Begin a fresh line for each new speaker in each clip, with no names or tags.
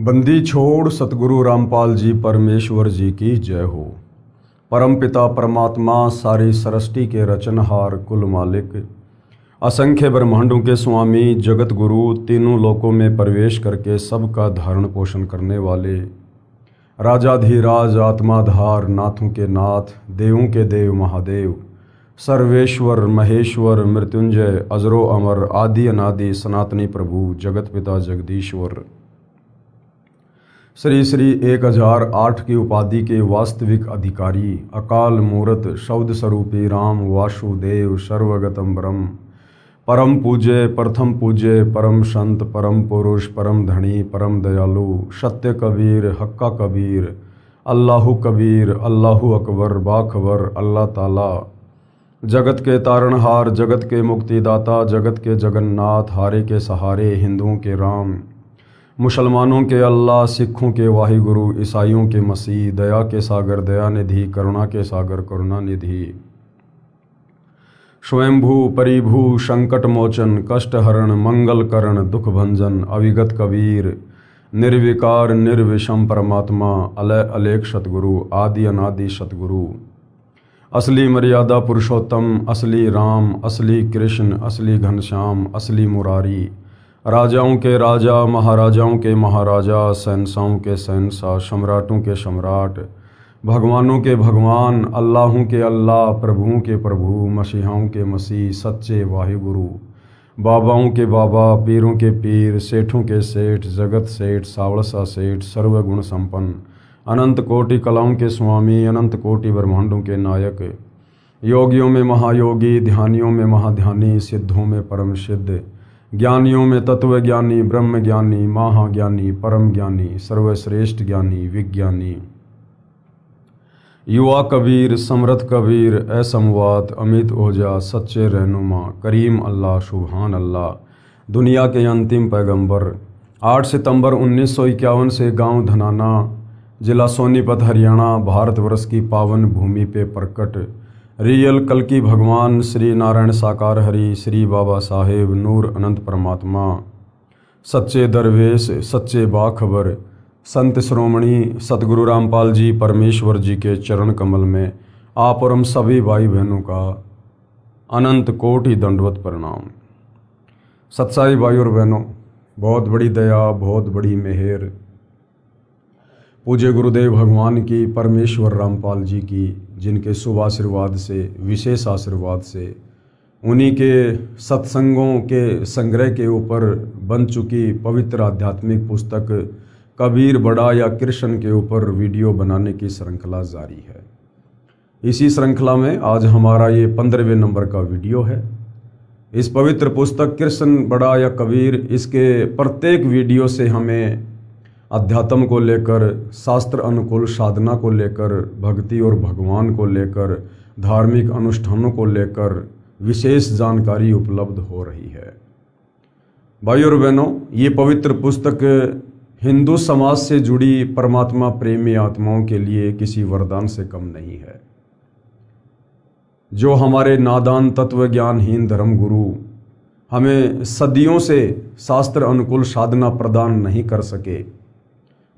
बंदी छोड़ सतगुरु रामपाल जी परमेश्वर जी की जय हो। परमपिता परमात्मा सारी सृष्टि के रचनहार कुल मालिक, असंख्य ब्रह्मांडों के स्वामी, जगत गुरु, तीनों लोकों में प्रवेश करके सबका धारण पोषण करने वाले, राजाधिराज, आत्माधार, नाथों के नाथ, देवों के देव महादेव, सर्वेश्वर महेश्वर, मृत्युंजय, अजरो अमर, आदि अनादि, सनातनी प्रभु, जगत पिता जगदीश्वर, श्री श्री 1008 की उपाधि के वास्तविक अधिकारी, अकाल मूर्त, शब्द स्वरूपी राम वासुदेव, सर्वगतम ब्रह्म, परम पूज्य, प्रथम पूज्य, परम संत, परम पुरुष, परम धनी, परम दयालु, सत्य कबीर, हक्का कबीर, अल्लाहु कबीर, अल्लाहु अकबर, बाखबर, अल्लाह ताला, जगत के तारणहार, जगत के मुक्तिदाता, जगत के जगन्नाथ, हारे के सहारे, हिंदुओं के राम, मुसलमानों के अल्लाह, सिखों के वाहिगुरु, ईसाइयों के मसीह, दया के सागर दयानिधि, करुणा के सागर करुणानिधि, स्वयंभू परिभू, संकट मोचन, कष्ट हरण, मंगल करण, दुख भंजन, अविगत कबीर, निर्विकार निर्विषम परमात्मा, अलय अलेख सतगुरु, आदि अनादि सतगुरु, असली मर्यादा पुरुषोत्तम, असली राम, असली कृष्ण, असली घनश्याम, असली मुरारी, राजाओं के राजा, महाराजाओं के महाराजा, शहंशाहों के शहंशाह, सम्राटों के सम्राट, भगवानों के भगवान, अल्लाहों के अल्लाह, प्रभुओं के प्रभु, मसीहाओं के मसीह, सच्चे वाहिगुरु, बाबाओं के बाबा, पीरों के पीर, सेठों के सेठ, जगत सेठ, सावड़सा सेठ, सर्वगुण संपन्न, अनंत कोटि कलाओं के स्वामी, अनंत कोटि ब्रह्मांडों के नायक, योगियों में महायोगी, ध्यानियों में महाध्यानी, सिद्धों में परम सिद्ध, ज्ञानियों में तत्व ज्ञानी, ब्रह्म ज्ञानी, महाज्ञानी, परम ज्ञानी, सर्वश्रेष्ठ ज्ञानी, विज्ञानी, युवा कबीर, समर्थ कबीर, असमवात, अमित ओझा, सच्चे रहनुमा, करीम अल्लाह, सुभान अल्लाह, दुनिया के अंतिम पैगंबर। 8 सितंबर 1951 से गांव धनाना, जिला सोनीपत, हरियाणा, भारतवर्ष की पावन भूमि पे प्रकट रियल कल्कि भगवान श्री नारायण साकार हरि, श्री बाबा साहेब नूर अनंत परमात्मा, सच्चे दरवेश, सच्चे बाखबर, संत श्रोमणी सतगुरु रामपाल जी परमेश्वर जी के चरण कमल में आप और हम सभी भाई बहनों का अनंत कोटि दंडवत प्रणाम। सच्चाई भाई और बहनों, बहुत बड़ी दया, बहुत बड़ी मेहर पूज्य गुरुदेव भगवान की, परमेश्वर रामपाल जी की, जिनके शुभ आशीर्वाद से, विशेष आशीर्वाद से, उन्हीं के सत्संगों के संग्रह के ऊपर बन चुकी पवित्र आध्यात्मिक पुस्तक कबीर बड़ा या कृष्ण के ऊपर वीडियो बनाने की श्रृंखला जारी है। इसी श्रृंखला में आज हमारा ये 15वें नंबर का वीडियो है। इस पवित्र पुस्तक कृष्ण बड़ा या कबीर, इसके प्रत्येक वीडियो से हमें अध्यात्म को लेकर, शास्त्र अनुकूल साधना को लेकर, भक्ति और भगवान को लेकर, धार्मिक अनुष्ठानों को लेकर विशेष जानकारी उपलब्ध हो रही है। भाई और बहनों, ये पवित्र पुस्तक हिंदू समाज से जुड़ी परमात्मा प्रेमी आत्माओं के लिए किसी वरदान से कम नहीं है। जो हमारे नादान तत्व ज्ञानहीन धर्म गुरु हमें सदियों से शास्त्र अनुकूल साधना प्रदान नहीं कर सके,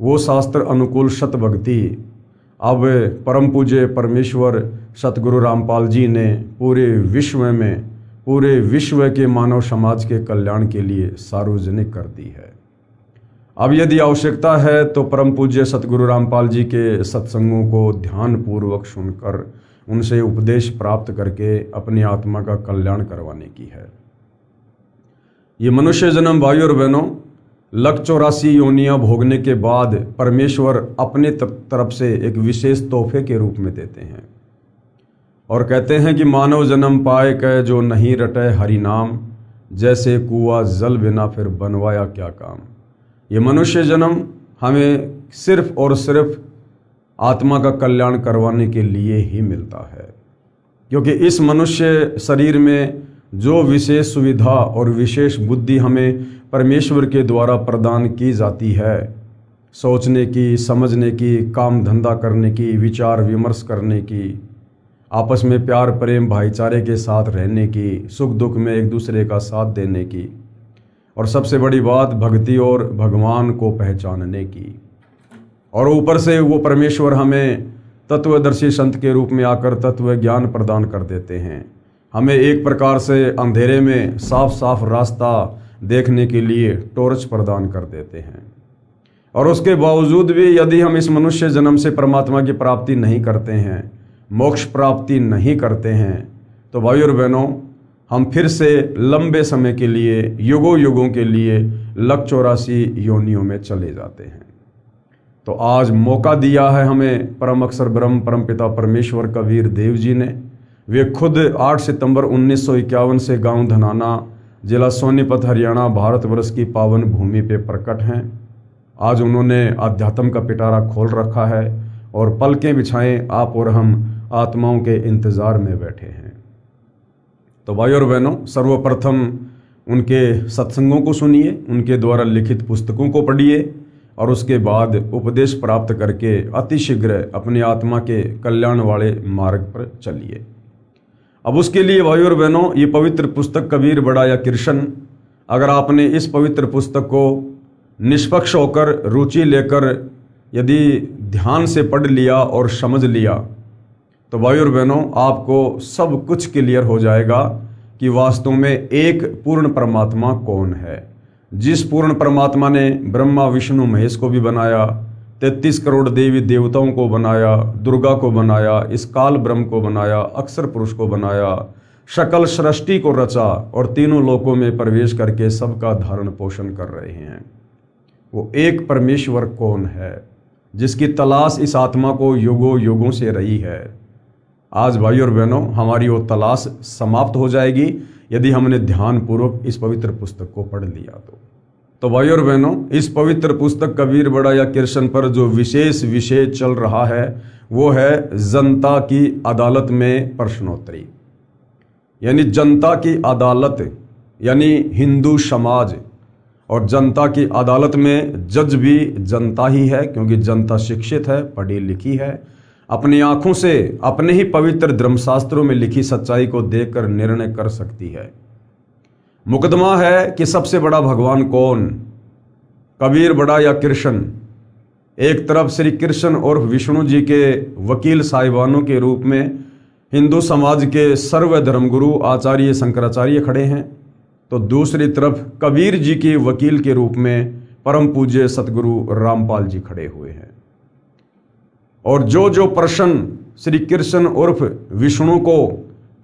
वो शास्त्र अनुकूल सत भक्ति अब परम पूज्य परमेश्वर सतगुरु रामपाल जी ने पूरे विश्व के मानव समाज के कल्याण के लिए सार्वजनिक कर दी है। अब यदि आवश्यकता है तो परम पूज्य सतगुरु रामपाल जी के सत्संगों को ध्यान पूर्वक सुनकर, उनसे उपदेश प्राप्त करके अपनी आत्मा का कल्याण करवाने की है। ये मनुष्य जन्म भाई और बहनों, 184 योनियां भोगने के बाद परमेश्वर अपने तरफ से एक विशेष तोहफे के रूप में देते हैं और कहते हैं कि मानव जन्म पाए कै जो नहीं रटे हरि नाम, जैसे कुआं जल बिना फिर बनवाया क्या काम। ये मनुष्य जन्म हमें सिर्फ और सिर्फ आत्मा का कल्याण करवाने के लिए ही मिलता है, क्योंकि इस मनुष्य शरीर में जो विशेष सुविधा और विशेष बुद्धि हमें परमेश्वर के द्वारा प्रदान की जाती है, सोचने की, समझने की, काम धंधा करने की, विचार विमर्श करने की, आपस में प्यार प्रेम भाईचारे के साथ रहने की, सुख दुख में एक दूसरे का साथ देने की, और सबसे बड़ी बात भक्ति और भगवान को पहचानने की। और ऊपर से वो परमेश्वर हमें तत्वदर्शी संत के रूप में आकर तत्व ज्ञान प्रदान कर देते हैं। हमें एक प्रकार से अंधेरे में साफ साफ रास्ता देखने के लिए टॉर्च प्रदान कर देते हैं। और उसके बावजूद भी यदि हम इस मनुष्य जन्म से परमात्मा की प्राप्ति नहीं करते हैं, मोक्ष प्राप्ति नहीं करते हैं, तो भाई और बहनों, हम फिर से लंबे समय के लिए, युगों युगों के लिए 184 योनियों में चले जाते हैं। तो आज मौका दिया है हमें परम अक्षर ब्रह्म परमपिता परमेश्वर कबीर देव जी ने। वे खुद 8 सितंबर 1951 से गांव धनाना, जिला सोनीपत, हरियाणा, भारतवर्ष की पावन भूमि पे प्रकट हैं। आज उन्होंने अध्यात्म का पिटारा खोल रखा है और पलकें बिछाएं आप और हम आत्माओं के इंतज़ार में बैठे हैं। तो भाई और बहनों, सर्वप्रथम उनके सत्संगों को सुनिए, उनके द्वारा लिखित पुस्तकों को पढ़िए और उसके बाद उपदेश प्राप्त करके अतिशीघ्र अपनी आत्मा के कल्याण वाले मार्ग पर चलिए। अब उसके लिए भाई और बहनों, ये पवित्र पुस्तक कबीर बड़ा या कृष्ण, अगर आपने इस पवित्र पुस्तक को निष्पक्ष होकर, रुचि लेकर यदि ध्यान से पढ़ लिया और समझ लिया, तो भाई और बहनों, आपको सब कुछ क्लियर हो जाएगा कि वास्तव में एक पूर्ण परमात्मा कौन है। जिस पूर्ण परमात्मा ने ब्रह्मा विष्णु महेश को भी बनाया, 33 करोड़ देवी देवताओं को बनाया, दुर्गा को बनाया, इस काल ब्रह्म को बनाया, अक्षर पुरुष को बनाया, सकल सृष्टि को रचा और तीनों लोकों में प्रवेश करके सबका धारण पोषण कर रहे हैं, वो एक परमेश्वर कौन है, जिसकी तलाश इस आत्मा को युगों युगों से रही है। आज भाई और बहनों, हमारी वो तलाश समाप्त हो जाएगी यदि हमने ध्यानपूर्वक इस पवित्र पुस्तक को पढ़ लिया। तो भाई और बहनों, इस पवित्र पुस्तक कबीर बड़ा या कृष्ण पर जो विशेष विषय चल रहा है वो है जनता की अदालत में प्रश्नोत्तरी। यानी जनता की अदालत यानी हिंदू समाज, और जनता की अदालत में जज भी जनता ही है, क्योंकि जनता शिक्षित है, पढ़ी लिखी है, अपनी आंखों से अपने ही पवित्र धर्मशास्त्रों में लिखी सच्चाई को देखकर निर्णय कर सकती है। मुकदमा है कि सबसे बड़ा भगवान कौन, कबीर बड़ा या कृष्ण। एक तरफ श्री कृष्ण और विष्णु जी के वकील साहिबानों के रूप में हिंदू समाज के सर्व धर्मगुरु आचार्य शंकराचार्य खड़े हैं, तो दूसरी तरफ कबीर जी के वकील के रूप में परम पूज्य सतगुरु रामपाल जी खड़े हुए हैं। और जो जो प्रश्न श्री कृष्ण उर्फ विष्णु को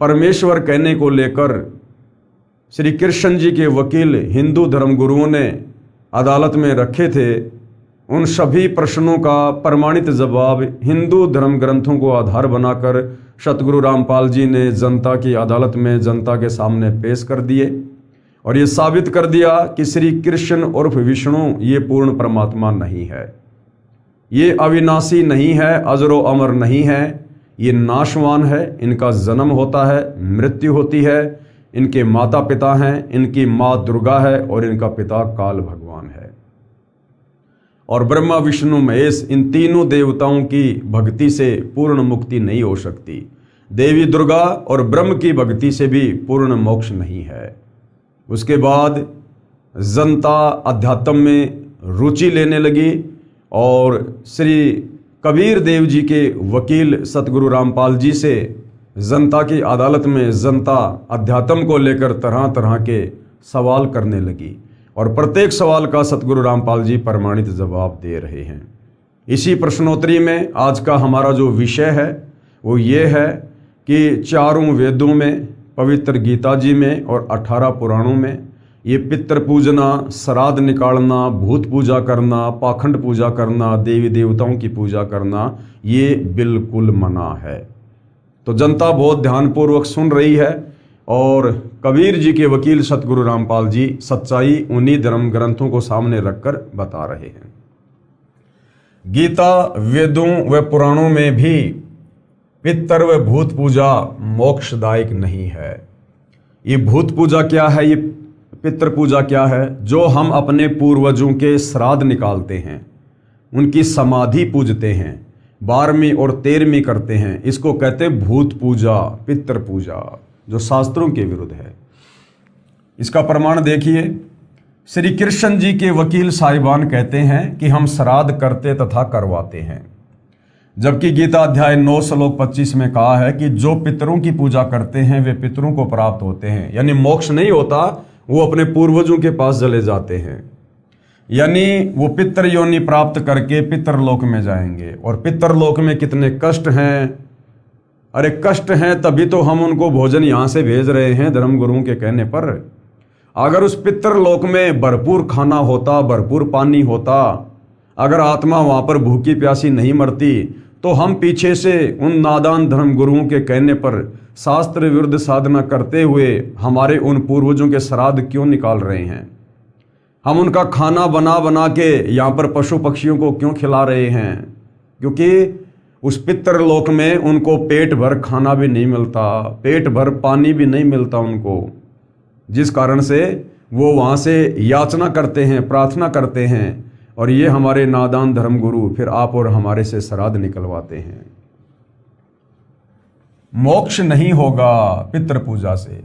परमेश्वर कहने को लेकर श्री कृष्ण जी के वकील हिंदू धर्मगुरुओं ने अदालत में रखे थे, उन सभी प्रश्नों का प्रमाणित जवाब हिंदू धर्म ग्रंथों को आधार बनाकर सतगुरु रामपाल जी ने जनता की अदालत में जनता के सामने पेश कर दिए और ये साबित कर दिया कि श्री कृष्ण उर्फ विष्णु ये पूर्ण परमात्मा नहीं है, ये अविनाशी नहीं है, अजरो अमर नहीं है, ये नाशवान है। इनका जन्म होता है, मृत्यु होती है, इनके माता पिता हैं, इनकी माँ दुर्गा है और इनका पिता काल भगवान है। और ब्रह्मा विष्णु महेश इन तीनों देवताओं की भक्ति से पूर्ण मुक्ति नहीं हो सकती। देवी दुर्गा और ब्रह्म की भक्ति से भी पूर्ण मोक्ष नहीं है। उसके बाद जनता अध्यात्म में रुचि लेने लगी और श्री कबीर देव जी के वकील सतगुरु रामपाल जी से जनता की अदालत में जनता अध्यात्म को लेकर तरह तरह के सवाल करने लगी और प्रत्येक सवाल का सतगुरु रामपाल जी प्रमाणित जवाब दे रहे हैं। इसी प्रश्नोत्तरी में आज का हमारा जो विषय है वो ये है कि चारों वेदों में, पवित्र गीता जी में और 18 पुराणों में ये पितृ पूजना, श्राद्ध निकालना, भूत पूजा करना, पाखंड पूजा करना, देवी देवताओं की पूजा करना, ये बिल्कुल मना है। तो जनता बहुत ध्यानपूर्वक सुन रही है और कबीर जी के वकील सतगुरु रामपाल जी सच्चाई उन्हीं धर्म ग्रंथों को सामने रखकर बता रहे हैं। गीता, वेदों व पुराणों में भी पितृ व भूत पूजा मोक्षदायक नहीं है। ये भूत पूजा क्या है, ये पितृ पूजा क्या है? जो हम अपने पूर्वजों के श्राद्ध निकालते हैं, उनकी समाधि पूजते हैं, 12वीं और 13वीं करते हैं, इसको कहते हैं भूत पूजा, पितृ पूजा, जो शास्त्रों के विरुद्ध है। इसका प्रमाण देखिए, श्री कृष्ण जी के वकील साहिबान कहते हैं कि हम श्राद्ध करते तथा करवाते हैं, जबकि गीता अध्याय 9 श्लोक 25 में कहा है कि जो पितरों की पूजा करते हैं वे पितरों को प्राप्त होते हैं। यानी मोक्ष नहीं होता, वो अपने पूर्वजों के पास चले जाते हैं, यानी वो पितर योनि प्राप्त करके पितरलोक में जाएंगे। और पितरलोक में कितने कष्ट हैं, अरे कष्ट हैं तभी तो हम उनको भोजन यहाँ से भेज रहे हैं धर्म गुरुओं के कहने पर। अगर उस पितरलोक में भरपूर खाना होता, भरपूर पानी होता, अगर आत्मा वहाँ पर भूखी प्यासी नहीं मरती, तो हम पीछे से उन नादान धर्म गुरुओं के कहने पर शास्त्र विरुद्ध साधना करते हुए हमारे उन पूर्वजों के श्राद्ध क्यों निकाल रहे हैं? हम उनका खाना बना बना के यहाँ पर पशु पक्षियों को क्यों खिला रहे हैं? क्योंकि उस पितरलोक में उनको पेट भर खाना भी नहीं मिलता, पेट भर पानी भी नहीं मिलता उनको, जिस कारण से वो वहाँ से याचना करते हैं, प्रार्थना करते हैं। और ये हमारे नादान धर्म गुरु फिर आप और हमारे से श्राद्ध निकलवाते हैं। मोक्ष नहीं होगा पितृ पूजा से।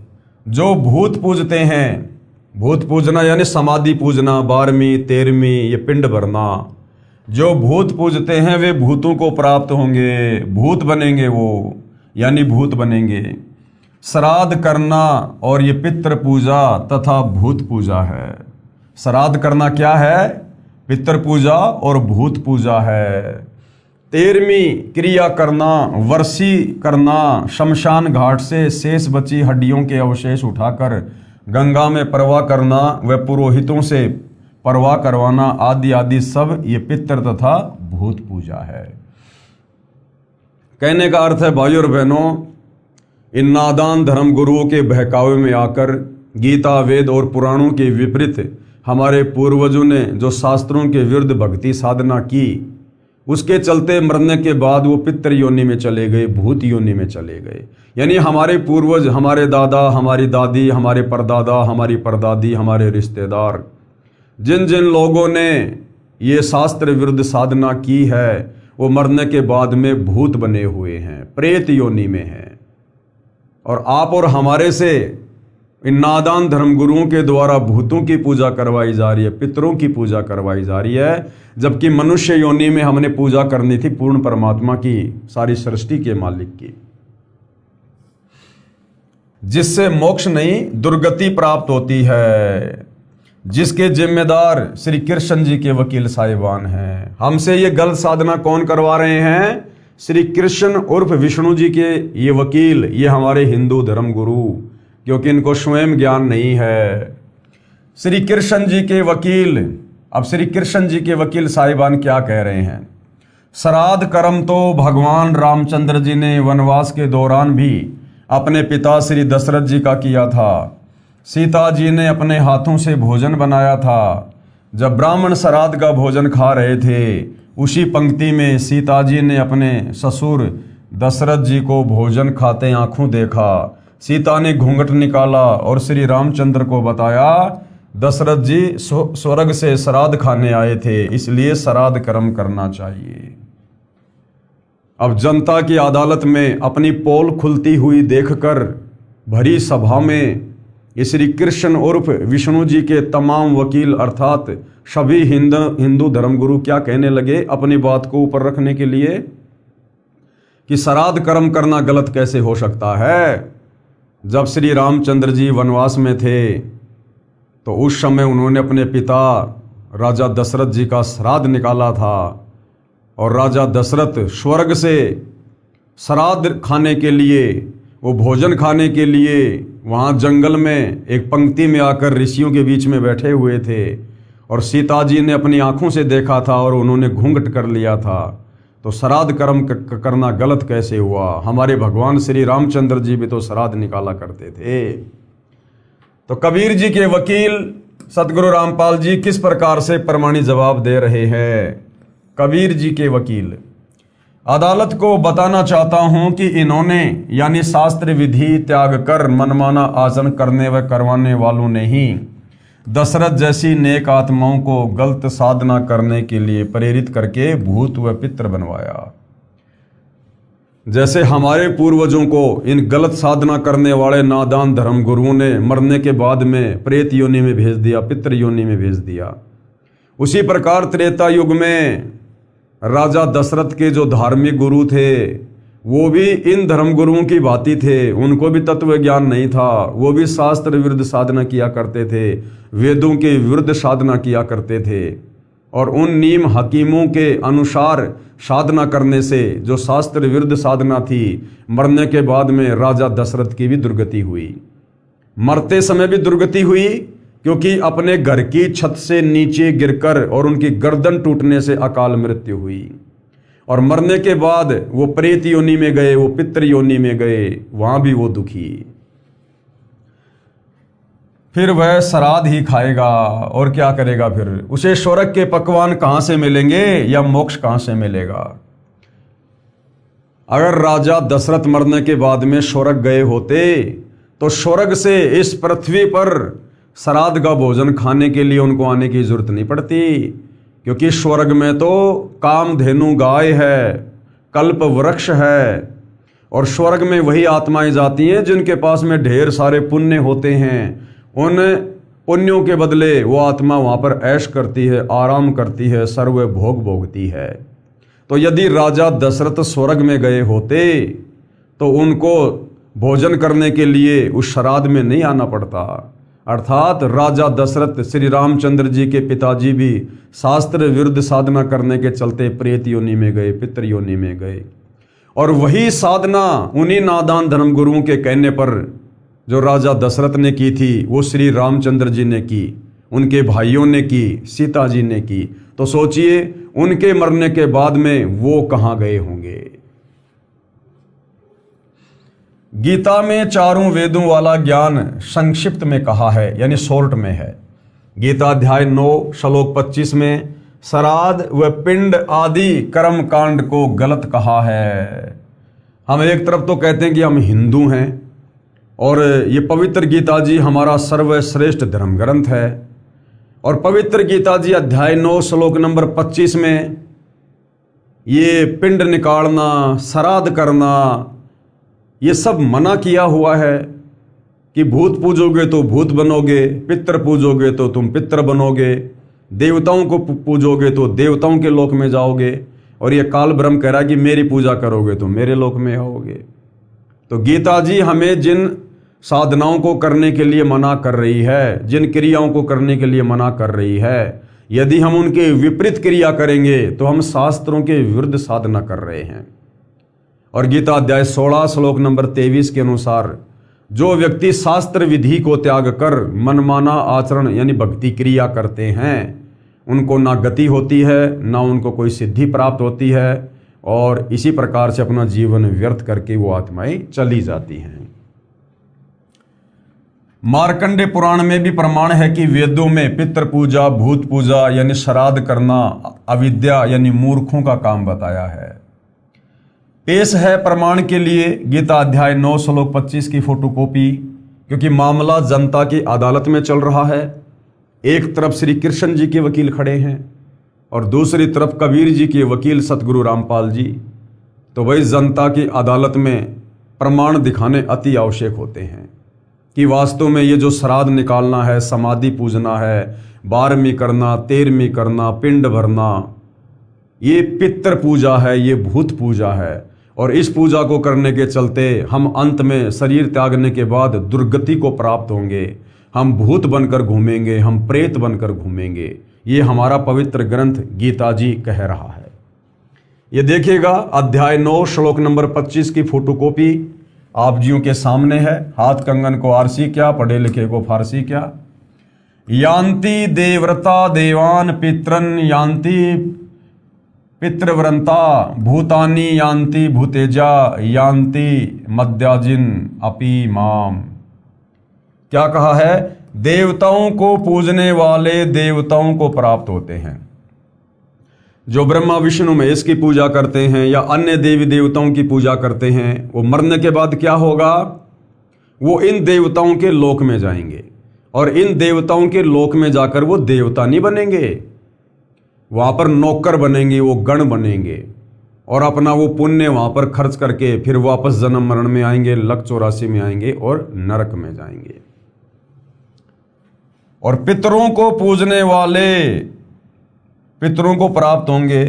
जो भूत पूजते हैं, भूत पूजना यानी समाधि पूजना, 12वीं 13वीं ये पिंड भरना, जो भूत पूजते हैं वे भूतों को प्राप्त होंगे, भूत बनेंगे वो, यानी भूत बनेंगे। श्राद्ध करना और ये पितृ पूजा तथा भूत पूजा है। श्राद्ध करना क्या है? पितृ पूजा और भूत पूजा है। 13वीं क्रिया करना, वर्षी करना, शमशान घाट से शेष बची हड्डियों के अवशेष उठाकर गंगा में प्रवाह करना व पुरोहितों से प्रवाह करवाना आदि आदि सब ये पितृ तथा भूत पूजा है। कहने का अर्थ है भाइयों और बहनों, इन नादान धर्म गुरुओं के बहकावे में आकर गीता, वेद और पुराणों के विपरीत हमारे पूर्वजों ने जो शास्त्रों के विरुद्ध भक्ति साधना की, उसके चलते मरने के बाद वो पितृ योनि में चले गए, भूत योनि में चले गए। यानी हमारे पूर्वज, हमारे दादा, हमारी दादी, हमारे परदादा, हमारी परदादी, हमारे रिश्तेदार, जिन जिन लोगों ने ये शास्त्र विरुद्ध साधना की है, वो मरने के बाद में भूत बने हुए हैं, प्रेत योनि में हैं। और आप और हमारे से इन नादान धर्म गुरुओं के द्वारा भूतों की पूजा करवाई जा रही है, पितरों की पूजा करवाई जा रही है, जबकि मनुष्य योनि में हमने पूजा करनी थी पूर्ण परमात्मा की, सारी सृष्टि के मालिक की, जिससे मोक्ष नहीं दुर्गति प्राप्त होती है, जिसके जिम्मेदार श्री कृष्ण जी के वकील साहिबान हैं। हमसे ये गलत साधना कौन करवा रहे हैं? श्री कृष्ण उर्फ विष्णु जी के ये वकील, ये हमारे हिंदू धर्म गुरु, क्योंकि इनको स्वयं ज्ञान नहीं है। श्री कृष्ण जी के वकील, अब श्री कृष्ण जी के वकील साहिबान क्या कह रहे हैं? श्राद्ध कर्म तो भगवान रामचंद्र जी ने वनवास के दौरान भी अपने पिता श्री दशरथ जी का किया था। सीता जी ने अपने हाथों से भोजन बनाया था। जब ब्राह्मण श्राद्ध का भोजन खा रहे थे, उसी पंक्ति में सीता जी ने अपने ससुर दशरथ जी को भोजन खाते आंखों देखा। सीता ने घूंघट निकाला और श्री रामचंद्र को बताया, दशरथ जी स्वर्ग से श्राद्ध खाने आए थे, इसलिए श्राद्ध कर्म करना चाहिए। अब जनता की अदालत में अपनी पोल खुलती हुई देखकर भरी सभा में ये श्री कृष्ण उर्फ विष्णु जी के तमाम वकील अर्थात सभी हिंदू धर्मगुरु क्या कहने लगे अपनी बात को ऊपर रखने के लिए कि श्राद्ध कर्म करना गलत कैसे हो सकता है। जब श्री रामचंद्र जी वनवास में थे तो उस समय उन्होंने अपने पिता राजा दशरथ जी का श्राद्ध निकाला था और राजा दशरथ स्वर्ग से श्राद्ध खाने के लिए, वो भोजन खाने के लिए वहाँ जंगल में एक पंक्ति में आकर ऋषियों के बीच में बैठे हुए थे और सीता जी ने अपनी आंखों से देखा था और उन्होंने घूंघट कर लिया था। तो श्राद्ध कर्म करना गलत कैसे हुआ? हमारे भगवान श्री रामचंद्र जी भी तो श्राद्ध निकाला करते थे। तो कबीर जी के वकील सतगुरु रामपाल जी किस प्रकार से प्रमाणित जवाब दे रहे हैं? कबीर जी के वकील, अदालत को बताना चाहता हूं कि इन्होंने यानी शास्त्र विधि त्याग कर मनमाना आचरण करने व करवाने वालों ने ही दशरथ जैसी नेक आत्माओं को गलत साधना करने के लिए प्रेरित करके भूत व पितृ बनवाया। जैसे हमारे पूर्वजों को इन गलत साधना करने वाले नादान धर्म गुरुओं ने मरने के बाद में प्रेत योनि में भेज दिया, पितृ योनि में भेज दिया, उसी प्रकार त्रेता युग में राजा दशरथ के जो धार्मिक गुरु थे वो भी इन धर्म गुरुओं की भांति थे। उनको भी तत्व ज्ञान नहीं था, वो भी शास्त्र विरुद्ध साधना किया करते थे, वेदों के विरुद्ध साधना किया करते थे, और उन नीम हकीमों के अनुसार साधना करने से जो शास्त्र विरुद्ध साधना थी, मरने के बाद में राजा दशरथ की भी दुर्गति हुई। मरते समय भी दुर्गति हुई क्योंकि अपने घर की छत से नीचे गिरकर और उनकी गर्दन टूटने से अकाल मृत्यु हुई। और मरने के बाद वो प्रेत योनि में गए, वो पितृ योनि में गए, वहां भी वो दुखी। फिर वह श्राद्ध ही खाएगा और क्या करेगा? फिर उसे स्वर्ग के पकवान कहां से मिलेंगे या मोक्ष कहां से मिलेगा? अगर राजा दशरथ मरने के बाद में स्वर्ग गए होते तो स्वर्ग से इस पृथ्वी पर श्राद्ध का भोजन खाने के लिए उनको आने की जरूरत नहीं पड़ती, क्योंकि स्वर्ग में तो कामधेनु गाय है, कल्प वृक्ष है, और स्वर्ग में वही आत्माएं जाती हैं जिनके पास में ढेर सारे पुण्य होते हैं। उन पुण्यों के बदले वो आत्मा वहाँ पर ऐश करती है, आराम करती है, सर्व भोग भोगती है। तो यदि राजा दशरथ स्वर्ग में गए होते तो उनको भोजन करने के लिए उस श्राद्ध में नहीं आना पड़ता। अर्थात राजा दशरथ श्री रामचंद्र जी के पिताजी भी शास्त्र विरुद्ध साधना करने के चलते प्रेत योनि में गए, पितृ योनि में गए, और वही साधना उन्हीं नादान धर्म गुरुओं के कहने पर जो राजा दशरथ ने की थी वो श्री रामचंद्र जी ने की, उनके भाइयों ने की, सीता जी ने की। तो सोचिए उनके मरने के बाद में वो कहाँ गए होंगे। गीता में चारों वेदों वाला ज्ञान संक्षिप्त में कहा है, यानी शॉर्ट में है। गीता अध्याय 9 श्लोक 25 में श्राद्ध व पिंड आदि कर्म कांड को गलत कहा है। हम एक तरफ तो कहते हैं कि हम हिंदू हैं और ये पवित्र गीता जी हमारा सर्वश्रेष्ठ धर्म ग्रंथ है, और पवित्र गीता जी अध्याय 9 श्लोक नंबर 25 में ये पिंड निकालना, श्राद्ध करना, ये सब मना किया हुआ है कि भूत पूजोगे तो भूत बनोगे, पितृ पूजोगे तो तुम पितृ बनोगे, देवताओं को पूजोगे तो देवताओं के लोक में जाओगे, और ये काल ब्रह्म कह रहा है कि मेरी पूजा करोगे तो मेरे लोक में आओगे। तो गीता जी हमें जिन साधनाओं को करने के लिए मना कर रही है, जिन क्रियाओं को करने के लिए मना कर रही है, यदि हम उनके विपरीत क्रिया करेंगे तो हम शास्त्रों के विरुद्ध साधना कर रहे हैं। और गीता अध्याय 16 श्लोक नंबर 23 के अनुसार जो व्यक्ति शास्त्र विधि को त्याग कर मनमाना आचरण यानी भक्ति क्रिया करते हैं उनको ना गति होती है, ना उनको कोई सिद्धि प्राप्त होती है, और इसी प्रकार से अपना जीवन व्यर्थ करके वो आत्माएं चली जाती हैं। मार्कंडे पुराण में भी प्रमाण है कि वेदों में पितृ पूजा, भूत पूजा यानी श्राद्ध करना अविद्या यानी मूर्खों का काम बताया है। पेश है प्रमाण के लिए गीता अध्याय 9 श्लोक 25 की फोटोकॉपी, क्योंकि मामला जनता की अदालत में चल रहा है। एक तरफ श्री कृष्ण जी के वकील खड़े हैं और दूसरी तरफ कबीर जी के वकील सतगुरु रामपाल जी। तो वही जनता की अदालत में प्रमाण दिखाने अति आवश्यक होते हैं कि वास्तव में ये जो श्राद्ध निकालना है, समाधि पूजना है, 12वीं करना, 13वीं करना, पिंड भरना, ये पितृ पूजा है, ये भूत पूजा है, और इस पूजा को करने के चलते हम अंत में शरीर त्यागने के बाद दुर्गति को प्राप्त होंगे। हम भूत बनकर घूमेंगे, हम प्रेत बनकर घूमेंगे। ये हमारा पवित्र ग्रंथ गीता जी कह रहा है। ये देखिएगा अध्याय 9 श्लोक नंबर 25 की फोटोकॉपी आप जियों के सामने है। हाथ कंगन को आरसी क्या, पढ़े लिखे को फारसी क्या। यान्ति देवव्रता देवान पितरन यान्ति पितृव्रंता भूतानि यान्ति भूतेजा यान्ति मद्याजिन अपि माम। क्या कहा है? देवताओं को पूजने वाले देवताओं को प्राप्त होते हैं। जो ब्रह्मा विष्णु महेश की पूजा करते हैं या अन्य देवी देवताओं की पूजा करते हैं, वो मरने के बाद क्या होगा? वो इन देवताओं के लोक में जाएंगे, और इन देवताओं के लोक में जाकर वो देवता नहीं बनेंगे, वहां पर नौकर बनेंगे, वो गण बनेंगे। और अपना वो पुण्य वहाँ पर खर्च करके फिर वापस जन्म मरण में आएंगे, लक 84 में आएंगे और नरक में जाएंगे। और पितरों को पूजने वाले पितरों को प्राप्त होंगे।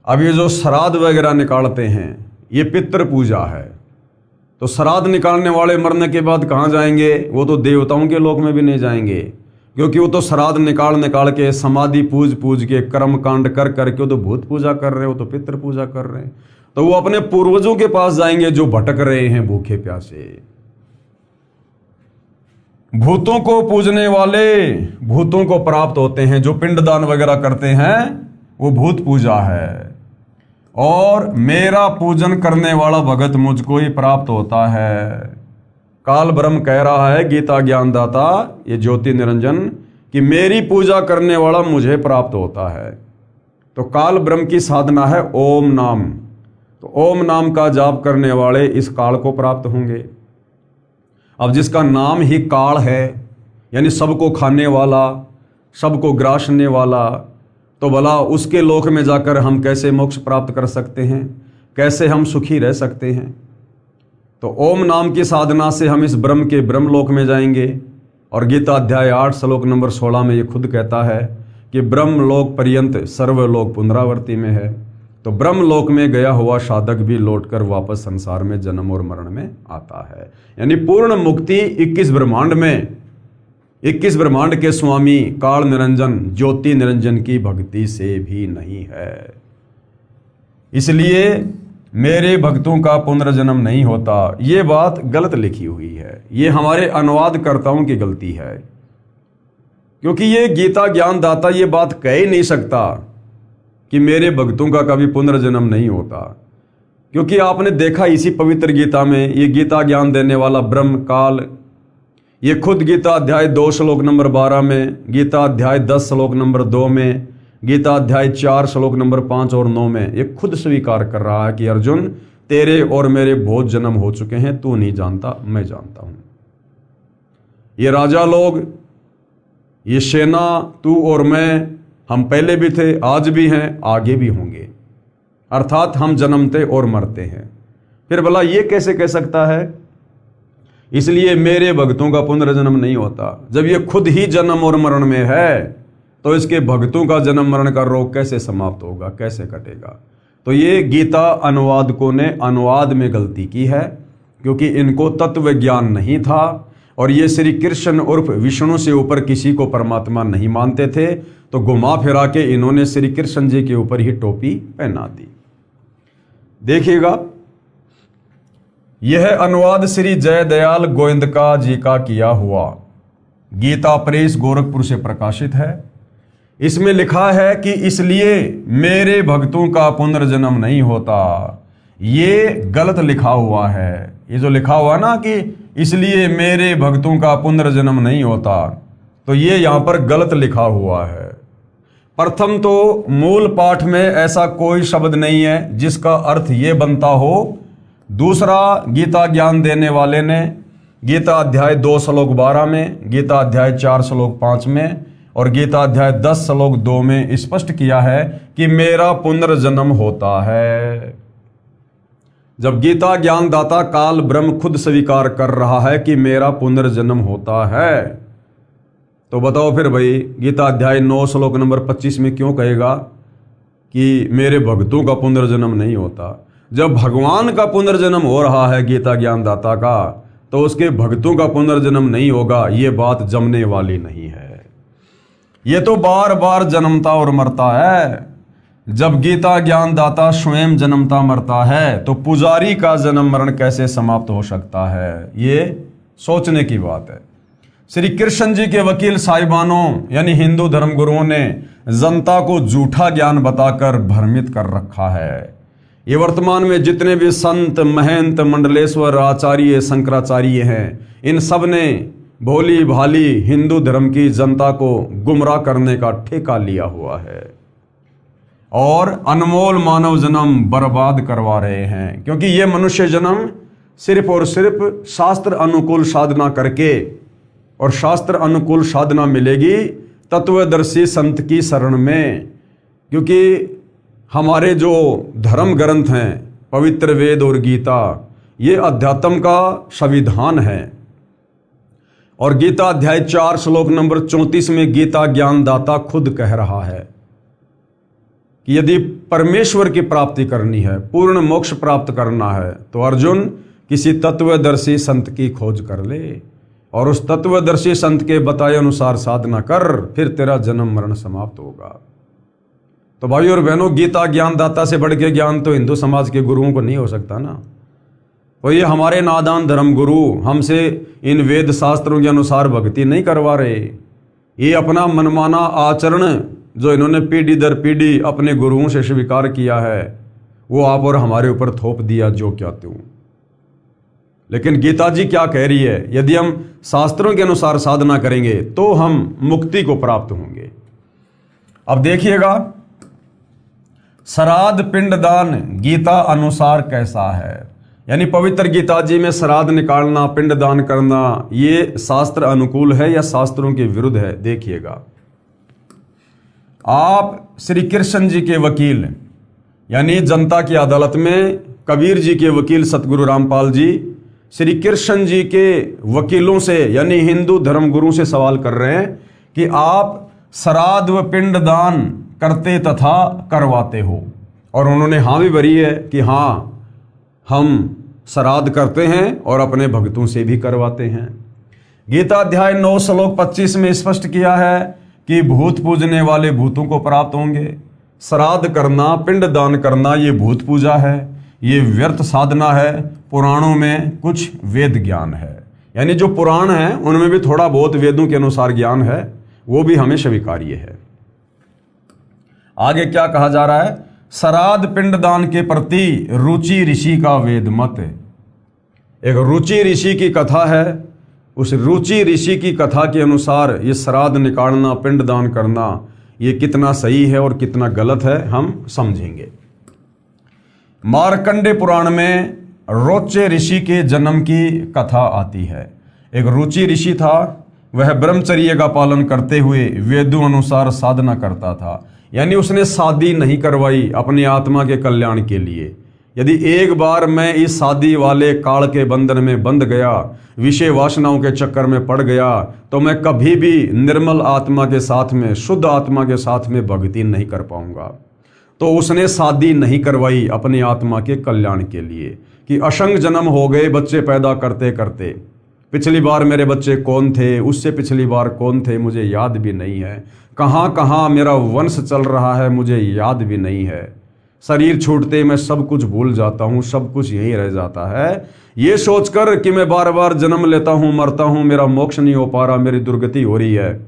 अब ये जो श्राद्ध वगैरह निकालते हैं ये पितृ पूजा है। तो श्राद्ध निकालने वाले मरने के बाद कहाँ जाएंगे? वो तो देवताओं के लोक में भी नहीं जाएंगे, क्योंकि वो तो श्राद्ध निकाल के समाधि पूज के कर्म कांड कर करके वो तो भूत पूजा कर रहे हो, तो पितृ पूजा कर रहे हैं। तो वो अपने पूर्वजों के पास जाएंगे जो भटक रहे हैं भूखे प्यासे। भूतों को पूजने वाले भूतों को प्राप्त होते हैं। जो पिंडदान वगैरह करते हैं वो भूत पूजा है। और मेरा पूजन करने वाला भगत मुझको ही प्राप्त होता है। काल ब्रह्म कह रहा है, गीता ज्ञानदाता ये ज्योति निरंजन, कि मेरी पूजा करने वाला मुझे प्राप्त होता है। तो काल ब्रह्म की साधना है ओम नाम। तो ओम नाम का जाप करने वाले इस काल को प्राप्त होंगे। अब जिसका नाम ही काल है, यानी सबको खाने वाला, सबको ग्रासने वाला, तो भला उसके लोक में जाकर हम कैसे मोक्ष प्राप्त कर सकते हैं? कैसे हम सुखी रह सकते हैं? तो ओम नाम की साधना से हम इस ब्रह्म के ब्रह्मलोक में जाएंगे। और गीता अध्याय 8 श्लोक नंबर 16 में ये खुद कहता है कि ब्रह्मलोक पर्यंत सर्वलोक पुनरावर्ती में है। तो ब्रह्मलोक में गया हुआ साधक भी लौटकर वापस संसार में जन्म और मरण में आता है। यानी पूर्ण मुक्ति 21 ब्रह्मांड में, 21 ब्रह्मांड के स्वामी काल निरंजन ज्योति निरंजन की भक्ति से भी नहीं है। इसलिए मेरे भक्तों का पुनर्जन्म नहीं होता, ये बात गलत लिखी हुई है। ये हमारे अनुवादकर्ताओं की गलती है, क्योंकि ये गीता ज्ञानदाता ये बात कह ही नहीं सकता कि मेरे भक्तों का कभी पुनर्जन्म नहीं होता। क्योंकि आपने देखा इसी पवित्र गीता में, ये गीता ज्ञान देने वाला ब्रह्म काल, ये खुद गीता अध्याय 2 श्लोक नंबर 12 में, गीता अध्याय 10 श्लोक नंबर 2 में, गीता अध्याय 4 श्लोक नंबर 5 और 9 में ये खुद स्वीकार कर रहा है कि अर्जुन तेरे और मेरे बहुत जन्म हो चुके हैं, तू नहीं जानता, मैं जानता हूं। ये राजा लोग, ये सेना, तू और मैं, हम पहले भी थे, आज भी हैं, आगे भी होंगे। अर्थात हम जन्मते और मरते हैं। फिर भला ये कैसे कह सकता है? इसलिए मेरे भक्तों का पुनर्जन्म नहीं होता। जब ये खुद ही जन्म और मरण में है तो इसके भक्तों का जन्म मरण का रोग कैसे समाप्त होगा, कैसे कटेगा? तो ये गीता अनुवादकों ने अनुवाद में गलती की है, क्योंकि इनको तत्व ज्ञान नहीं था और ये श्री कृष्ण उर्फ विष्णु से ऊपर किसी को परमात्मा नहीं मानते थे। तो घुमा फिरा के इन्होंने श्री कृष्ण जी के ऊपर ही टोपी पहना दी। देखिएगा, यह अनुवाद श्री जयदयाल गोविंदका जी का किया हुआ गीता प्रेस गोरखपुर से प्रकाशित है। इसमें लिखा है कि इसलिए मेरे भक्तों का पुनर्जन्म नहीं होता, ये गलत लिखा हुआ है। ये जो लिखा हुआ ना कि इसलिए मेरे भक्तों का पुनर्जन्म नहीं होता, तो ये यहां पर गलत लिखा हुआ है। प्रथम तो मूल पाठ में ऐसा कोई शब्द नहीं है जिसका अर्थ ये बनता हो। दूसरा, गीता ज्ञान देने वाले ने गीता अध्याय 2 श्लोक 12 में, गीता अध्याय 4 श्लोक 5 में और गीता अध्याय 10 श्लोक 2 में स्पष्ट किया है कि मेरा पुनर्जन्म होता है। जब गीता ज्ञानदाता काल ब्रह्म खुद स्वीकार कर रहा है कि मेरा पुनर्जन्म होता है, तो बताओ फिर भाई गीता अध्याय 9 श्लोक नंबर 25 में क्यों कहेगा कि मेरे भक्तों का पुनर्जन्म नहीं होता? जब भगवान का पुनर्जन्म हो रहा है गीता ज्ञानदाता का, तो उसके भक्तों का पुनर्जन्म नहीं होगा, ये बात जमने वाली नहीं है। ये तो बार बार जन्मता और मरता है। जब गीता ज्ञानदाता स्वयं जन्मता मरता है, तो पुजारी का जन्म मरण कैसे समाप्त हो सकता है? ये सोचने की बात है। श्री कृष्ण जी के वकील साहिबानों यानी हिंदू धर्म गुरुओं ने जनता को झूठा ज्ञान बताकर भ्रमित कर रखा है। ये वर्तमान में जितने भी संत, महंत, मंडलेश्वर, आचार्य, शंकराचार्य हैं, इन सब ने भोली भाली हिंदू धर्म की जनता को गुमराह करने का ठेका लिया हुआ है और अनमोल मानव जन्म बर्बाद करवा रहे हैं। क्योंकि ये मनुष्य जन्म सिर्फ और सिर्फ शास्त्र अनुकूल साधना करके, और शास्त्र अनुकूल साधना मिलेगी तत्वदर्शी संत की शरण में। क्योंकि हमारे जो धर्म ग्रंथ हैं, पवित्र वेद और गीता, ये अध्यात्म का संविधान है। और गीता अध्याय 4 श्लोक नंबर 34 में गीता ज्ञानदाता खुद कह रहा है कि यदि परमेश्वर की प्राप्ति करनी है, पूर्ण मोक्ष प्राप्त करना है, तो अर्जुन किसी तत्वदर्शी संत की खोज कर ले और उस तत्वदर्शी संत के बताए अनुसार साधना कर, फिर तेरा जन्म मरण समाप्त होगा। तो भाई और बहनों, गीता ज्ञानदाता से बढ़ के ज्ञान तो हिंदू समाज के गुरुओं को नहीं हो सकता ना। और ये हमारे नादान धर्म गुरु हमसे इन वेद शास्त्रों के अनुसार भक्ति नहीं करवा रहे। ये अपना मनमाना आचरण जो इन्होंने पीढ़ी दर पीढ़ी अपने गुरुओं से स्वीकार किया है, वो आप और हमारे ऊपर थोप दिया जो क्या त्यों। लेकिन गीता जी क्या कह रही है? यदि हम शास्त्रों के अनुसार साधना करेंगे तो हम मुक्ति को प्राप्त होंगे। अब देखिएगा, श्राद्ध पिंडदान गीता अनुसार कैसा है। यानी पवित्र गीता जी में श्राद्ध निकालना, पिंडदान करना, ये शास्त्र अनुकूल है या शास्त्रों के विरुद्ध है? देखिएगा, आप श्री कृष्ण जी के वकील यानी जनता की अदालत में कबीर जी के वकील सतगुरु रामपाल जी श्री कृष्ण जी के वकीलों से यानी हिंदू धर्मगुरु से सवाल कर रहे हैं कि आप श्राद्ध व पिंडदान करते तथा करवाते हो। और उन्होंने हाँ भी भरी है कि हाँ, हम श्राद्ध करते हैं और अपने भक्तों से भी करवाते हैं। गीता अध्याय 9 श्लोक 25 में स्पष्ट किया है कि भूत पूजने वाले भूतों को प्राप्त होंगे। श्राद्ध करना, पिंडदान करना, ये भूत पूजा है, ये व्यर्थ साधना है। पुराणों में कुछ वेद ज्ञान है, यानी जो पुराण है उनमें भी थोड़ा बहुत वेदों के अनुसार ज्ञान है, वो भी हमें स्वीकार्य है। आगे क्या कहा जा रहा है? श्राद्ध पिंडदान के प्रति रुचि ऋषि का वेद मत। एक रुचि ऋषि की कथा है, उस रुचि ऋषि की कथा के अनुसार ये श्राद्ध निकालना, पिंडदान करना, ये कितना सही है और कितना गलत है हम समझेंगे। मार्कंडे पुराण में रोचे ऋषि के जन्म की कथा आती है। एक रुचि ऋषि था, वह ब्रह्मचर्य का पालन करते हुए वेदों अनुसार साधना करता था। यानी उसने शादी नहीं करवाई अपनी आत्मा के कल्याण के लिए। यदि एक बार मैं इस शादी वाले काल के बंधन में बंध गया, विषय वासनाओं के चक्कर में पड़ गया, तो मैं कभी भी निर्मल आत्मा के साथ में, शुद्ध आत्मा के साथ में भक्ति नहीं कर पाऊंगा। तो उसने शादी नहीं करवाई अपनी आत्मा के कल्याण के लिए कि असंग जन्म हो गए बच्चे पैदा करते करते। पिछली बार मेरे बच्चे कौन थे, उससे पिछली बार कौन थे, मुझे याद भी नहीं है। कहाँ कहाँ मेरा वंश चल रहा है, मुझे याद भी नहीं है। शरीर छूटते मैं सब कुछ भूल जाता हूँ, सब कुछ यहीं रह जाता है। ये सोचकर कि मैं बार बार जन्म लेता हूँ, मरता हूँ, मेरा मोक्ष नहीं हो पा रहा, मेरी दुर्गति हो रही है,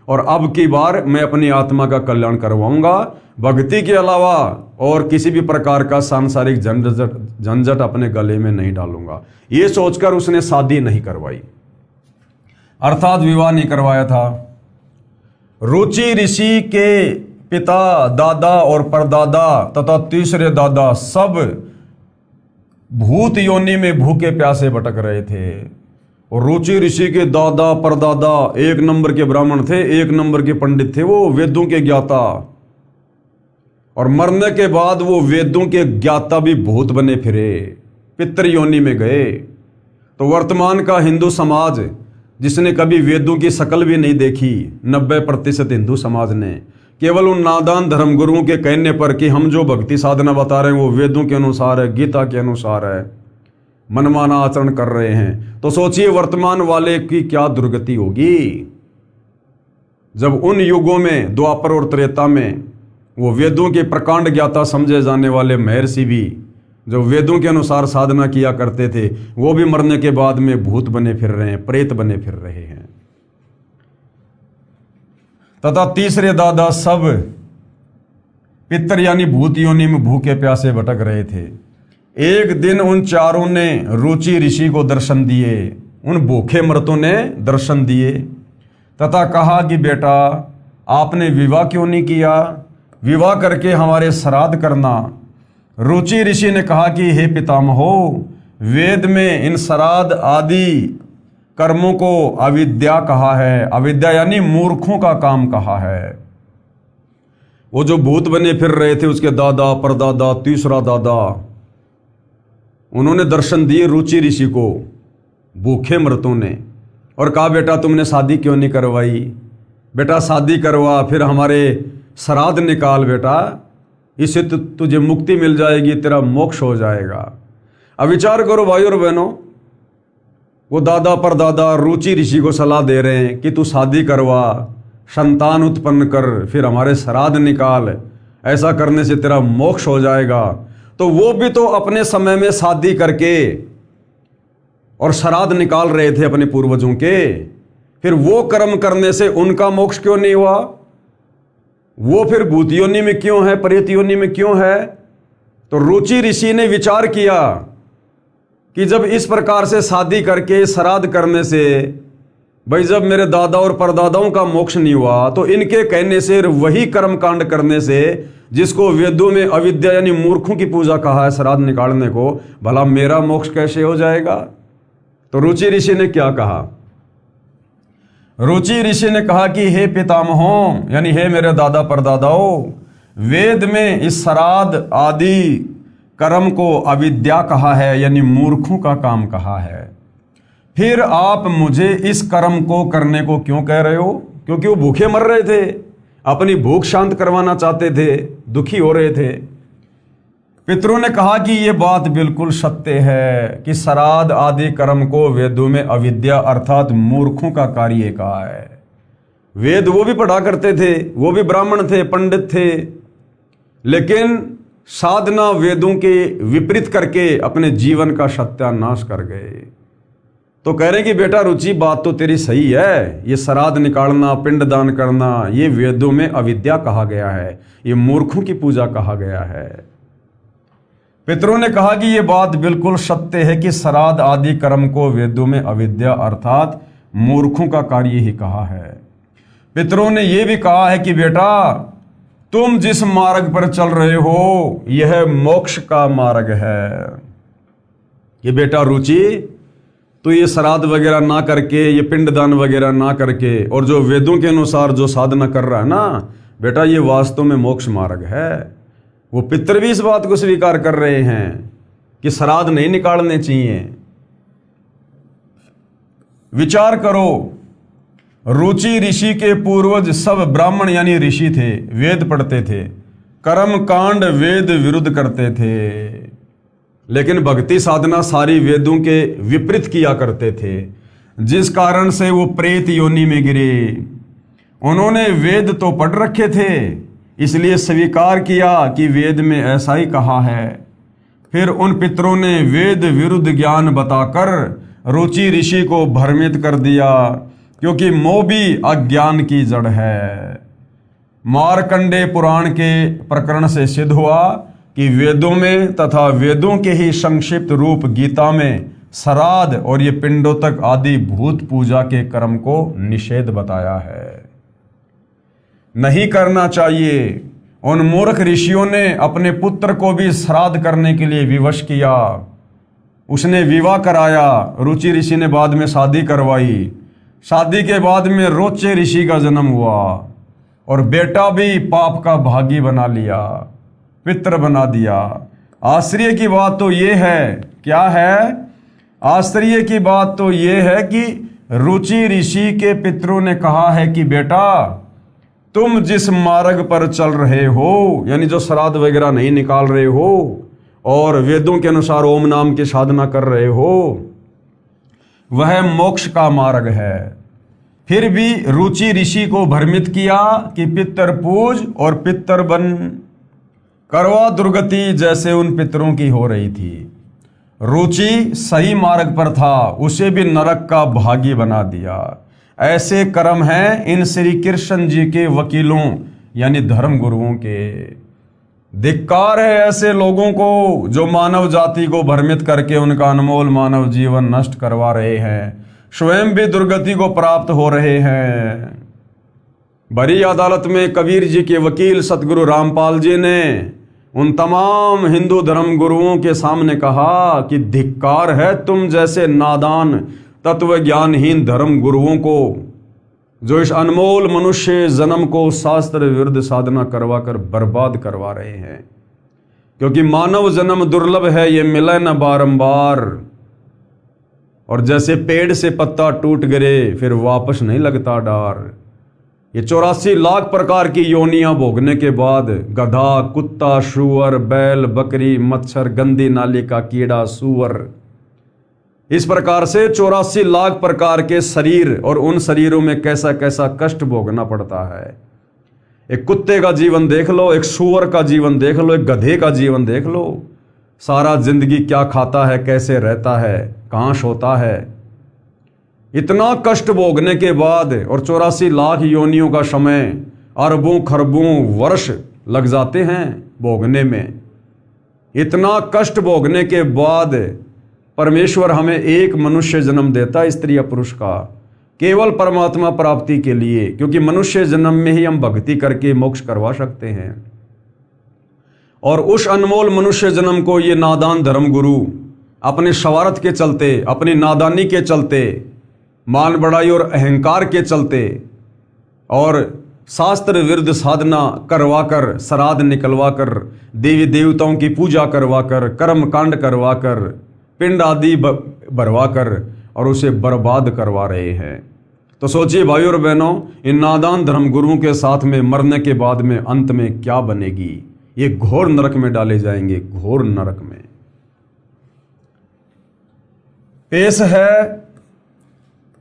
और अब की बार मैं अपनी आत्मा का कल्याण करवाऊंगा। भक्ति के अलावा और किसी भी प्रकार का सांसारिक झंझट अपने गले में नहीं डालूंगा। ये सोचकर उसने शादी नहीं करवाई, अर्थात विवाह नहीं करवाया था। रुचि ऋषि के पिता, दादा और परदादा तथा तीसरे दादा सब भूत योनि में भूखे प्यासे भटक रहे थे। और रुचि ऋषि के दादा परदादा एक नंबर के ब्राह्मण थे, एक नंबर के पंडित थे, वो वेदों के ज्ञाता। और मरने के बाद वो वेदों के ज्ञाता भी भूत बने फिरे, पितृ योनि में गए। तो वर्तमान का हिंदू समाज जिसने कभी वेदों की शक्ल भी नहीं देखी, 90% हिंदू समाज ने केवल उन नादान धर्मगुरुओं के कहने पर कि हम जो भक्ति साधना बता रहे हैं वो वेदों के अनुसार है, गीता के अनुसार है, मनमाना आचरण कर रहे हैं। तो सोचिए वर्तमान वाले की क्या दुर्गति होगी। जब उन युगों में, द्वापर और त्रेता में, वो वेदों के प्रकांड ज्ञाता समझे जाने वाले महर्षि भी जो वेदों के अनुसार साधना किया करते थे, वो भी मरने के बाद में भूत बने फिर रहे हैं, प्रेत बने फिर रहे हैं। तथा तीसरे दादा सब पितर यानी भूत योनि में भूखे प्यासे भटक रहे थे। एक दिन उन चारों ने रुचि ऋषि को दर्शन दिए, उन भूखे मर्तों ने दर्शन दिए तथा कहा कि बेटा आपने विवाह क्यों नहीं किया, विवाह करके हमारे श्राद्ध करना। रुचि ऋषि ने कहा कि हे पितामहो, वेद में इन श्राद्ध आदि कर्मों को अविद्या कहा है। अविद्या यानी मूर्खों का काम कहा है। वो जो भूत बने फिर रहे थे उसके दादा परदादा तीसरा दादा, उन्होंने दर्शन दिए रुचि ऋषि को, भूखे मृतों ने, और कहा बेटा तुमने शादी क्यों नहीं करवाई, बेटा शादी करवा, फिर हमारे श्राद्ध निकाल बेटा, इससे तुझे मुक्ति मिल जाएगी, तेरा मोक्ष हो जाएगा। अब विचार करो भाई और बहनों, वो दादा परदादा रुचि ऋषि को सलाह दे रहे हैं कि तू शादी करवा, संतान उत्पन्न कर, फिर हमारे श्राद्ध निकाल, ऐसा करने से तेरा मोक्ष हो जाएगा। तो वो भी तो अपने समय में शादी करके और श्राद्ध निकाल रहे थे अपने पूर्वजों के, फिर वो कर्म करने से उनका मोक्ष क्यों नहीं हुआ? वो फिर भूत योनि में क्यों है, प्रेत योनि में क्यों है? तो रुचि ऋषि ने विचार किया कि जब इस प्रकार से शादी करके श्राद्ध करने से भाई जब मेरे दादा और परदादाओं का मोक्ष नहीं हुआ, तो इनके कहने से वही कर्म कांड करने से जिसको वेदों में अविद्या यानी मूर्खों की पूजा कहा है श्राद्ध निकालने को, भला मेरा मोक्ष कैसे हो जाएगा? तो रुचि ऋषि ने क्या कहा? रुचि ऋषि ने कहा कि हे पितामहों, यानी हे मेरे दादा परदादाओं, वेद में इस श्राद्ध आदि कर्म को अविद्या कहा है, यानी मूर्खों का काम कहा है। फिर आप मुझे इस कर्म को करने को क्यों कह रहे हो? क्योंकि वो भूखे मर रहे थे, अपनी भूख शांत करवाना चाहते थे, दुखी हो रहे थे। पितरों ने कहा कि ये बात बिल्कुल सत्य है कि श्राद्ध आदि कर्म को वेदों में अविद्या अर्थात मूर्खों का कार्य कहा है। वेद वो भी पढ़ा करते थे, वो भी ब्राह्मण थे, पंडित थे, लेकिन साधना वेदों के विपरीत करके अपने जीवन का सत्यानाश कर गए। तो कह रहे हैं कि बेटा रुचि बात तो तेरी सही है, ये श्राद्ध निकालना, पिंडदान करना, ये वेदों में अविद्या कहा गया है, ये मूर्खों की पूजा कहा गया है। पितरों ने कहा कि ये बात बिल्कुल सत्य है कि श्राद्ध आदि कर्म को वेदों में अविद्या अर्थात मूर्खों का कार्य ही कहा है। पितरों ने यह भी कहा है कि बेटा तुम जिस मार्ग पर चल रहे हो यह मोक्ष का मार्ग है। ये बेटा रुचि, तो ये श्राद्ध वगैरह ना करके, ये पिंडदान वगैरह ना करके, और जो वेदों के अनुसार जो साधना कर रहा है ना बेटा, ये वास्तव में मोक्ष मार्ग है। वो पितर भी इस बात को स्वीकार कर रहे हैं कि श्राद्ध नहीं निकालने चाहिए। विचार करो, रुचि ऋषि के पूर्वज सब ब्राह्मण यानी ऋषि थे, वेद पढ़ते थे, कर्म कांड वेद विरुद्ध करते थे, लेकिन भक्ति साधना सारी वेदों के विपरीत किया करते थे, जिस कारण से वो प्रेत योनि में गिरे। उन्होंने वेद तो पढ़ रखे थे, इसलिए स्वीकार किया कि वेद में ऐसा ही कहा है। फिर उन पितरों ने वेद विरुद्ध ज्ञान बताकर रुचि ऋषि को भ्रमित कर दिया, क्योंकि मोह भी अज्ञान की जड़ है। मार्कंडेय पुराण के प्रकरण से सिद्ध हुआ कि वेदों में तथा वेदों के ही संक्षिप्त रूप गीता में श्राद्ध और ये पिंडोतक आदि भूत पूजा के कर्म को निषेध बताया है, नहीं करना चाहिए। उन मूर्ख ऋषियों ने अपने पुत्र को भी श्राद्ध करने के लिए विवश किया, उसने विवाह कराया, रुचि ऋषि ने बाद में शादी करवाई, शादी के बाद में रोचे ऋषि का जन्म हुआ और बेटा भी पाप का भागी बना लिया, पितर बना दिया। आश्चर्य की बात तो ये है, क्या है? आश्चर्य की बात तो ये है कि रुचि ऋषि के पितरों ने कहा है कि बेटा तुम जिस मार्ग पर चल रहे हो, यानी जो श्राद्ध वगैरह नहीं निकाल रहे हो और वेदों के अनुसार ओम नाम की साधना कर रहे हो, वह मोक्ष का मार्ग है। फिर भी रुचि ऋषि को भ्रमित किया कि पितर पूज और पितर बन, करवा दुर्गति जैसे उन पितरों की हो रही थी। रुचि सही मार्ग पर था, उसे भी नरक का भागी बना दिया। ऐसे कर्म हैं इन श्री कृष्ण जी के वकीलों यानी धर्म गुरुओं के। धिक्कार है ऐसे लोगों को जो मानव जाति को भ्रमित करके उनका अनमोल मानव जीवन नष्ट करवा रहे हैं, स्वयं भी दुर्गति को प्राप्त हो रहे हैं। बड़ी अदालत में कबीर जी के वकील सतगुरु रामपाल जी ने उन तमाम हिंदू धर्म गुरुओं के सामने कहा कि धिक्कार है तुम जैसे नादान तत्व ज्ञानहीन धर्म गुरुओं को, जो इस अनमोल मनुष्य जन्म को शास्त्र विरुद्ध साधना करवा कर बर्बाद करवा रहे हैं। क्योंकि मानव जन्म दुर्लभ है, ये मिले न बारंबार। और जैसे पेड़ से पत्ता टूट गिरे फिर वापस नहीं लगता डार। ये 84 लाख प्रकार की योनियां भोगने के बाद गधा, कुत्ता, शुअर, बैल, बकरी, मच्छर, गंदी नाली का कीड़ा, सूअर, इस प्रकार से 84 लाख प्रकार के शरीर, और उन शरीरों में कैसा कैसा कष्ट भोगना पड़ता है। एक कुत्ते का जीवन देख लो, एक सूअर का जीवन देख लो, एक गधे का जीवन देख लो। सारा जिंदगी क्या खाता है, कैसे रहता है, कहाँ सोता है। इतना कष्ट भोगने के बाद, और 84 लाख योनियों का समय, अरबों खरबों वर्ष लग जाते हैं भोगने में। इतना कष्ट भोगने के बाद परमेश्वर हमें एक मनुष्य जन्म देता है, स्त्री या पुरुष का, केवल परमात्मा प्राप्ति के लिए। क्योंकि मनुष्य जन्म में ही हम भक्ति करके मोक्ष करवा सकते हैं। और उस अनमोल मनुष्य जन्म को ये नादान धर्म गुरु अपने शवारत के चलते, अपनी नादानी के चलते, मान बढ़ाई और अहंकार के चलते, और शास्त्र विरुद्ध साधना करवा कर, श्राद्ध निकलवा कर, देवी देवताओं की पूजा करवा कर, कर्म कांड करवा कर, पिंड आदि भरवा कर, और उसे बर्बाद करवा रहे हैं। तो सोचिए भाइयों और बहनों, इन नादान धर्म गुरुओं के साथ में मरने के बाद में अंत में क्या बनेगी। ये घोर नरक में डाले जाएंगे, घोर नरक में। पेश है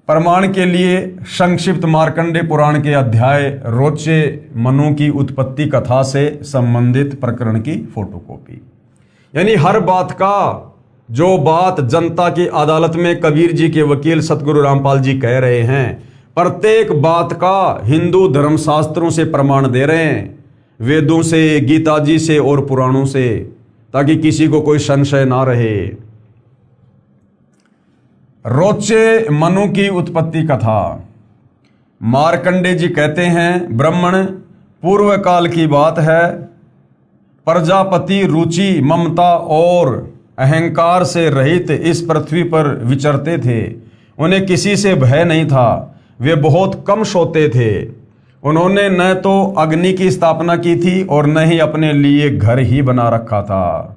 प्रमाण के लिए संक्षिप्त मार्कंडे पुराण के अध्याय रोचे मनु की उत्पत्ति कथा से संबंधित प्रकरण की फोटोकॉपी। यानी हर बात का, जो बात जनता की अदालत में कबीर जी के वकील सतगुरु रामपाल जी कह रहे हैं, प्रत्येक बात का हिंदू धर्मशास्त्रों से प्रमाण दे रहे हैं, वेदों से, गीता जी से और पुराणों से, ताकि किसी को कोई संशय ना रहे। रोचे मनु की उत्पत्ति कथा। मार्कंडे जी कहते हैं, ब्राह्मण पूर्व काल की बात है। प्रजापति रुचि, ममता और अहंकार से रहित इस पृथ्वी पर विचरते थे। उन्हें किसी से भय नहीं था, वे बहुत कम सोते थे। उन्होंने न तो अग्नि की स्थापना की थी और न ही अपने लिए घर ही बना रखा था।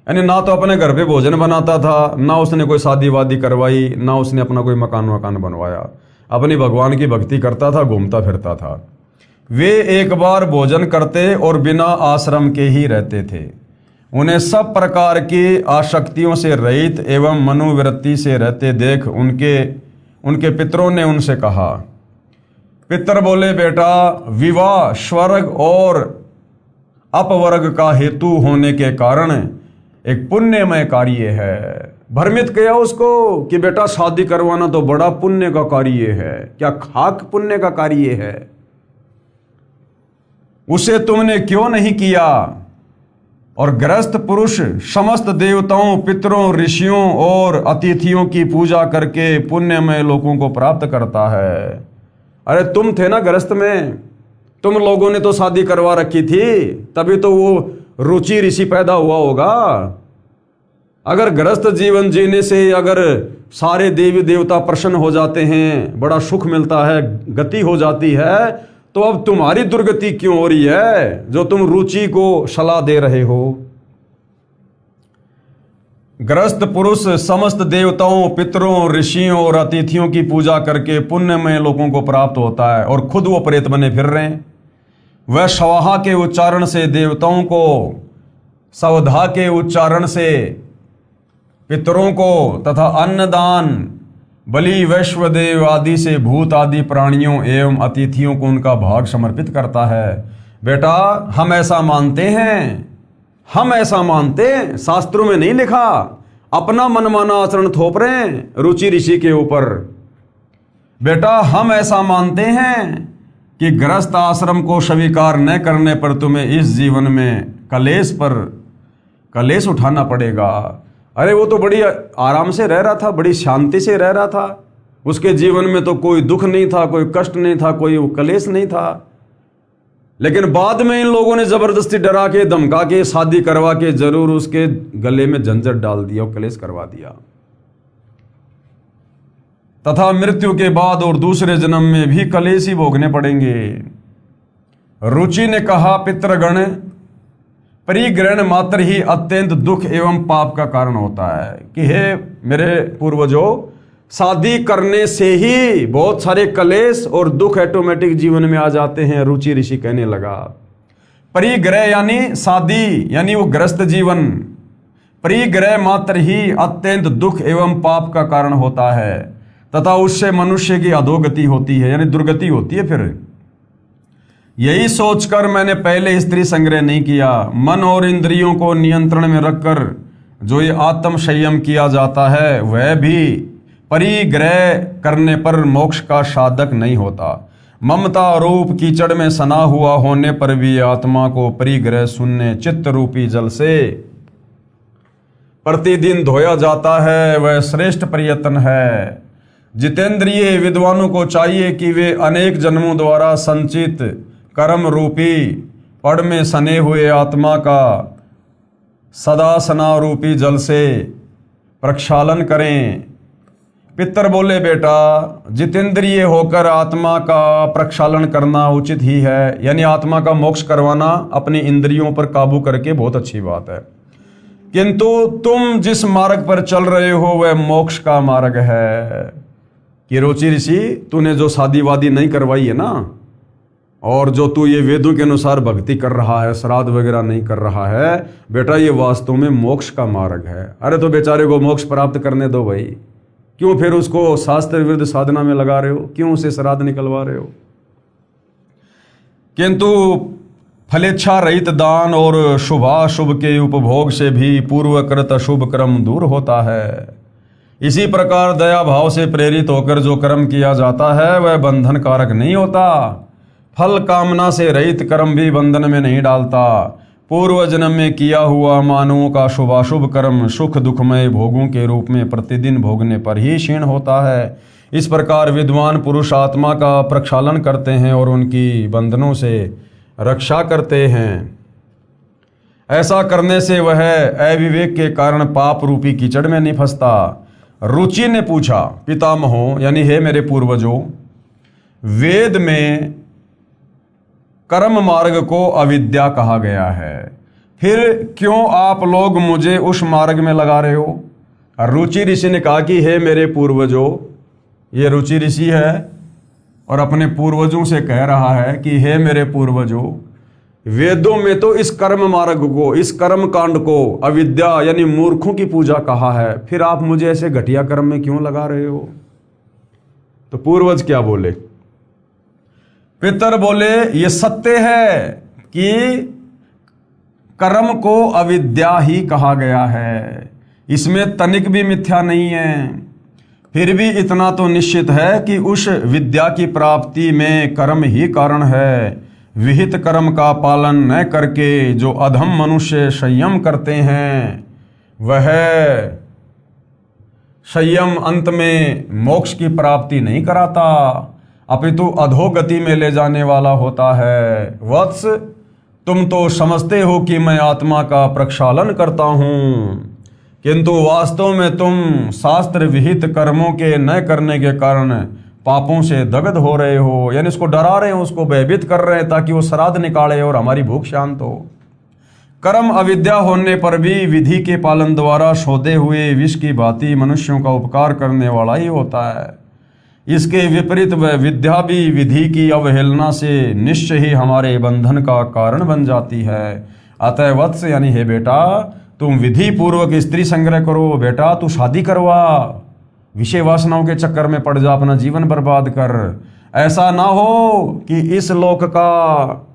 यानी ना तो अपने घर पे भोजन बनाता था, ना उसने कोई शादी वादी करवाई, ना उसने अपना कोई मकान वकान बनवाया। अपनी भगवान की भक्ति करता था, घूमता फिरता था। वे एक बार भोजन करते और बिना आश्रम के ही रहते थे। उन्हें सब प्रकार की आसक्तियों से रहित एवं मनोवृत्ति से रहते देख उनके पितरों ने उनसे कहा। पितर बोले, बेटा, विवाह स्वर्ग और अपवर्ग का हेतु होने के कारण एक पुण्यमय कार्य है। भ्रमित किया उसको कि बेटा शादी करवाना तो बड़ा पुण्य का कार्य है। क्या खाक पुण्य का कार्य है? उसे तुमने क्यों नहीं किया? और गृहस्थ पुरुष समस्त देवताओं, पितरों, ऋषियों और अतिथियों की पूजा करके पुण्यमय लोगों को प्राप्त करता है। अरे तुम थे ना गृहस्थ में, तुम लोगों ने तो शादी करवा रखी थी, तभी तो वो रुचि ऋषि पैदा हुआ होगा। अगर गृहस्थ जीवन जीने से अगर सारे देवी देवता प्रसन्न हो जाते हैं, बड़ा सुख मिलता है, गति हो जाती है, तो अब तुम्हारी दुर्गति क्यों हो रही है जो तुम रुचि को सलाह दे रहे हो? गृहस्थ पुरुष समस्त देवताओं, पितरों, ऋषियों और अतिथियों की पूजा करके पुण्यमय लोगों को प्राप्त होता है, और खुद वो प्रेत बने फिर रहे हैं। वह स्वाहा के उच्चारण से देवताओं को, सवधा के उच्चारण से पितरों को, तथा अन्नदान, बलि, वैश्वदेव आदि से भूत आदि प्राणियों एवं अतिथियों को उनका भाग समर्पित करता है। बेटा, हम ऐसा मानते हैं, हम ऐसा मानते हैं, शास्त्रों में नहीं लिखा। अपना मनमाना आचरण थोप रहे हैं रुचि ऋषि के ऊपर। बेटा, हम ऐसा मानते हैं कि गृहस्थ आश्रम को स्वीकार न करने पर तुम्हें इस जीवन में कलेश उठाना पड़ेगा। अरे वो तो बड़ी आराम से रह रहा था, बड़ी शांति से रह रहा था। उसके जीवन में तो कोई दुख नहीं था, कोई कष्ट नहीं था, कोई कलेश नहीं था। लेकिन बाद में इन लोगों ने जबरदस्ती डरा के, धमका के, शादी करवा के जरूर उसके गले में झंझट डाल दिया और कलेश करवा दिया। तथा मृत्यु के बाद और दूसरे जन्म में भी कलेश ही भोगने पड़ेंगे। रुचि ने कहा, पितृगण, परिग्रहण मात्र ही अत्यंत दुख एवं पाप का कारण होता है कि हे मेरे पूर्वजों, शादी करने से ही बहुत सारे कलेश और दुख ऑटोमेटिक जीवन में आ जाते हैं। रुचि ऋषि कहने लगा, परिग्रह यानी शादी यानी वो ग्रस्त जीवन, परिग्रह मात्र ही अत्यंत दुख एवं पाप का कारण होता है तथा उससे मनुष्य की अधोगति होती है यानी दुर्गति होती है। फिर यही सोचकर मैंने पहले स्त्री संग्रह नहीं किया। मन और इंद्रियों को नियंत्रण में रखकर जो ये आत्म संयम किया जाता है वह भी परिग्रह करने पर मोक्ष का साधक नहीं होता। ममता रूप कीचड़ में सना हुआ होने पर भी आत्मा को परिग्रह शून्य चित्त रूपी जल से प्रतिदिन धोया जाता है, वह श्रेष्ठ प्रयत्न है। जितेंद्रिय विद्वानों को चाहिए कि वे अनेक जन्मों द्वारा संचित कर्म रूपी पड़ में सने हुए आत्मा का सदा सना रूपी जल से प्रक्षालन करें। पितर बोले, बेटा, जितेंद्रिय होकर आत्मा का प्रक्षालन करना उचित ही है, यानी आत्मा का मोक्ष करवाना अपनी इंद्रियों पर काबू करके बहुत अच्छी बात है। किंतु तुम जिस मार्ग पर चल रहे हो वह मोक्ष का मार्ग है। कि रुचि ऋषि, तूने जो शादी वादी नहीं करवाई है ना, और जो तू ये वेदों के अनुसार भक्ति कर रहा है, श्राद्ध वगैरह नहीं कर रहा है, बेटा ये वास्तव में मोक्ष का मार्ग है। अरे तो बेचारे को मोक्ष प्राप्त करने दो भाई, क्यों फिर उसको शास्त्र विरुद्ध साधना में लगा रहे हो, क्यों उसे श्राद्ध निकलवा रहे हो। किंतु फलेच्छा रहित दान और शुभाशुभ के उपभोग से भी पूर्वकृत अशुभ कर्म दूर होता है। इसी प्रकार दया भाव से प्रेरित होकर जो कर्म किया जाता है वह बंधन कारक नहीं होता। फल कामना से रहित कर्म भी बंधन में नहीं डालता। पूर्व जन्म में किया हुआ मानवों का शुभाशुभ कर्म सुख दुखमय भोगों के रूप में प्रतिदिन भोगने पर ही क्षीण होता है। इस प्रकार विद्वान पुरुष आत्मा का प्रक्षालन करते हैं और उनकी बंधनों से रक्षा करते हैं। ऐसा करने से वह अविवेक के कारण पाप रूपी कीचड़ में नहीं फंसता। रुचि ने पूछा, पितामहों यानी हे मेरे पूर्वजों, वेद में कर्म मार्ग को अविद्या कहा गया है, फिर क्यों आप लोग मुझे उस मार्ग में लगा रहे हो। रुचि ऋषि ने कहा कि हे मेरे पूर्वजों, ये रुचि ऋषि है और अपने पूर्वजों से कह रहा है कि हे मेरे पूर्वजों, वेदों में तो इस कर्म मार्ग को, इस कर्म कांड को अविद्या यानी मूर्खों की पूजा कहा है, फिर आप मुझे ऐसे घटिया कर्म में क्यों लगा रहे हो। तो पूर्वज क्या बोले, पितर बोले, ये सत्य है कि कर्म को अविद्या ही कहा गया है, इसमें तनिक भी मिथ्या नहीं है। फिर भी इतना तो निश्चित है कि उस विद्या की प्राप्ति में कर्म ही कारण है। विहित कर्म का पालन न करके जो अधम मनुष्य संयम करते हैं वह संयम अंत में मोक्ष की प्राप्ति नहीं कराता, अपितु अधोगति में ले जाने वाला होता है। वत्स, तुम तो समझते हो कि मैं आत्मा का प्रक्षालन करता हूँ, किंतु वास्तव में तुम शास्त्र विहित कर्मों के न करने के कारण पापों से दग्ध हो रहे हो, यानी उसको डरा रहे हो, उसको भयभीत कर रहे हैं ताकि वो श्राद्ध निकाले और हमारी भूख शांत हो। कर्म अविद्या होने पर भी विधि के पालन द्वारा शोधे हुए विष की भांति मनुष्यों का उपकार करने वाला ही होता है। इसके विपरीत वह विद्या भी विधि की अवहेलना से निश्चय ही हमारे बंधन का कारण बन जाती है। अतः वत्स यानी हे बेटा, तुम विधि पूर्वक स्त्री संग्रह करो। बेटा तू शादी करवा, विषय वासनाओं के चक्कर में पड़ जा, अपना जीवन बर्बाद कर। ऐसा ना हो कि इस लोक का,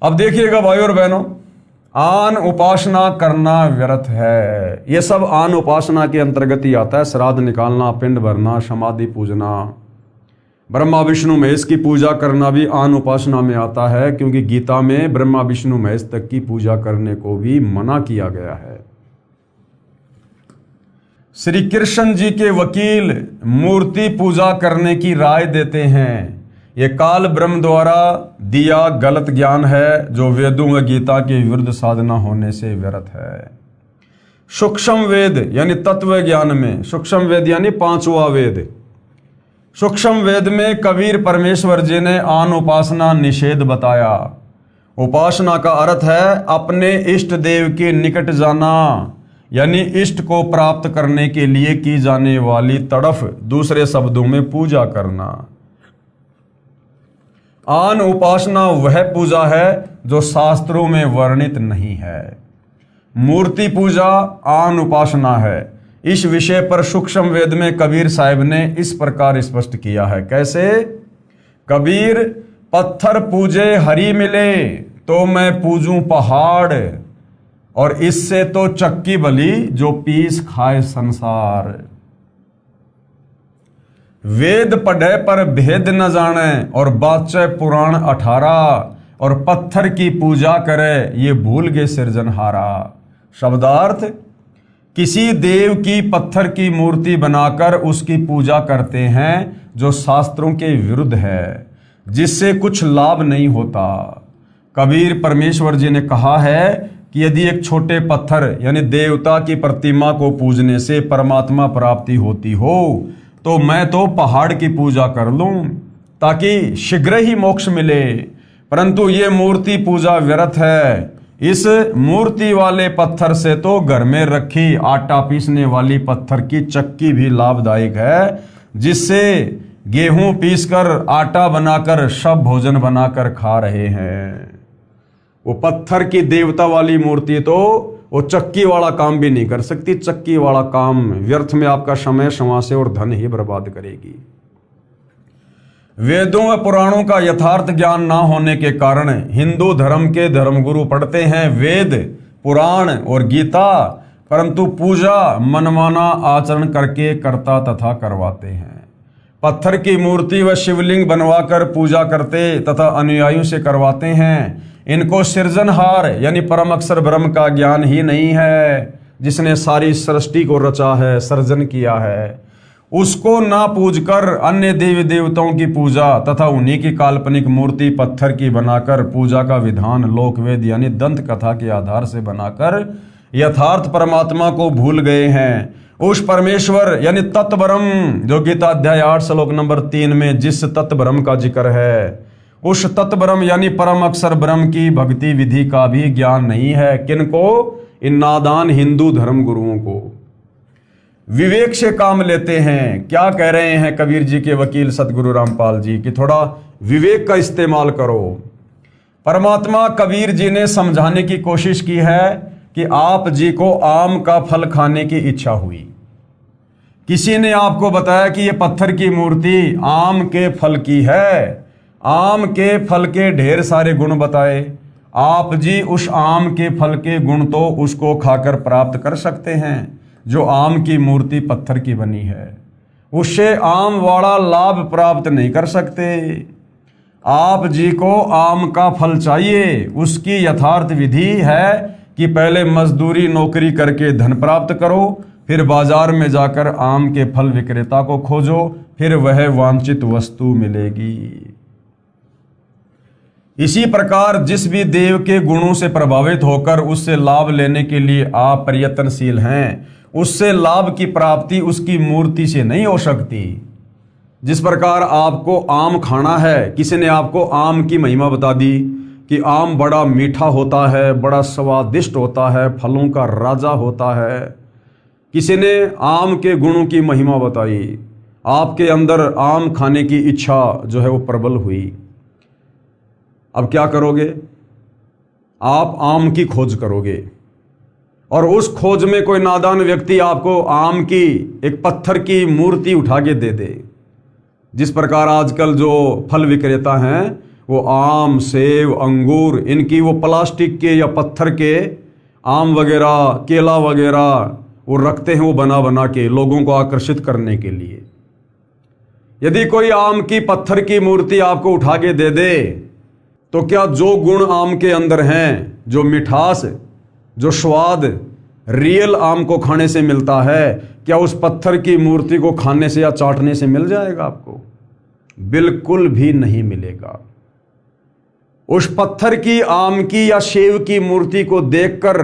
अब देखिएगा भाई और बहनों, आन उपासना करना व्यर्थ है। ये सब आन उपासना के अंतर्गत ही आता है। श्राद्ध निकालना, पिंड भरना, समाधि पूजना, ब्रह्मा विष्णु महेश की पूजा करना भी आन उपासना में आता है, क्योंकि गीता में ब्रह्मा विष्णु महेश तक की पूजा करने को भी मना किया गया है। श्री कृष्ण जी के वकील मूर्ति पूजा करने की राय देते हैं, ये काल ब्रह्म द्वारा दिया गलत ज्ञान है जो वेदों व गीता के विरुद्ध साधना होने से व्यर्थ है। सूक्ष्म वेद यानी तत्व ज्ञान में, सूक्ष्म वेद यानी पांचवा वेद, सूक्ष्म वेद में कबीर परमेश्वर जी ने आन उपासना निषेध बताया। उपासना का अर्थ है अपने इष्ट देव के निकट जाना, यानी इष्ट को प्राप्त करने के लिए की जाने वाली तड़फ, दूसरे शब्दों में पूजा करना। आन उपासना वह पूजा है जो शास्त्रों में वर्णित नहीं है। मूर्ति पूजा आन उपासना है। इस विषय पर सूक्ष्म वेद में कबीर साहिब ने इस प्रकार स्पष्ट किया है। कैसे? कबीर, पत्थर पूजे हरि मिले तो मैं पूजूं पहाड़, और इससे तो चक्की बली जो पीस खाए संसार। वेद पढ़े पर भेद न जाने और बाचे पुराण 18, और पत्थर की पूजा करे ये भूल गए सिरजनहारा। शब्दार्थ, किसी देव की पत्थर की मूर्ति बनाकर उसकी पूजा करते हैं जो शास्त्रों के विरुद्ध है, जिससे कुछ लाभ नहीं होता। कबीर परमेश्वर जी ने कहा है कि यदि एक छोटे पत्थर यानी देवता की प्रतिमा को पूजने से परमात्मा प्राप्ति होती हो तो मैं तो पहाड़ की पूजा कर लूं ताकि शीघ्र ही मोक्ष मिले, परंतु ये मूर्ति पूजा व्यर्थ है। इस मूर्ति वाले पत्थर से तो घर में रखी आटा पीसने वाली पत्थर की चक्की भी लाभदायक है, जिससे गेहूं पीसकर आटा बनाकर सब भोजन बनाकर खा रहे हैं। वो पत्थर की देवता वाली मूर्ति तो वो चक्की वाला काम भी नहीं कर सकती। चक्की वाला काम व्यर्थ में आपका समय, श्वास और धन ही बर्बाद करेगी। वेदों व पुराणों का यथार्थ ज्ञान ना होने के कारण हिंदू धर्म के धर्मगुरु पढ़ते हैं वेद, पुराण और गीता, परंतु पूजा मनमाना आचरण करके करता तथा करवाते हैं। पत्थर की मूर्ति व शिवलिंग बनवाकर पूजा करते तथा अनुयायियों से करवाते हैं। इनको सृजनहार यानी परम अक्षर ब्रह्म का ज्ञान ही नहीं है, जिसने सारी सृष्टि को रचा है, सर्जन किया है। उसको ना पूजकर अन्य देवी देवताओं की पूजा तथा उन्हीं की काल्पनिक मूर्ति पत्थर की बनाकर पूजा का विधान लोकवेद यानी दंत कथा के आधार से बनाकर यथार्थ परमात्मा को भूल गए हैं। उस परमेश्वर यानी तत्व ब्रह्म जो गीता अध्याय 8 श्लोक नंबर 3 में जिस तत्व ब्रह्म का जिक्र है, उस तत्व ब्रह्म यानी परम अक्षर ब्रह्म की भक्ति विधि का भी ज्ञान नहीं है। किनको? इन नादान हिंदू धर्म गुरुओं को। विवेक से काम लेते हैं। क्या कह रहे हैं कबीर जी के वकील सतगुरु रामपाल जी कि थोड़ा विवेक का इस्तेमाल करो। परमात्मा कबीर जी ने समझाने की कोशिश की है कि आप जी को आम का फल खाने की इच्छा हुई। किसी ने आपको बताया कि यह पत्थर की मूर्ति आम के फल की है। आम के फल के ढेर सारे गुण बताए। आप जी उस आम के फल के गुण तो उसको खाकर प्राप्त कर सकते हैं जो आम की मूर्ति पत्थर की बनी है। उससे आम वाला लाभ प्राप्त नहीं कर सकते। आप जी को आम का फल चाहिए। उसकी यथार्थ विधि है कि पहले मजदूरी नौकरी करके धन प्राप्त करो, फिर बाजार में जाकर आम के फल विक्रेता को खोजो, फिर वह वांछित वस्तु मिलेगी। इसी प्रकार जिस भी देव के गुणों से प्रभावित होकर उससे लाभ लेने के लिए आप प्रयत्नशील हैं, उससे लाभ की प्राप्ति उसकी मूर्ति से नहीं हो सकती। जिस प्रकार आपको आम खाना है, किसी ने आपको आम की महिमा बता दी कि आम बड़ा मीठा होता है, बड़ा स्वादिष्ट होता है, फलों का राजा होता है। किसी ने आम के गुणों की महिमा बताई, आपके अंदर आम खाने की इच्छा जो है वो प्रबल हुई। अब क्या करोगे? आप आम की खोज करोगे, और उस खोज में कोई नादान व्यक्ति आपको आम की एक पत्थर की मूर्ति उठा के दे दे। जिस प्रकार आजकल जो फल विक्रेता हैं वो आम, सेब, अंगूर, इनकी वो प्लास्टिक के या पत्थर के आम वगैरह, केला वगैरह वो रखते हैं, वो बना बना के लोगों को आकर्षित करने के लिए। यदि कोई आम की पत्थर की मूर्ति आपको उठा के दे दे तो क्या जो गुण आम के अंदर हैं, जो मिठास, जो स्वाद रियल आम को खाने से मिलता है, क्या उस पत्थर की मूर्ति को खाने से या चाटने से मिल जाएगा आपको? बिल्कुल भी नहीं मिलेगा। उस पत्थर की, आम की या सेब की मूर्ति को देखकर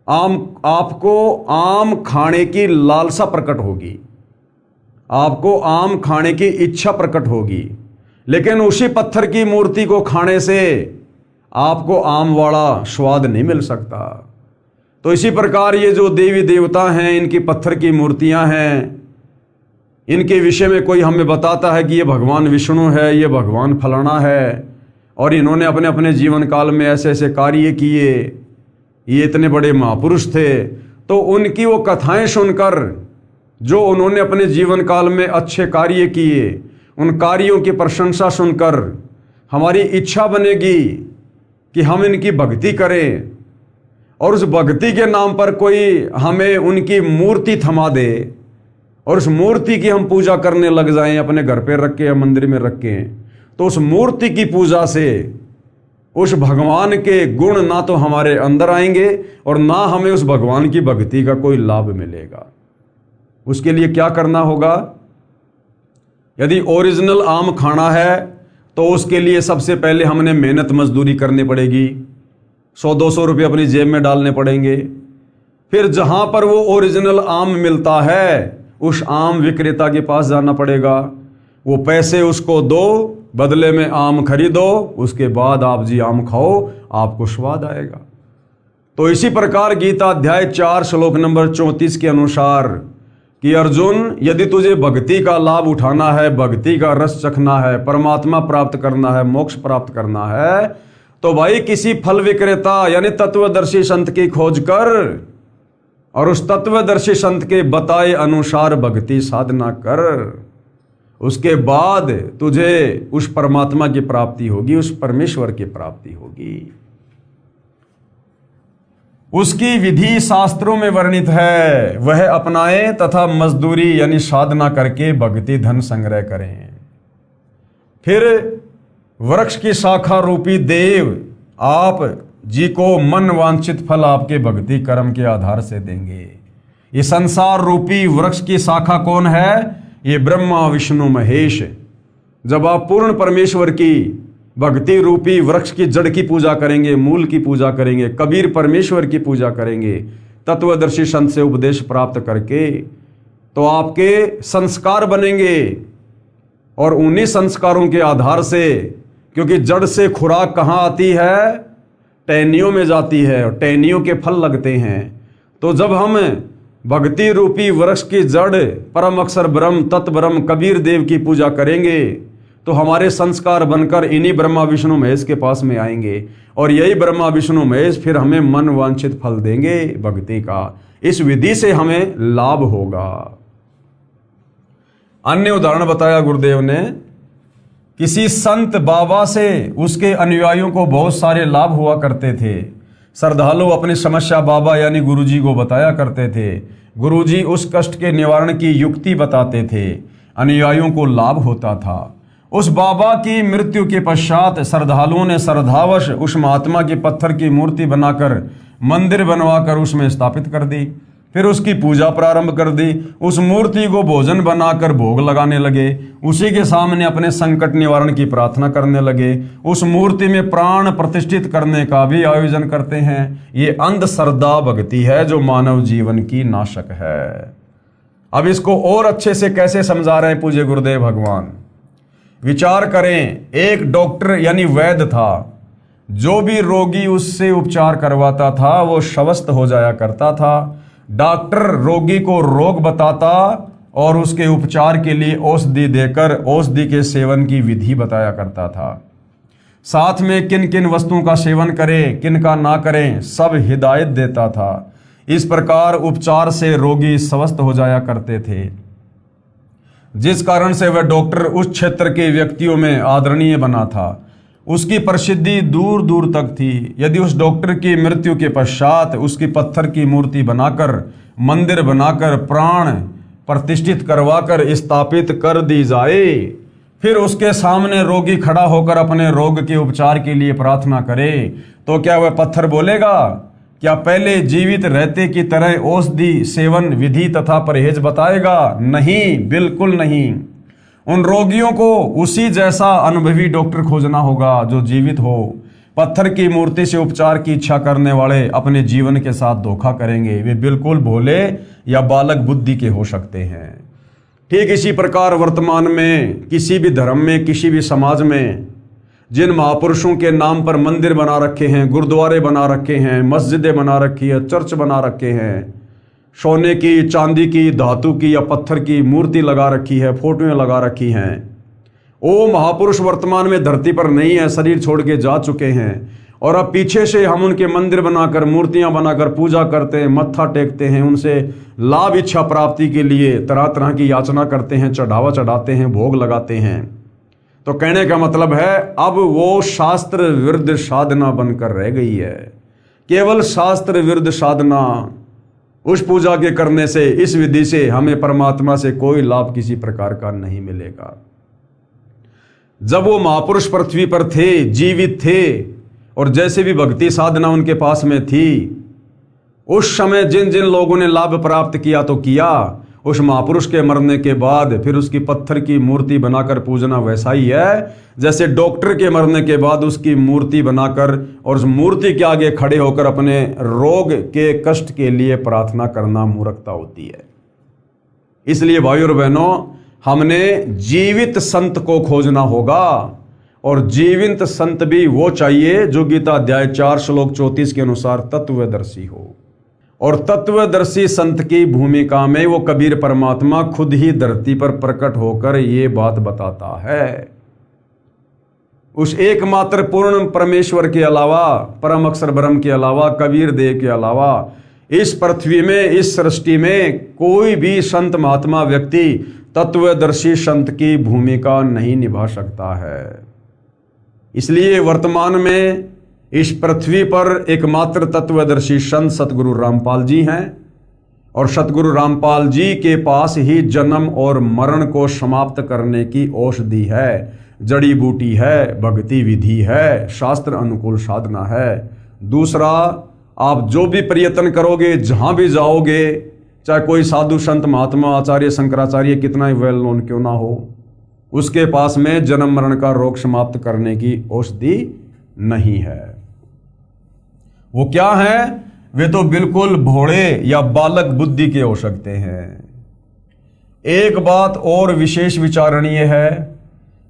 आपको आम खाने की लालसा प्रकट होगी, आपको आम खाने की इच्छा प्रकट होगी, लेकिन उसी पत्थर की मूर्ति को खाने से आपको आम वाला स्वाद नहीं मिल सकता। तो इसी प्रकार ये जो देवी देवता हैं, इनकी पत्थर की मूर्तियां हैं, इनके विषय में कोई हमें बताता है कि ये भगवान विष्णु है, ये भगवान फलाना है, और इन्होंने अपने अपने जीवन काल में ऐसे ऐसे कार्य किए, ये इतने बड़े महापुरुष थे। तो उनकी वो कथाएं सुनकर, जो उन्होंने अपने जीवन काल में अच्छे कार्य किए, उन कार्यों की प्रशंसा सुनकर हमारी इच्छा बनेगी कि हम इनकी भक्ति करें, और उस भक्ति के नाम पर कोई हमें उनकी मूर्ति थमा दे और उस मूर्ति की हम पूजा करने लग जाएं, अपने घर पे रख के या मंदिर में रख के, तो उस मूर्ति की पूजा से उस भगवान के गुण ना तो हमारे अंदर आएंगे और ना हमें उस भगवान की भक्ति का कोई लाभ मिलेगा। उसके लिए क्या करना होगा? यदि ओरिजिनल आम खाना है तो उसके लिए सबसे पहले हमने मेहनत मजदूरी करनी पड़ेगी, 100-200 रुपये अपनी जेब में डालने पड़ेंगे। फिर जहां पर वो ओरिजिनल आम मिलता है, उस आम विक्रेता के पास जाना पड़ेगा, वो पैसे उसको दो, बदले में आम खरीदो, उसके बाद आप जी आम खाओ, आपको स्वाद आएगा। तो इसी प्रकार गीता अध्याय 4 श्लोक नंबर 34 के अनुसार कि अर्जुन, यदि तुझे भक्ति का लाभ उठाना है, भक्ति का रस चखना है, परमात्मा प्राप्त करना है, मोक्ष प्राप्त करना है, तो भाई किसी फल विक्रेता यानी तत्वदर्शी संत की खोज कर और उस तत्वदर्शी संत के बताए अनुसार भक्ति साधना कर। उसके बाद तुझे उस परमात्मा की प्राप्ति होगी, उस परमेश्वर की प्राप्ति होगी। उसकी विधि शास्त्रों में वर्णित है, वह अपनाएं तथा मजदूरी यानी साधना करके भक्ति धन संग्रह करें। फिर वृक्ष की शाखा रूपी देव आप जी को मन वांछित फल आपके भक्ति कर्म के आधार से देंगे। ये संसार रूपी वृक्ष की शाखा कौन है? ये ब्रह्मा विष्णु महेश। जब आप पूर्ण परमेश्वर की भक्ति रूपी वृक्ष की जड़ की पूजा करेंगे, मूल की पूजा करेंगे, कबीर परमेश्वर की पूजा करेंगे, तत्वदर्शी संत से उपदेश प्राप्त करके, तो आपके संस्कार बनेंगे और उन्हीं संस्कारों के आधार से, क्योंकि जड़ से खुराक कहाँ आती है? टहनियों में जाती है और टहनियों के फल लगते हैं। तो जब हम भक्ति रूपी वृक्ष की जड़ परम अक्षर ब्रह्म तत् ब्रह्म कबीर देव की पूजा करेंगे, तो हमारे संस्कार बनकर इन्हीं ब्रह्मा विष्णु महेश के पास में आएंगे और यही ब्रह्मा विष्णु महेश फिर हमें मन वांछित फल देंगे भक्ति का। इस विधि से हमें लाभ होगा। अन्य उदाहरण बताया गुरुदेव ने, किसी संत बाबा से उसके अनुयायियों को बहुत सारे लाभ हुआ करते थे। श्रद्धालु अपनी समस्या बाबा यानी गुरुजी को बताया करते थे। गुरुजी उस कष्ट के निवारण की युक्ति बताते थे, अनुयायियों को लाभ होता था। उस बाबा की मृत्यु के पश्चात श्रद्धालुओं ने श्रद्धावश उस महात्मा की पत्थर की मूर्ति बनाकर मंदिर बनवाकर उसमें स्थापित कर दी। फिर उसकी पूजा प्रारंभ कर दी। उस मूर्ति को भोजन बनाकर भोग लगाने लगे। उसी के सामने अपने संकट निवारण की प्रार्थना करने लगे। उस मूर्ति में प्राण प्रतिष्ठित करने का भी आयोजन करते हैं। ये अंधश्रद्धा भक्ति है जो मानव जीवन की नाशक है। अब इसको और अच्छे से कैसे समझा रहे हैं पूज्य गुरुदेव भगवान? विचार करें, एक डॉक्टर यानी वैद्य था, जो भी रोगी उससे उपचार करवाता था वो स्वस्थ हो जाया करता था। डॉक्टर रोगी को रोग बताता और उसके उपचार के लिए औषधि देकर औषधि के सेवन की विधि बताया करता था। साथ में किन किन वस्तुओं का सेवन करें, किन का ना करें, सब हिदायत देता था। इस प्रकार उपचार से रोगी स्वस्थ हो जाया करते थे, जिस कारण से वह डॉक्टर उस क्षेत्र के व्यक्तियों में आदरणीय बना था। उसकी प्रसिद्धि दूर दूर तक थी। यदि उस डॉक्टर की मृत्यु के पश्चात उसकी पत्थर की मूर्ति बनाकर, मंदिर बनाकर, प्राण प्रतिष्ठित करवाकर स्थापित कर दी जाए, फिर उसके सामने रोगी खड़ा होकर अपने रोग के उपचार के लिए प्रार्थना करे, तो क्या वह पत्थर बोलेगा? क्या पहले जीवित रहते की तरह औषधि सेवन विधि तथा परहेज बताएगा? नहीं, बिल्कुल नहीं। उन रोगियों को उसी जैसा अनुभवी डॉक्टर खोजना होगा जो जीवित हो, पत्थर की मूर्ति से उपचार की इच्छा करने वाले अपने जीवन के साथ धोखा करेंगे। वे बिल्कुल भोले या बालक बुद्धि के हो सकते हैं। ठीक इसी प्रकार वर्तमान में किसी भी धर्म में, किसी भी समाज में जिन महापुरुषों के नाम पर मंदिर बना रखे हैं, गुरुद्वारे बना रखे हैं, मस्जिदें बना रखी है, चर्च बना रखे हैं, सोने की, चांदी की, धातु की या पत्थर की मूर्ति लगा रखी है, फोटोएं लगा रखी हैं, वो महापुरुष वर्तमान में धरती पर नहीं है, शरीर छोड़ के जा चुके हैं। और अब पीछे से हम उनके मंदिर बनाकर, मूर्तियां बनाकर पूजा करते हैं, मत्था टेकते हैं, उनसे लाभ इच्छा प्राप्ति के लिए तरह तरह की याचना करते हैं, चढ़ावा चढ़ाते हैं, भोग लगाते हैं। तो कहने का मतलब है अब वो शास्त्र विरुद्ध साधना बनकर रह गई है। केवल शास्त्र विरुद्ध साधना, उस पूजा के करने से, इस विधि से हमें परमात्मा से कोई लाभ किसी प्रकार का नहीं मिलेगा। जब वो महापुरुष पृथ्वी पर थे, जीवित थे, और जैसे भी भक्ति साधना उनके पास में थी, उस समय जिन जिन लोगों ने लाभ प्राप्त किया तो किया, उस महापुरुष के मरने के बाद फिर उसकी पत्थर की मूर्ति बनाकर पूजना वैसा ही है जैसे डॉक्टर के मरने के बाद उसकी मूर्ति बनाकर और उस मूर्ति के आगे खड़े होकर अपने रोग के कष्ट के लिए प्रार्थना करना मूर्खता होती है। इसलिए भाइयों और बहनों, हमने जीवित संत को खोजना होगा, और जीवित संत भी वो चाहिए जो गीता अध्याय 4 श्लोक 34 के अनुसार तत्वदर्शी हो। और तत्वदर्शी संत की भूमिका में वो कबीर परमात्मा खुद ही धरती पर प्रकट होकर ये बात बताता है। उस एकमात्र पूर्ण परमेश्वर के अलावा, परम अक्षर ब्रह्म के अलावा, कबीर देव के अलावा इस पृथ्वी में, इस सृष्टि में कोई भी संत महात्मा व्यक्ति तत्वदर्शी संत की भूमिका नहीं निभा सकता है। इसलिए वर्तमान में इस पृथ्वी पर एकमात्र तत्वदर्शी संत सतगुरु रामपाल जी हैं, और सतगुरु रामपाल जी के पास ही जन्म और मरण को समाप्त करने की औषधि है, जड़ी बूटी है, भक्ति विधि है, शास्त्र अनुकूल साधना है। दूसरा, आप जो भी प्रयत्न करोगे, जहां भी जाओगे, चाहे कोई साधु संत महात्मा आचार्य शंकराचार्य कितना ही वेल नोन क्यों ना हो, उसके पास में जन्म मरण का रोग समाप्त करने की औषधि नहीं है। वो क्या है? वे तो बिल्कुल भोले या बालक बुद्धि के हो सकते हैं। एक बात और विशेष विचारणीय है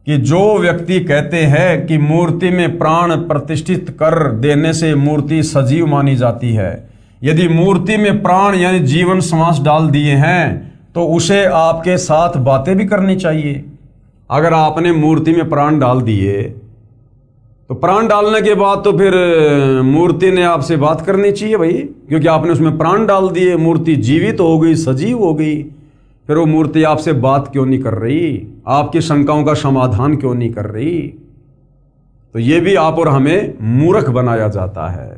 कि जो व्यक्ति कहते हैं कि मूर्ति में प्राण प्रतिष्ठित कर देने से मूर्ति सजीव मानी जाती है, यदि मूर्ति में प्राण यानी जीवन श्वास डाल दिए हैं तो उसे आपके साथ बातें भी करनी चाहिए। अगर आपने मूर्ति में प्राण डाल दिए तो प्राण डालने के बाद तो फिर मूर्ति ने आपसे बात करनी चाहिए भाई, क्योंकि आपने उसमें प्राण डाल दिए, मूर्ति जीवित हो गई, सजीव हो गई। फिर वो मूर्ति आपसे बात क्यों नहीं कर रही? आपकी शंकाओं का समाधान क्यों नहीं कर रही? तो ये भी आप और हमें मूर्ख बनाया जाता है।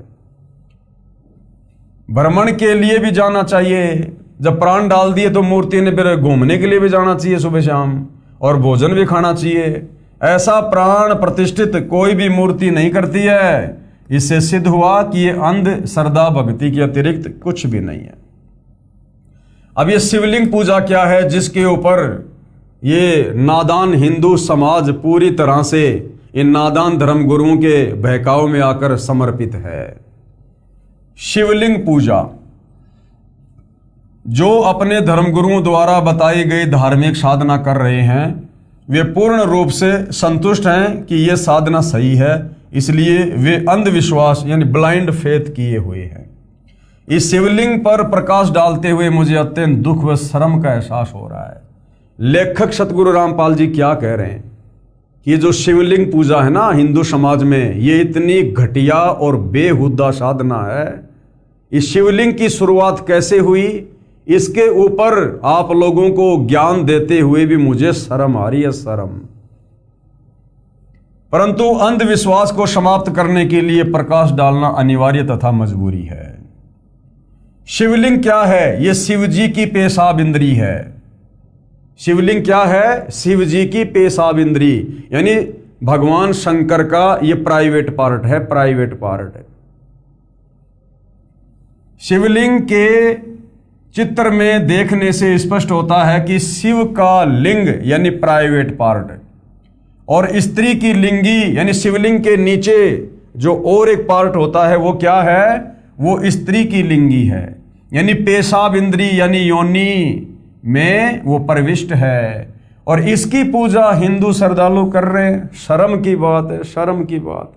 भ्रमण के लिए भी जाना चाहिए। जब प्राण डाल दिए तो मूर्ति ने फिर घूमने के लिए भी जाना चाहिए सुबह शाम, और भोजन भी खाना चाहिए। ऐसा प्राण प्रतिष्ठित कोई भी मूर्ति नहीं करती है। इससे सिद्ध हुआ कि ये अंध श्रद्धा भक्ति के अतिरिक्त कुछ भी नहीं है। अब ये शिवलिंग पूजा क्या है जिसके ऊपर ये नादान हिंदू समाज पूरी तरह से इन नादान धर्म गुरुओं के बहकाव में आकर समर्पित है? शिवलिंग पूजा जो अपने धर्मगुरुओं द्वारा बताई गई धार्मिक साधना कर रहे हैं, वे पूर्ण रूप से संतुष्ट हैं कि यह साधना सही है, इसलिए वे अंधविश्वास यानी ब्लाइंड फेथ किए हुए हैं। इस शिवलिंग पर प्रकाश डालते हुए मुझे अत्यंत दुख व शर्म का एहसास हो रहा है। लेखक सतगुरु रामपाल जी क्या कह रहे हैं कि जो शिवलिंग पूजा है ना हिंदू समाज में, ये इतनी घटिया और बेहुदा साधना है। इस शिवलिंग की शुरुआत कैसे हुई, इसके ऊपर आप लोगों को ज्ञान देते हुए भी मुझे शर्म आ रही है, शर्म। परंतु अंधविश्वास को समाप्त करने के लिए प्रकाश डालना अनिवार्य तथा मजबूरी है। शिवलिंग क्या है? यह शिव जी की पेशाब इंद्री है। शिवलिंग क्या है? शिव जी की पेशाब इंद्री, यानी भगवान शंकर का यह प्राइवेट पार्ट है, प्राइवेट पार्ट है। शिवलिंग के चित्र में देखने से स्पष्ट होता है कि शिव का लिंग यानी प्राइवेट पार्ट, और स्त्री की लिंगी यानी शिवलिंग के नीचे जो और एक पार्ट होता है वो क्या है, वो स्त्री की लिंगी है, यानी पेशाब इंद्री यानी योनि में वो प्रविष्ट है। और इसकी पूजा हिंदू श्रद्धालु कर रहे हैं। शर्म की बात है, शर्म की बात।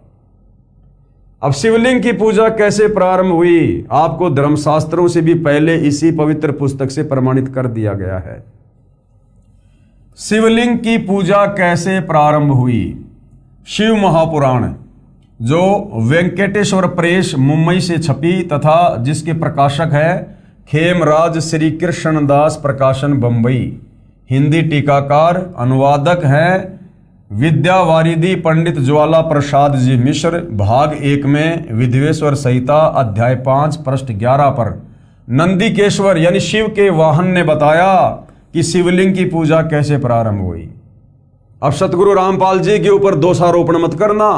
अब शिवलिंग की पूजा कैसे प्रारंभ हुई, आपको धर्मशास्त्रों से भी पहले इसी पवित्र पुस्तक से प्रमाणित कर दिया गया है। शिवलिंग की पूजा कैसे प्रारंभ हुई। शिव महापुराण जो वेंकटेश्वर प्रेस मुंबई से छपी तथा जिसके प्रकाशक है खेमराज श्री कृष्णदास प्रकाशन बंबई, हिंदी टीकाकार अनुवादक हैं विद्यावारिधि पंडित ज्वाला प्रसाद जी मिश्र, भाग 1 में विधवेश्वर संहिता अध्याय 5 पृष्ठ 11 पर नंदीकेश्वर यानी शिव के वाहन ने बताया कि शिवलिंग की पूजा कैसे प्रारंभ हुई। अब सतगुरु रामपाल जी के ऊपर दोषारोपण मत करना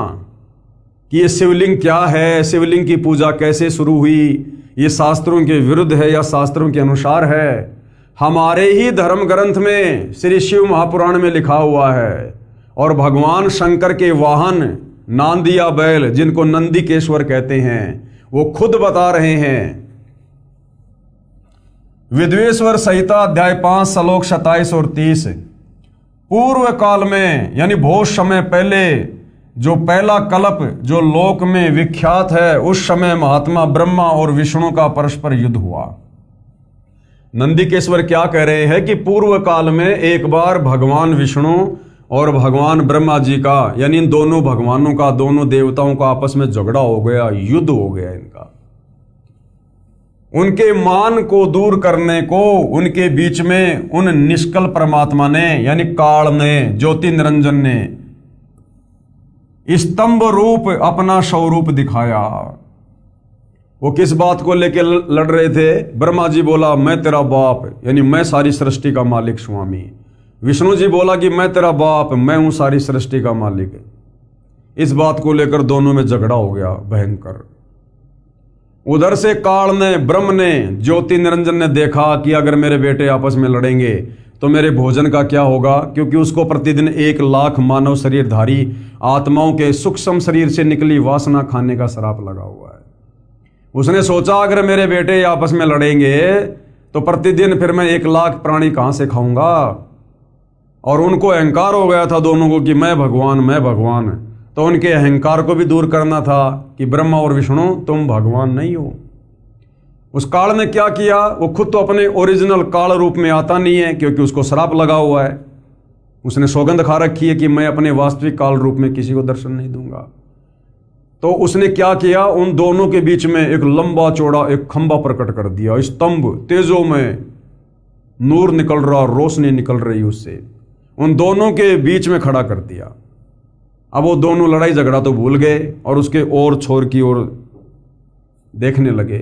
कि ये शिवलिंग क्या है, शिवलिंग की पूजा कैसे शुरू हुई, ये शास्त्रों के विरुद्ध है या शास्त्रों के अनुसार है। हमारे ही धर्म ग्रंथ में श्री शिव महापुराण में लिखा हुआ है। और भगवान शंकर के वाहन नांदिया बैल जिनको नंदीकेश्वर कहते हैं वो खुद बता रहे हैं। विधवेश्वर संहिता अध्याय 5 श्लोक 27 और 30, पूर्व काल में यानी बहुत समय पहले जो पहला कल्प जो लोक में विख्यात है, उस समय महात्मा ब्रह्मा और विष्णु का परस्पर युद्ध हुआ। नंदीकेश्वर क्या कह रहे हैं कि पूर्व काल में एक बार भगवान विष्णु और भगवान ब्रह्मा जी का यानी इन दोनों भगवानों का, दोनों देवताओं का आपस में झगड़ा हो गया, युद्ध हो गया इनका। उनके मान को दूर करने को उनके बीच में उन निष्कल परमात्मा ने यानी काल ने, ज्योति निरंजन ने स्तंभ रूप अपना स्वरूप दिखाया। वो किस बात को लेकर लड़ रहे थे। ब्रह्मा जी बोला मैं तेरा बाप यानी मैं सारी सृष्टि का मालिक स्वामी। विष्णु जी बोला कि मैं तेरा बाप, मैं हूं सारी सृष्टि का मालिक। इस बात को लेकर दोनों में झगड़ा हो गया भयंकर। उधर से काल ने, ब्रह्म ने, ज्योति निरंजन ने देखा कि अगर मेरे बेटे आपस में लड़ेंगे तो मेरे भोजन का क्या होगा, क्योंकि उसको प्रतिदिन 1 लाख मानव शरीरधारी आत्माओं के सूक्ष्म शरीर से निकली वासना खाने का श्राप लगा हुआ है। उसने सोचा अगर मेरे बेटे आपस में लड़ेंगे तो प्रतिदिन फिर मैं 1 लाख प्राणी कहां से खाऊंगा। और उनको अहंकार हो गया था दोनों को कि मैं भगवान, मैं भगवान। तो उनके अहंकार को भी दूर करना था कि ब्रह्मा और विष्णु तुम भगवान नहीं हो। उस काल ने क्या किया, वो खुद तो अपने ओरिजिनल काल रूप में आता नहीं है क्योंकि उसको श्राप लगा हुआ है। उसने सौगंध खा रखी है कि मैं अपने वास्तविक काल रूप में किसी को दर्शन नहीं दूंगा। तो उसने क्या किया, उन दोनों के बीच में एक लंबा चौड़ा एक खंबा प्रकट कर दिया, स्तंभ, तेजों में नूर निकल रहा, रोशनी निकल रही, उससे उन दोनों के बीच में खड़ा कर दिया। अब वो दोनों लड़ाई झगड़ा तो भूल गए और उसके और छोर की ओर देखने लगे।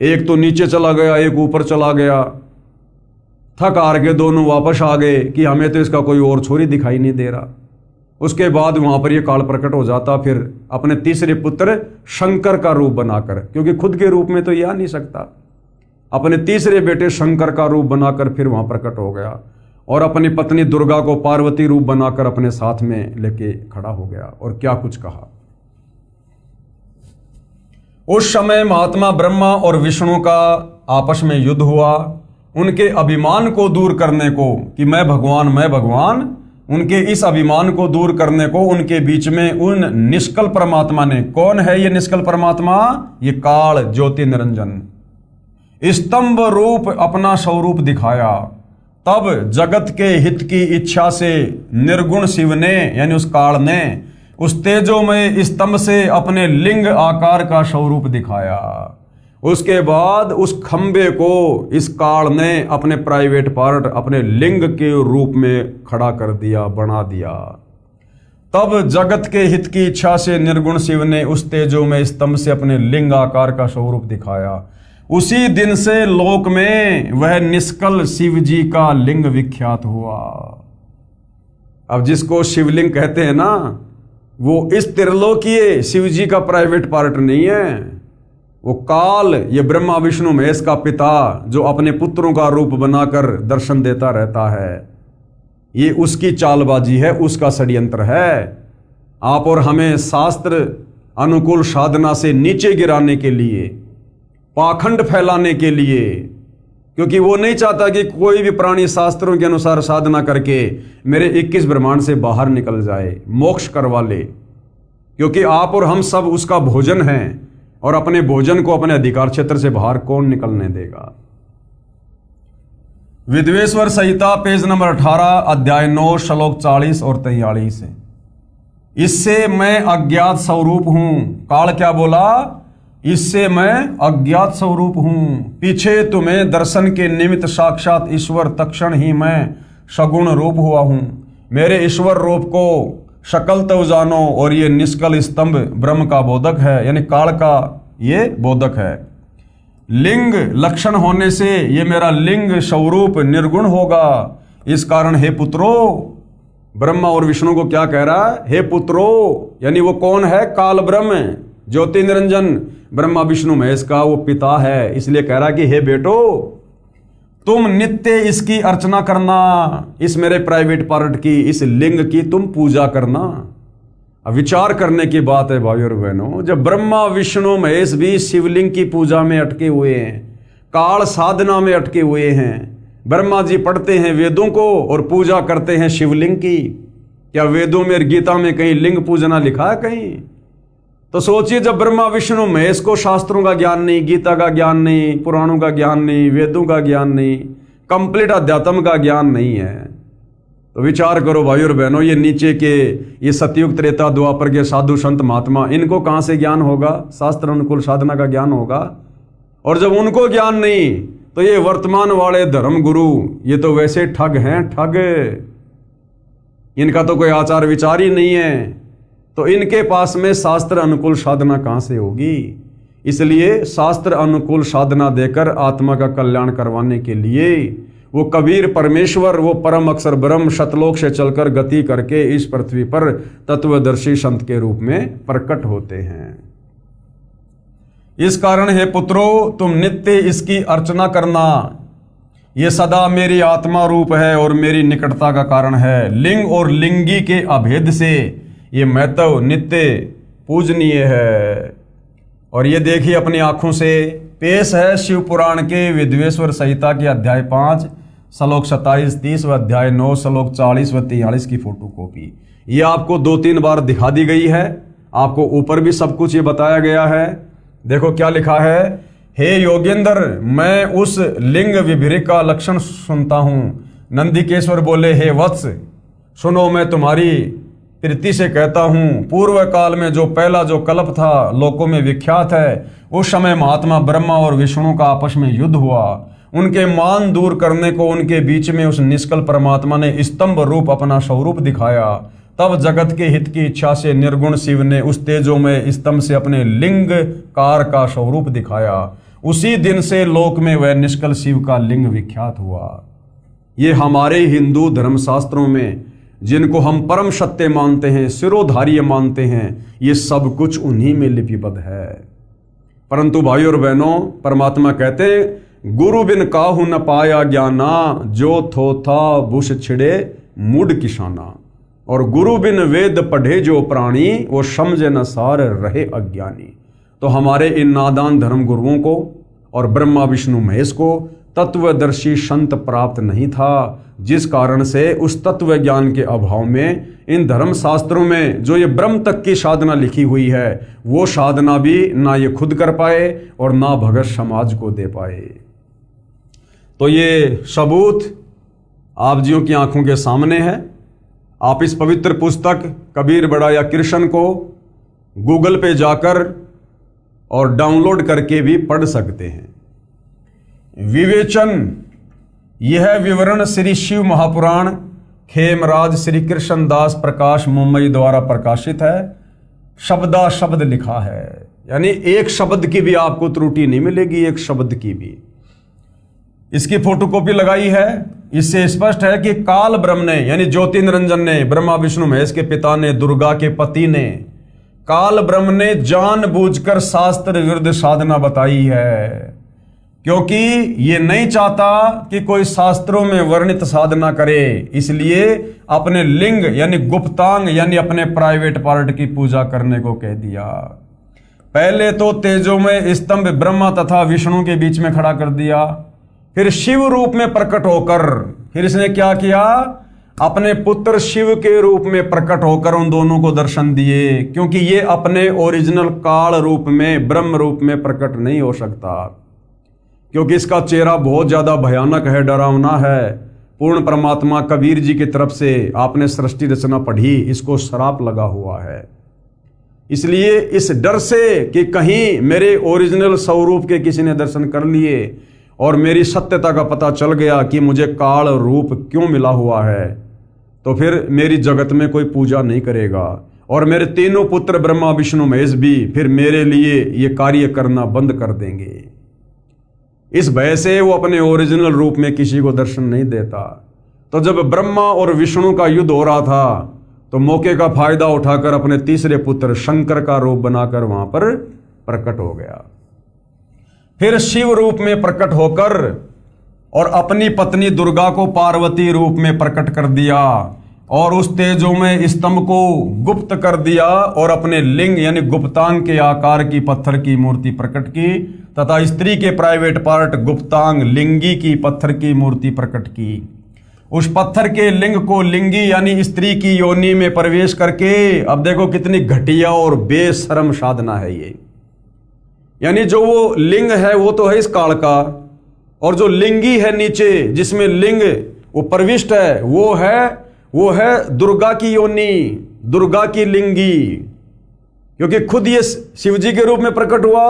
एक तो नीचे चला गया, एक ऊपर चला गया। थक हार के दोनों वापस आ गए कि हमें तो इसका कोई और छोर ही दिखाई नहीं दे रहा। उसके बाद वहां पर ये काल प्रकट हो जाता, फिर अपने तीसरे पुत्र शंकर का रूप बनाकर, क्योंकि खुद के रूप में तो ये आ नहीं सकता, अपने तीसरे बेटे शंकर का रूप बनाकर फिर वहां प्रकट हो गया और अपनी पत्नी दुर्गा को पार्वती रूप बनाकर अपने साथ में लेके खड़ा हो गया। और क्या कुछ कहा। उस समय महात्मा ब्रह्मा और विष्णु का आपस में युद्ध हुआ। उनके अभिमान को दूर करने को कि मैं भगवान, मैं भगवान, उनके इस अभिमान को दूर करने को उनके बीच में उन निष्कल परमात्मा ने, कौन है ये निष्कल परमात्मा, ये काल ज्योति निरंजन, स्तंभ रूप अपना स्वरूप दिखाया। तब जगत के हित की इच्छा से निर्गुण शिव ने यानी उस काल ने उस तेजोमय स्तंभ से अपने लिंग आकार का स्वरूप दिखाया। उसके बाद उस खंबे को इस काल ने अपने प्राइवेट पार्ट, अपने लिंग के रूप में खड़ा कर दिया, बना दिया। तब जगत के हित की इच्छा से निर्गुण शिव ने उस तेजोमय स्तंभ से अपने लिंग आकार का स्वरूप दिखाया। उसी दिन से लोक में वह निष्कल शिव जी का लिंग विख्यात हुआ। अब जिसको शिवलिंग कहते हैं ना, वो इस त्रिलोकीय शिव जी का प्राइवेट पार्ट नहीं है। वो काल, ये ब्रह्मा विष्णु महेश का पिता जो अपने पुत्रों का रूप बनाकर दर्शन देता रहता है, ये उसकी चालबाजी है, उसका षड्यंत्र है। आप और हमें शास्त्र अनुकूल साधना से नीचे गिराने के लिए, पाखंड फैलाने के लिए, क्योंकि वो नहीं चाहता कि कोई भी प्राणी शास्त्रों के अनुसार साधना करके मेरे 21 ब्रह्मांड से बाहर निकल जाए, मोक्ष करवा ले, क्योंकि आप और हम सब उसका भोजन हैं और अपने भोजन को अपने अधिकार क्षेत्र से बाहर कौन निकलने देगा। विद्वेश्वर संहिता पेज नंबर 18 अध्याय 9 श्लोक 40 और 43 है। इससे मैं अज्ञात स्वरूप हूं। काल क्या बोला? इससे मैं अज्ञात स्वरूप हूं, पीछे तुम्हें दर्शन के निमित्त साक्षात ईश्वर, तक्षण ही मैं सगुण रूप हुआ हूं। मेरे ईश्वर रूप को शकल तो जानो, और ये निष्कल स्तंभ ब्रह्म का बोधक है, यानी काल का ये बोधक है। लिंग लक्षण होने से ये मेरा लिंग स्वरूप निर्गुण होगा। इस कारण हे पुत्रो, ब्रह्मा और विष्णु को क्या कह रहा है? हे पुत्रो, यानी वो कौन है? काल ब्रह्म, ज्योति निरंजन ब्रह्मा विष्णु महेश का वो पिता है। इसलिए कह रहा कि हे बेटो, तुम नित्य इसकी अर्चना करना, इस मेरे प्राइवेट पार्ट की, इस लिंग की तुम पूजा करना। अब विचार करने की बात है भाई और बहनों, जब ब्रह्मा विष्णु महेश भी शिवलिंग की पूजा में अटके हुए हैं, काल साधना में अटके हुए हैं, ब्रह्मा जी पढ़ते हैं वेदों को और पूजा करते हैं शिवलिंग की। क्या वेदों में और गीता में कहीं लिंग पूजना लिखा है कहीं? तो सोचिए, जब ब्रह्मा विष्णु महेश को शास्त्रों का ज्ञान नहीं, गीता का ज्ञान नहीं, पुराणों का ज्ञान नहीं, वेदों का ज्ञान नहीं, कंप्लीट अध्यात्म का ज्ञान नहीं है, तो विचार करो भाई और बहनों, ये नीचे के ये सतयुग त्रेता द्वापर के साधु संत महात्मा, इनको कहां से ज्ञान होगा? शास्त्र अनुकूल साधना का ज्ञान होगा। और जब उनको ज्ञान नहीं, तो ये वर्तमान वाले धर्म गुरु, ये तो वैसे ठग हैं, ठग। इनका तो कोई आचार विचार ही नहीं है, तो इनके पास में शास्त्र अनुकूल साधना कहां से होगी? इसलिए शास्त्र अनुकूल साधना देकर आत्मा का कल्याण करवाने के लिए वो कबीर परमेश्वर, वो परम अक्षर ब्रह्म सतलोक से चलकर गति करके इस पृथ्वी पर तत्वदर्शी संत के रूप में प्रकट होते हैं। इस कारण हे पुत्रो, तुम नित्य इसकी अर्चना करना। ये सदा मेरी आत्मा रूप है और मेरी निकटता का कारण है। लिंग और लिंगी के अभेद से ये महत्व नित्य पूजनीय है। और ये देखिए अपनी आंखों से पेश है शिव पुराण के विद्वेश्वर संहिता के अध्याय 5 श्लोक 27-30 व अध्याय 9 श्लोक 40 व 43 की फोटो कॉपी। ये आपको 2-3 बार दिखा दी गई है। आपको ऊपर भी सब कुछ ये बताया गया है। देखो क्या लिखा है, हे योगेंद्र, मैं उस लिंग विभ्रिक का लक्षण सुनता हूं। नंदिकेश्वर बोले, हे वत्स सुनो, मैं तुम्हारी प्रीति से कहता हूं, पूर्व काल में जो पहला जो कल्प था लोकों में विख्यात है, उस समय महात्मा ब्रह्मा और विष्णु का आपस में युद्ध हुआ। उनके मान दूर करने को उनके बीच में उस निष्कल परमात्मा ने स्तंभ रूप अपना स्वरूप दिखाया। तब जगत के हित की इच्छा से निर्गुण शिव ने उस तेजो में स्तंभ से अपने लिंग कार का स्वरूप दिखाया। उसी दिन से लोक में वह निष्कल शिव का लिंग विख्यात हुआ। ये हमारे हिंदू धर्मशास्त्रों में, जिनको हम परम सत्य मानते हैं, सिरोधार्य मानते हैं, ये सब कुछ उन्हीं में लिपिबद्ध है। परंतु भाई और बहनों, परमात्मा कहते हैं, गुरु बिन काहू न पाया ज्ञाना, जो थो था बुश छिड़े मुड किसाना। और गुरु बिन वेद पढ़े जो प्राणी, वो समझे न सार रहे अज्ञानी। तो हमारे इन नादान धर्म गुरुओं को और ब्रह्मा विष्णु महेश को तत्वदर्शी संत प्राप्त नहीं था, जिस कारण से उस तत्व ज्ञान के अभाव में इन धर्म शास्त्रों में जो ये ब्रह्म तक की साधना लिखी हुई है, वो साधना भी ना ये खुद कर पाए और ना भगत समाज को दे पाए। तो ये सबूत आप जियों की आंखों के सामने है। आप इस पवित्र पुस्तक कबीर बड़ा या कृष्ण को गूगल पे जाकर और डाउनलोड करके भी पढ़ सकते हैं। विवेचन, यह विवरण श्री शिव महापुराण खेमराज श्री कृष्ण दास प्रकाश मुंबई द्वारा प्रकाशित है। शब्दा शब्द लिखा है, यानी एक शब्द की भी आपको त्रुटि नहीं मिलेगी, एक शब्द की भी। इसकी फोटोकॉपी लगाई है। इससे स्पष्ट है कि काल ब्रह्म ने, यानी ज्योति निरंजन ने, ब्रह्मा विष्णु महेश के पिता ने, दुर्गा के पति ने, काल ब्रह्म ने जानबूझकर शास्त्र विरुद्ध साधना बताई है, क्योंकि ये नहीं चाहता कि कोई शास्त्रों में वर्णित साधना करे। इसलिए अपने लिंग यानी गुप्तांग यानी अपने प्राइवेट पार्ट की पूजा करने को कह दिया। पहले तो तेजोमय स्तंभ ब्रह्मा तथा विष्णु के बीच में खड़ा कर दिया, फिर शिव रूप में प्रकट होकर फिर इसने क्या किया, अपने पुत्र शिव के रूप में प्रकट होकर उन दोनों को दर्शन दिए, क्योंकि ये अपने ओरिजिनल काल रूप में ब्रह्म रूप में प्रकट नहीं हो सकता, क्योंकि इसका चेहरा बहुत ज्यादा भयानक है, डरावना है। पूर्ण परमात्मा कबीर जी की तरफ से आपने सृष्टि रचना पढ़ी, इसको श्राप लगा हुआ है। इसलिए इस डर से कि कहीं मेरे ओरिजिनल स्वरूप के किसी ने दर्शन कर लिए और मेरी सत्यता का पता चल गया कि मुझे काल रूप क्यों मिला हुआ है, तो फिर मेरी जगत में कोई पूजा नहीं करेगा और मेरे तीनों पुत्र ब्रह्मा विष्णु महेश भी फिर मेरे लिए ये कार्य करना बंद कर देंगे। इस भय से वो अपने ओरिजिनल रूप में किसी को दर्शन नहीं देता। तो जब ब्रह्मा और विष्णु का युद्ध हो रहा था तो मौके का फायदा उठाकर अपने तीसरे पुत्र शंकर का रूप बनाकर वहां पर प्रकट हो गया। फिर शिव रूप में प्रकट होकर और अपनी पत्नी दुर्गा को पार्वती रूप में प्रकट कर दिया और उस तेजोमय स्तंभ को गुप्त कर दिया और अपने लिंग यानी गुप्तांग के आकार की पत्थर की मूर्ति प्रकट की तथा स्त्री के प्राइवेट पार्ट गुप्तांग लिंगी की पत्थर की मूर्ति प्रकट की। उस पत्थर के लिंग को लिंगी यानी स्त्री की योनि में प्रवेश करके, अब देखो कितनी घटिया और बेशर्म साधना है ये। यानी जो वो लिंग है वो तो है इस काल का, और जो लिंगी है नीचे जिसमें लिंग वो प्रविष्ट है वो है दुर्गा की योनि, दुर्गा की लिंगी, क्योंकि खुद ये शिवजी के रूप में प्रकट हुआ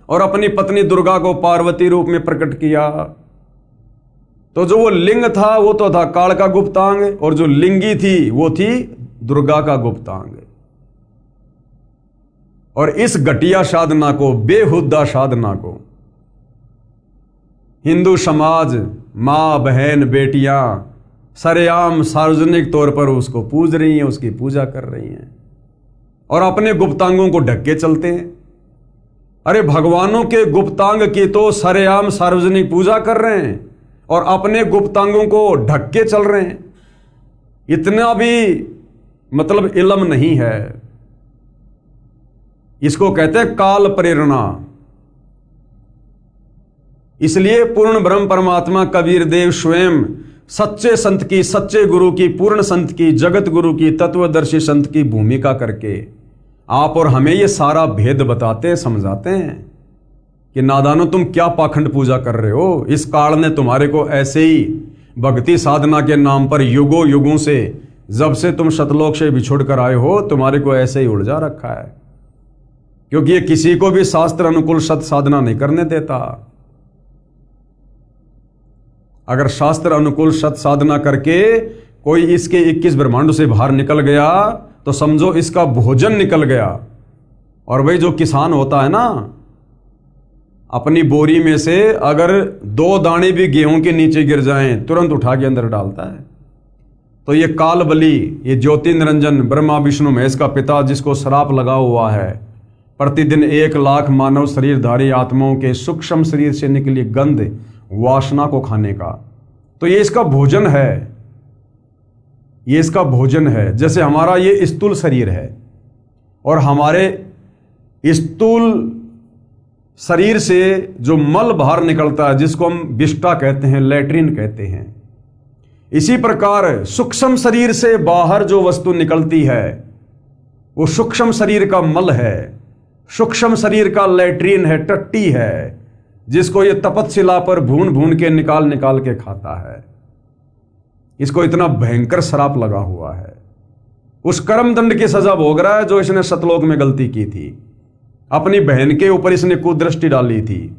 और अपनी पत्नी दुर्गा को पार्वती रूप में प्रकट किया। तो जो वो लिंग था वो तो था काल का गुप्तांग और जो लिंगी थी वो थी दुर्गा का गुप्तांग। और इस घटिया साधना को, बेहुदा साधना को हिंदू समाज, मां बहन बेटियां सरेआम सार्वजनिक तौर पर उसको पूज रही हैं, उसकी पूजा कर रही हैं और अपने गुप्तांगों को ढक के चलते हैं। अरे भगवानों के गुप्तांग की तो सरेआम सार्वजनिक पूजा कर रहे हैं और अपने गुप्तांगों को ढक के चल रहे हैं। इतना भी मतलब इल्म नहीं है। इसको कहते हैं काल प्रेरणा। इसलिए पूर्ण ब्रह्म परमात्मा कबीर देव स्वयं सच्चे संत की, सच्चे गुरु की, पूर्ण संत की, जगत गुरु की, तत्वदर्शी संत की भूमिका करके आप और हमें ये सारा भेद बताते हैं, समझाते हैं कि नादानो तुम क्या पाखंड पूजा कर रहे हो। इस काल ने तुम्हारे को ऐसे ही भक्ति साधना के नाम पर युगों युगों से, जब से तुम सतलोक से बिछुड़ कर आए हो, तुम्हारे को ऐसे ही उलझा रखा है, क्योंकि ये किसी को भी शास्त्र अनुकूल सत साधना नहीं करने देता। अगर शास्त्र अनुकूल सत साधना करके कोई इसके 21 ब्रह्मांडों से बाहर निकल गया तो समझो इसका भोजन निकल गया। और भाई जो किसान होता है ना, अपनी बोरी में से अगर 2 दाने भी गेहूं के नीचे गिर जाएं तुरंत उठा के अंदर डालता है। तो ये काल बली, ये ज्योति निरंजन ब्रह्मा विष्णु महेश का पिता, जिसको श्राप लगा हुआ है प्रतिदिन 1 लाख मानव शरीरधारी आत्माओं के सूक्ष्म शरीर से निकली गंध वासना को खाने का, तो ये इसका भोजन है, ये इसका भोजन है। जैसे हमारा ये स्थूल शरीर है और हमारे स्थूल शरीर से जो मल बाहर निकलता है जिसको हम विष्टा कहते हैं, लैट्रिन कहते हैं, इसी प्रकार सूक्ष्म शरीर से बाहर जो वस्तु निकलती है वो सूक्ष्म शरीर का मल है, सूक्ष्म शरीर का लैट्रिन है, टट्टी है, जिसको ये तपतशिला पर भून भून के निकाल के खाता है। इसको इतना भयंकर श्राप लगा हुआ है, उस कर्म दंड की सजा भोग रहा है जो इसने सतलोक में गलती की थी। अपनी बहन के ऊपर इसने कुदृष्टि डाली थी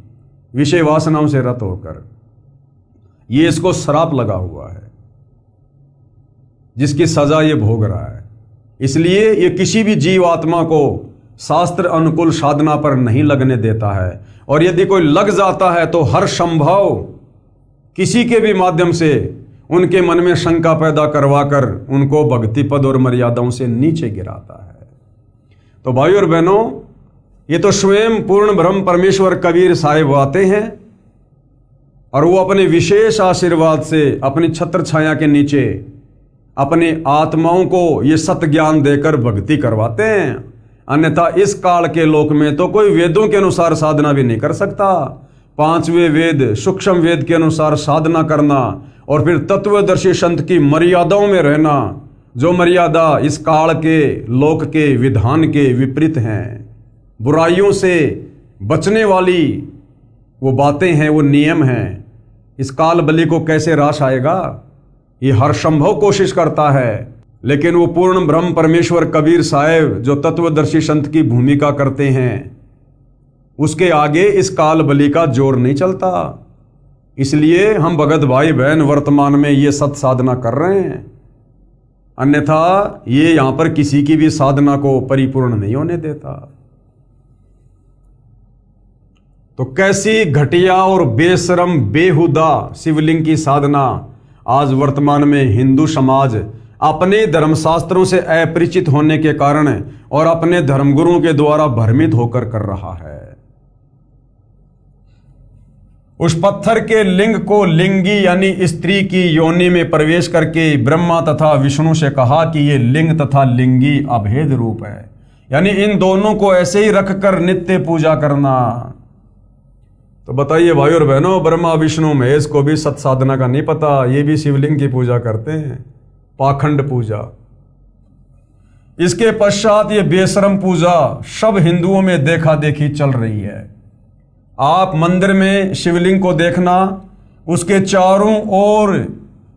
विषय वासनाओं से रत होकर, ये इसको श्राप लगा हुआ है जिसकी सजा ये भोग रहा है। इसलिए ये किसी भी जीव आत्मा को शास्त्र अनुकूल साधना पर नहीं लगने देता है, और यदि कोई लग जाता है तो हर संभव किसी के भी माध्यम से उनके मन में शंका पैदा करवाकर उनको भक्ति पद और मर्यादाओं से नीचे गिराता है। तो भाई और बहनों, ये तो स्वयं पूर्ण ब्रह्म परमेश्वर कबीर साहिब आते हैं और वो अपने विशेष आशीर्वाद से अपनी छत्र छाया के नीचे अपने आत्माओं को ये सत ज्ञान देकर भक्ति करवाते हैं। अन्यथा इस काल के लोक में तो कोई वेदों के अनुसार साधना भी नहीं कर सकता। पांचवें वेद सूक्ष्म वेद के अनुसार साधना करना और फिर तत्वदर्शी संत की मर्यादाओं में रहना, जो मर्यादा इस काल के लोक के विधान के विपरीत हैं, बुराइयों से बचने वाली वो बातें हैं, वो नियम हैं। इस काल बलि को कैसे रास आएगा? ये हर संभव कोशिश करता है, लेकिन वो पूर्ण ब्रह्म परमेश्वर कबीर साहेब जो तत्वदर्शी संत की भूमिका करते हैं, उसके आगे इस काल बलि का जोर नहीं चलता। इसलिए हम भगत भाई बहन वर्तमान में ये सत साधना कर रहे हैं, अन्यथा ये यहां पर किसी की भी साधना को परिपूर्ण नहीं होने देता। तो कैसी घटिया और बेशरम बेहुदा शिवलिंग की साधना आज वर्तमान में हिंदू समाज अपने धर्मशास्त्रों से अपरिचित होने के कारण और अपने धर्मगुरुओं के द्वारा भ्रमित होकर कर रहा है। उस पत्थर के लिंग को लिंगी यानी स्त्री की योनि में प्रवेश करके ब्रह्मा तथा विष्णु से कहा कि ये लिंग तथा लिंगी अभेद रूप है, यानी इन दोनों को ऐसे ही रखकर नित्य पूजा करना। तो बताइए भाई और बहनों, ब्रह्मा विष्णु महेश को भी सत साधना का नहीं पता, ये भी शिवलिंग की पूजा करते हैं, पाखंड पूजा। इसके पश्चात ये बेशरम पूजा सब हिंदुओं में देखा देखी चल रही है। आप मंदिर में शिवलिंग को देखना, उसके चारों ओर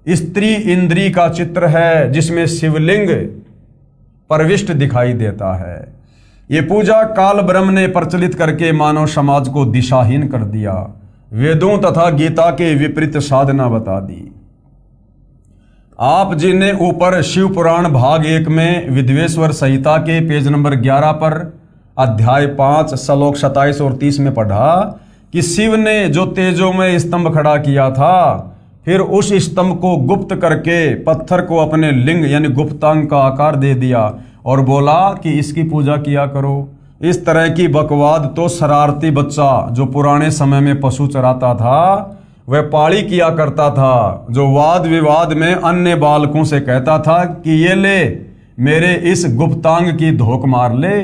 स्त्री इंद्री का चित्र है जिसमें शिवलिंग प्रविष्ट दिखाई देता है। ये पूजा काल ब्रह्म ने प्रचलित करके मानव समाज को दिशाहीन कर दिया, वेदों तथा गीता के विपरीत साधना बता दी। आप जिन्हें ऊपर शिव पुराण भाग 1 में विद्वेश्वर संहिता के पेज नंबर 11 पर अध्याय 5 श्लोक 27 और 30 में पढ़ा कि शिव ने जो तेजों में स्तंभ खड़ा किया था, फिर उस स्तंभ को गुप्त करके पत्थर को अपने लिंग यानी गुप्तांग का आकार दे दिया और बोला कि इसकी पूजा किया करो। इस तरह की बकवाद तो शरारती बच्चा जो पुराने समय में पशु चराता था वह पाड़ी किया करता था, जो वाद विवाद में अन्य बालकों से कहता था कि ये ले मेरे इस गुप्तांग की धोख मार ले।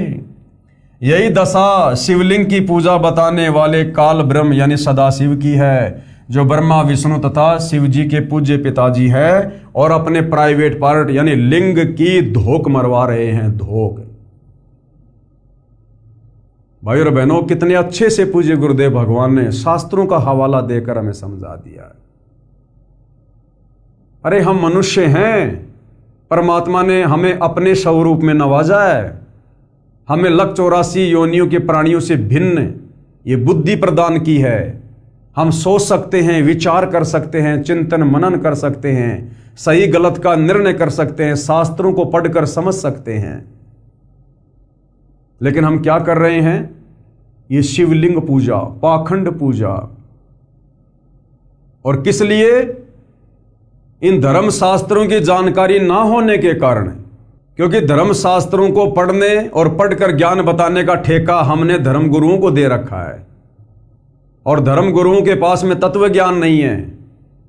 यही दशा शिवलिंग की पूजा बताने वाले काल ब्रह्म यानी सदाशिव की है, जो ब्रह्मा विष्णु तथा शिव जी के पूज्य पिताजी है और अपने प्राइवेट पार्ट यानी लिंग की धोख मरवा रहे हैं। धोख भाई और बहनों, कितने अच्छे से पूज्य गुरुदेव भगवान ने शास्त्रों का हवाला देकर हमें समझा दिया। अरे हम मनुष्य हैं, परमात्मा ने हमें अपने स्वरूप में नवाजा है, हमें 184 योनियों के प्राणियों से भिन्न ये बुद्धि प्रदान की है। हम सोच सकते हैं, विचार कर सकते हैं, चिंतन मनन कर सकते हैं, सही गलत का निर्णय कर सकते हैं, शास्त्रों को पढ़कर समझ सकते हैं। लेकिन हम क्या कर रहे हैं? ये शिवलिंग पूजा, पाखंड पूजा। और किस लिए? इन धर्म शास्त्रों की जानकारी ना होने के कारण, क्योंकि धर्म शास्त्रों को पढ़ने और पढ़कर ज्ञान बताने का ठेका हमने धर्म गुरुओं को दे रखा है और धर्म गुरुओं के पास में तत्व ज्ञान नहीं है,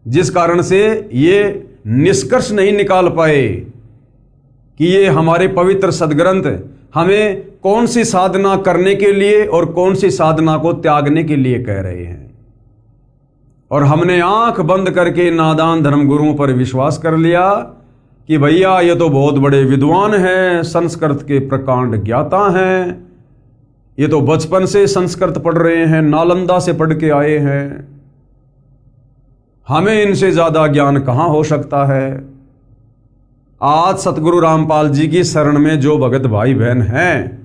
जिस कारण से ये निष्कर्ष नहीं निकाल पाए कि ये हमारे पवित्र सदग्रंथ हमें कौन सी साधना करने के लिए और कौन सी साधना को त्यागने के लिए कह रहे हैं। और हमने आंख बंद करके नादान धर्मगुरुओं पर विश्वास कर लिया कि भैया ये तो बहुत बड़े विद्वान हैं, संस्कृत के प्रकांड ज्ञाता हैं, ये तो बचपन से संस्कृत पढ़ रहे हैं, नालंदा से पढ़ के आए हैं, हमें इनसे ज्यादा ज्ञान कहां हो सकता है। आज सतगुरु रामपाल जी की शरण में जो भगत भाई बहन हैं,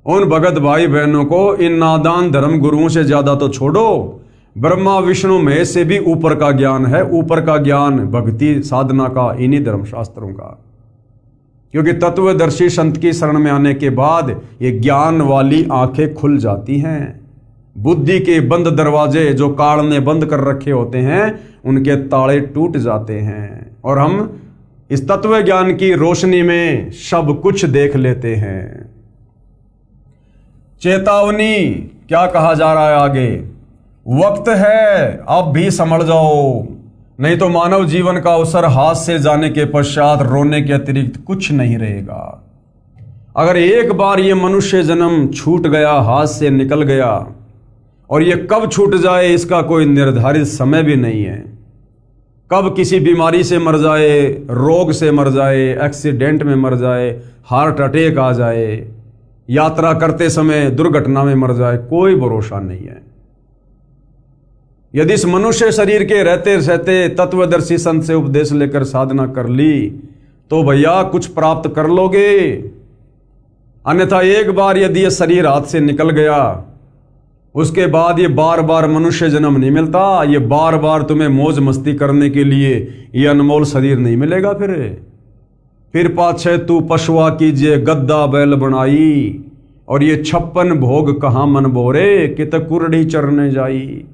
उन भगत भाई बहनों को इन नादान धर्म गुरुओं से ज्यादा तो छोड़ो, ब्रह्मा विष्णु महेश से भी ऊपर का ज्ञान है। ऊपर का ज्ञान भक्ति साधना का इन्हीं धर्मशास्त्रों का, क्योंकि तत्वदर्शी संत की शरण में आने के बाद ये ज्ञान वाली आंखें खुल जाती हैं। बुद्धि के बंद दरवाजे जो काल ने बंद कर रखे होते हैं, उनके ताले टूट जाते हैं और हम इस तत्व ज्ञान की रोशनी में सब कुछ देख लेते हैं। चेतावनी क्या कहा जा रहा है आगे? वक्त है, अब भी समझ जाओ, नहीं तो मानव जीवन का अवसर हाथ से जाने के पश्चात रोने के अतिरिक्त कुछ नहीं रहेगा। अगर एक बार ये मनुष्य जन्म छूट गया, हाथ से निकल गया, और ये कब छूट जाए इसका कोई निर्धारित समय भी नहीं है। कब किसी बीमारी से मर जाए, रोग से मर जाए, एक्सीडेंट में मर जाए, हार्ट अटैक आ जाए, यात्रा करते समय दुर्घटना में मर जाए, कोई भरोसा नहीं है। यदि इस मनुष्य शरीर के रहते रहते तत्वदर्शी संत से उपदेश लेकर साधना कर ली तो भैया कुछ प्राप्त कर लोगे। अन्यथा एक बार यदि ये शरीर हाथ से निकल गया, उसके बाद ये बार बार मनुष्य जन्म नहीं मिलता। ये बार बार तुम्हें मौज मस्ती करने के लिए ये अनमोल शरीर नहीं मिलेगा। फिर पाछे तू पशुआ कीजिए गद्दा बैल बनाई, और ये 56 भोग कहाँ मन बोरे, कित कुरड़ी चरने जाई।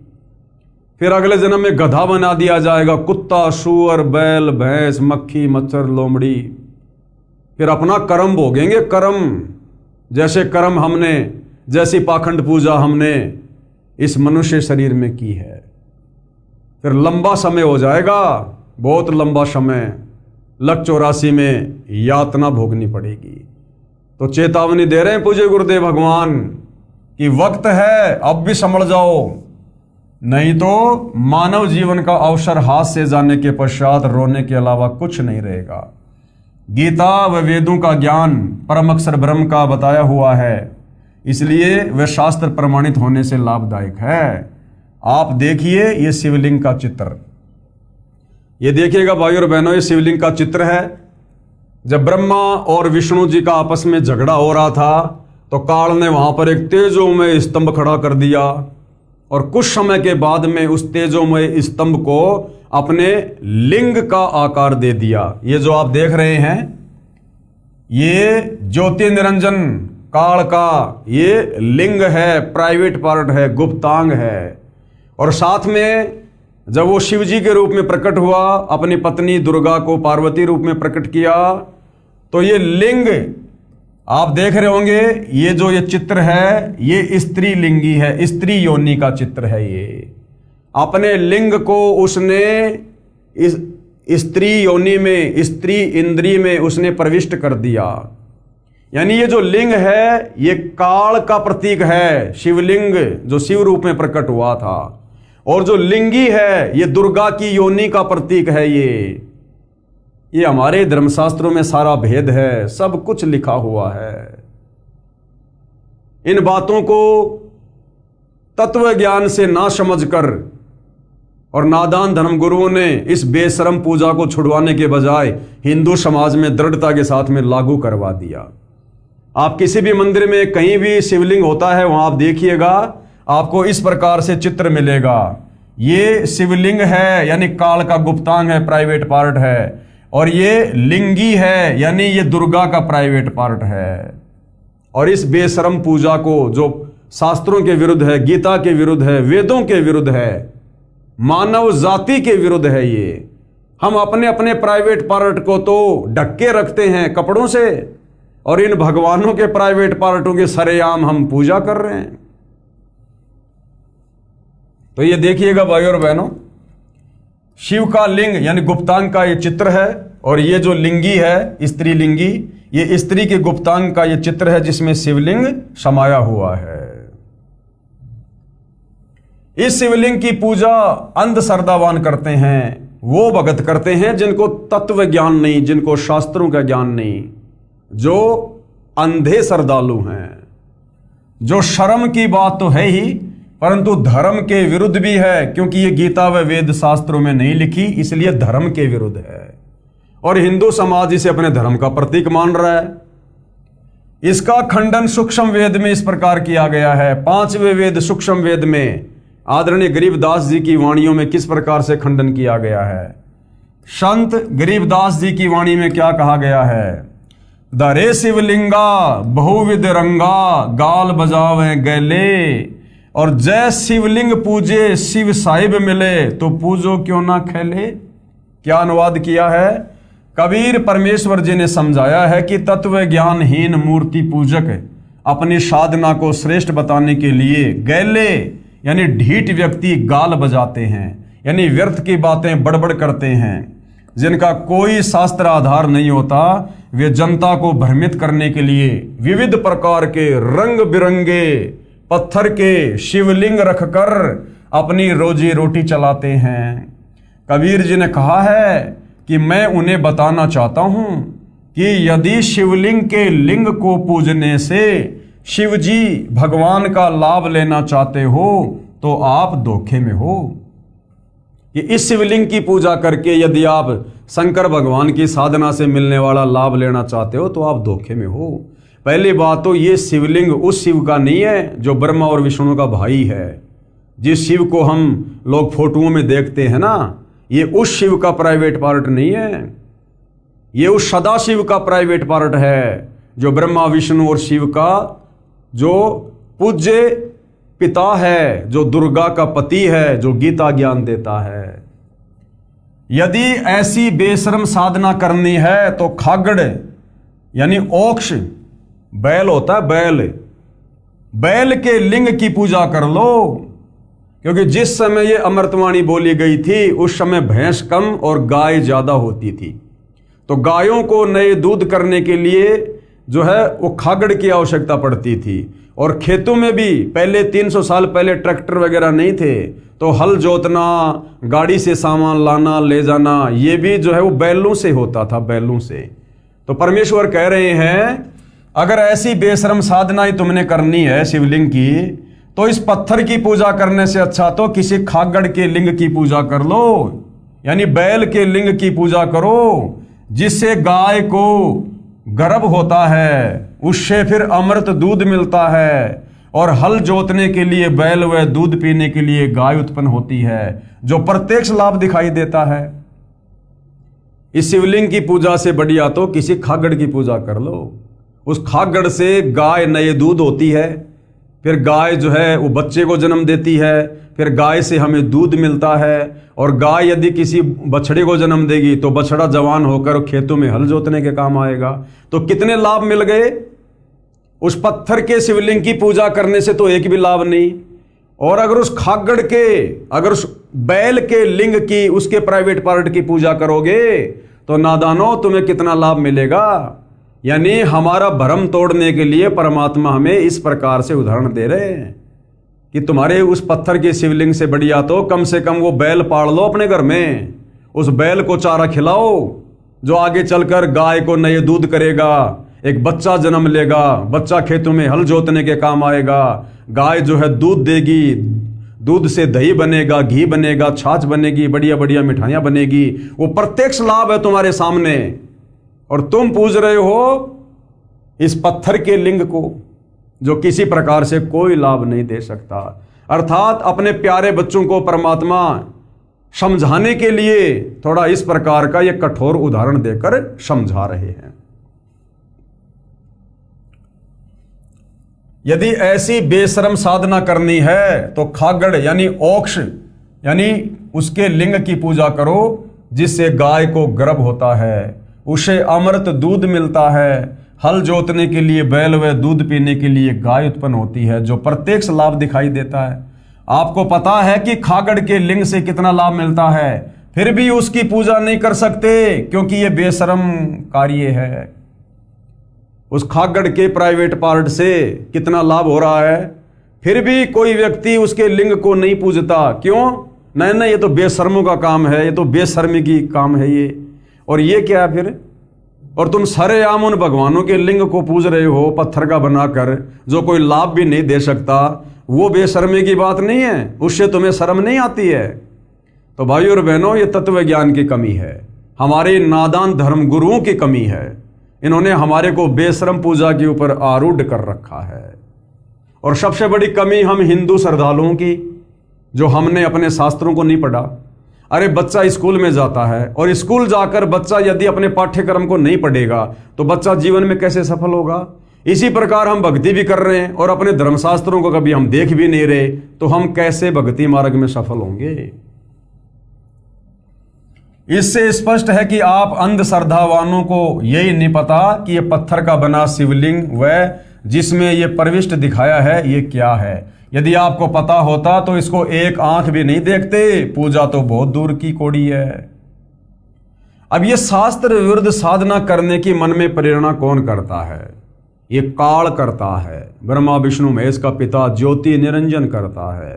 फिर अगले जन्म में गधा बना दिया जाएगा, कुत्ता, सूअर, बैल, भैंस, मक्खी, मच्छर, लोमड़ी। फिर अपना कर्म भोगेंगे। कर्म जैसे कर्म हमने, जैसी पाखंड पूजा हमने इस मनुष्य शरीर में की है। फिर लंबा समय हो जाएगा, बहुत लंबा समय, लक 84 में यातना भोगनी पड़ेगी। तो चेतावनी दे रहे हैं पूज्य गुरुदेव भगवान कि वक्त है, अब भी संभल जाओ, नहीं तो मानव जीवन का अवसर हाथ से जाने के पश्चात रोने के अलावा कुछ नहीं रहेगा। गीता व वेदों का ज्ञान परम अक्षर ब्रह्म का बताया हुआ है, इसलिए वह शास्त्र प्रमाणित होने से लाभदायक है। आप देखिए ये शिवलिंग का चित्र, ये देखिएगा भाई और बहनों, ये शिवलिंग का चित्र है। जब ब्रह्मा और विष्णु जी का आपस में झगड़ा हो रहा था तो काल ने वहां पर एक तेजोमय स्तंभ खड़ा कर दिया, और कुछ समय के बाद में उस तेजोमय स्तंभ को अपने लिंग का आकार दे दिया। ये जो आप देख रहे हैं ये ज्योति निरंजन काल का ये लिंग है, प्राइवेट पार्ट है, गुप्तांग है। और साथ में जब वो शिव जी के रूप में प्रकट हुआ, अपनी पत्नी दुर्गा को पार्वती रूप में प्रकट किया, तो ये लिंग आप देख रहे होंगे, ये जो ये चित्र है ये स्त्री लिंगी है, स्त्री योनि का चित्र है। ये अपने लिंग को उसने इस स्त्री योनि में, स्त्री इंद्री में उसने प्रविष्ट कर दिया। यानी ये जो लिंग है ये काल का प्रतीक है, शिवलिंग जो शिव रूप में प्रकट हुआ था। और जो लिंगी है ये दुर्गा की योनि का प्रतीक है। ये हमारे धर्मशास्त्रों में सारा भेद है, सब कुछ लिखा हुआ है। इन बातों को तत्व ज्ञान से ना समझकर और नादान धर्मगुरुओं ने इस बेशरम पूजा को छुड़वाने के बजाय हिंदू समाज में दृढ़ता के साथ में लागू करवा दिया। आप किसी भी मंदिर में कहीं भी शिवलिंग होता है वहां आप देखिएगा, आपको इस प्रकार से चित्र मिलेगा। ये शिवलिंग है यानी काल का गुप्तांग है, प्राइवेट पार्ट है, और ये लिंगी है यानी ये दुर्गा का प्राइवेट पार्ट है। और इस बेशरम पूजा को जो शास्त्रों के विरुद्ध है, गीता के विरुद्ध है, वेदों के विरुद्ध है, मानव जाति के विरुद्ध है, ये हम अपने अपने प्राइवेट पार्ट को तो ढक के रखते हैं कपड़ों से, और इन भगवानों के प्राइवेट पार्टों के सरेआम हम पूजा कर रहे हैं। तो ये देखिएगा भाई और बहनों, शिव का लिंग यानी गुप्तांग का ये चित्र है, और ये जो लिंगी है स्त्री लिंगी, ये स्त्री के गुप्तांग का ये चित्र है जिसमें शिवलिंग समाया हुआ है। इस शिवलिंग की पूजा अंध श्रद्धावान करते हैं, वो भगत करते हैं जिनको तत्व ज्ञान नहीं, जिनको शास्त्रों का ज्ञान नहीं, जो अंधे श्रद्धालु हैं, जो शर्म की बात तो है ही परंतु धर्म के विरुद्ध भी है, क्योंकि ये गीता व वेद शास्त्रों में नहीं लिखी, इसलिए धर्म के विरुद्ध है। और हिंदू समाज इसे अपने धर्म का प्रतीक मान रहा है। इसका खंडन सूक्ष्म वेद में इस प्रकार किया गया है। 5वें वेद सूक्ष्म वेद में आदरणीय गरीबदास जी की वाणियों में किस प्रकार से खंडन किया गया है। संत गरीबदास जी की वाणी में क्या कहा गया है? दरे शिवलिंगा बहुविध रंगा, गाल बजावे गैले, और जय शिवलिंग पूजे शिव साहिब मिले, तो पूजो क्यों ना खेले। क्या अनुवाद किया है? कबीर परमेश्वर जी ने समझाया है कि तत्व ज्ञानहीन मूर्ति पूजक अपनी साधना को श्रेष्ठ बताने के लिए गैले यानी ढीठ व्यक्ति गाल बजाते हैं, यानी व्यर्थ की बातें बड़बड़ करते हैं, जिनका कोई शास्त्र आधार नहीं होता, वे जनता को भ्रमित करने के लिए विविध प्रकार के रंग बिरंगे पत्थर के शिवलिंग रखकर अपनी रोजी रोटी चलाते हैं। कबीर जी ने कहा है कि मैं उन्हें बताना चाहता हूं कि यदि शिवलिंग के लिंग को पूजने से शिव जी भगवान का लाभ लेना चाहते हो तो आप धोखे में हो। कि इस शिवलिंग की पूजा करके यदि आप शंकर भगवान की साधना से मिलने वाला लाभ लेना चाहते हो तो आप धोखे में हो। पहली बात तो ये शिवलिंग उस शिव का नहीं है जो ब्रह्मा और विष्णु का भाई है। जिस शिव को हम लोग फोटोओं में देखते हैं ना, ये उस शिव का प्राइवेट पार्ट नहीं है, ये उस सदाशिव का प्राइवेट पार्ट है जो ब्रह्मा विष्णु और शिव का जो पूज्य पिता है, जो दुर्गा का पति है, जो गीता ज्ञान देता है। यदि ऐसी बेशर्म साधना करनी है तो खागड़ यानी ओक्ष बैल होता है, बैल के लिंग की पूजा कर लो। क्योंकि जिस समय ये अमृतवाणी बोली गई थी उस समय भैंस कम और गाय ज्यादा होती थी, तो गायों को नए दूध करने के लिए जो है वो खागड़ की आवश्यकता पड़ती थी। और खेतों में भी पहले 300 साल पहले ट्रैक्टर वगैरह नहीं थे, तो हल जोतना, गाड़ी से सामान लाना ले जाना, ये भी जो है वो बैलों से होता था, बैलों से। तो परमेश्वर कह रहे हैं अगर ऐसी बेशर्म साधना ही तुमने करनी है शिवलिंग की, तो इस पत्थर की पूजा करने से अच्छा तो किसी खागड़ के लिंग की पूजा कर लो, यानी बैल के लिंग की पूजा करो, जिससे गाय को गर्भ होता है, उससे फिर अमृत दूध मिलता है, और हल जोतने के लिए बैल व दूध पीने के लिए गाय उत्पन्न होती है, जो प्रत्यक्ष लाभ दिखाई देता है। इस शिवलिंग की पूजा से बढ़िया तो किसी खागड़ की पूजा कर लो। उस खागड़ से गाय नए दूध होती है, फिर गाय जो है वो बच्चे को जन्म देती है, फिर गाय से हमें दूध मिलता है, और गाय यदि किसी बछड़े को जन्म देगी तो बछड़ा जवान होकर खेतों में हल जोतने के काम आएगा। तो कितने लाभ मिल गए। उस पत्थर के शिवलिंग की पूजा करने से तो एक भी लाभ नहीं, और अगर उस खागड़ के, अगर उस बैल के लिंग की, उसके प्राइवेट पार्ट की पूजा करोगे तो नादानो तुम्हें कितना लाभ मिलेगा। यानी हमारा भ्रम तोड़ने के लिए परमात्मा हमें इस प्रकार से उदाहरण दे रहे हैं कि तुम्हारे उस पत्थर के शिवलिंग से बढ़िया तो कम से कम वो बैल पाल लो अपने घर में, उस बैल को चारा खिलाओ जो आगे चलकर गाय को नए दूध करेगा, एक बच्चा जन्म लेगा, बच्चा खेतों में हल जोतने के काम आएगा, गाय जो है दूध देगी, दूध से दही बनेगा, घी बनेगा, छाछ बनेगी, बढ़िया बढ़िया मिठाइयां बनेगी। वो प्रत्यक्ष लाभ है तुम्हारे सामने, और तुम पूज रहे हो इस पत्थर के लिंग को जो किसी प्रकार से कोई लाभ नहीं दे सकता। अर्थात अपने प्यारे बच्चों को परमात्मा समझाने के लिए थोड़ा इस प्रकार का यह कठोर उदाहरण देकर समझा रहे हैं। यदि ऐसी बेशर्म साधना करनी है तो खागड़ यानी ओक्ष यानी उसके लिंग की पूजा करो, जिससे गाय को गर्भ होता है, उसे अमृत दूध मिलता है, हल जोतने के लिए बैल व दूध पीने के लिए गाय उत्पन्न होती है, जो प्रत्यक्ष लाभ दिखाई देता है। आपको पता है कि खागड़ के लिंग से कितना लाभ मिलता है, फिर भी उसकी पूजा नहीं कर सकते क्योंकि यह बेशर्म कार्य है। उस खागड़ के प्राइवेट पार्ट से कितना लाभ हो रहा है, फिर भी कोई व्यक्ति उसके लिंग को नहीं पूजता। क्यों? नहीं, ये तो बेशर्मों का काम है, ये तो बेशर्मी की काम है ये। और ये क्या है फिर? और तुम सरेआम उन भगवानों के लिंग को पूज रहे हो पत्थर का बनाकर, जो कोई लाभ भी नहीं दे सकता। वो बेशर्मी की बात नहीं है, उससे तुम्हें शर्म नहीं आती है। तो भाइयों और बहनों, ये तत्व ज्ञान की कमी है, हमारे नादान धर्म गुरुओं की कमी है। इन्होंने हमारे को बेशर्म पूजा के ऊपर आरूढ़ कर रखा है। और सबसे बड़ी कमी हम हिंदू श्रद्धालुओं की, जो हमने अपने शास्त्रों को नहीं पढ़ा। अरे बच्चा स्कूल में जाता है, और स्कूल जाकर बच्चा यदि अपने पाठ्यक्रम को नहीं पढ़ेगा तो बच्चा जीवन में कैसे सफल होगा। इसी प्रकार हम भक्ति भी कर रहे हैं और अपने धर्मशास्त्रों को कभी हम देख भी नहीं रहे, तो हम कैसे भक्ति मार्ग में सफल होंगे। इससे स्पष्ट है कि आप अंधश्रद्धावानों को यही नहीं पता कि यह पत्थर का बना शिवलिंग व जिसमें यह प्रविष्ट दिखाया है ये क्या है। यदि आपको पता होता तो इसको एक आंख भी नहीं देखते, पूजा तो बहुत दूर की कौड़ी है। अब ये शास्त्र विरुद्ध साधना करने की मन में प्रेरणा कौन करता है? ये काल करता है। ब्रह्मा विष्णु महेश का पिता ज्योति निरंजन करता है।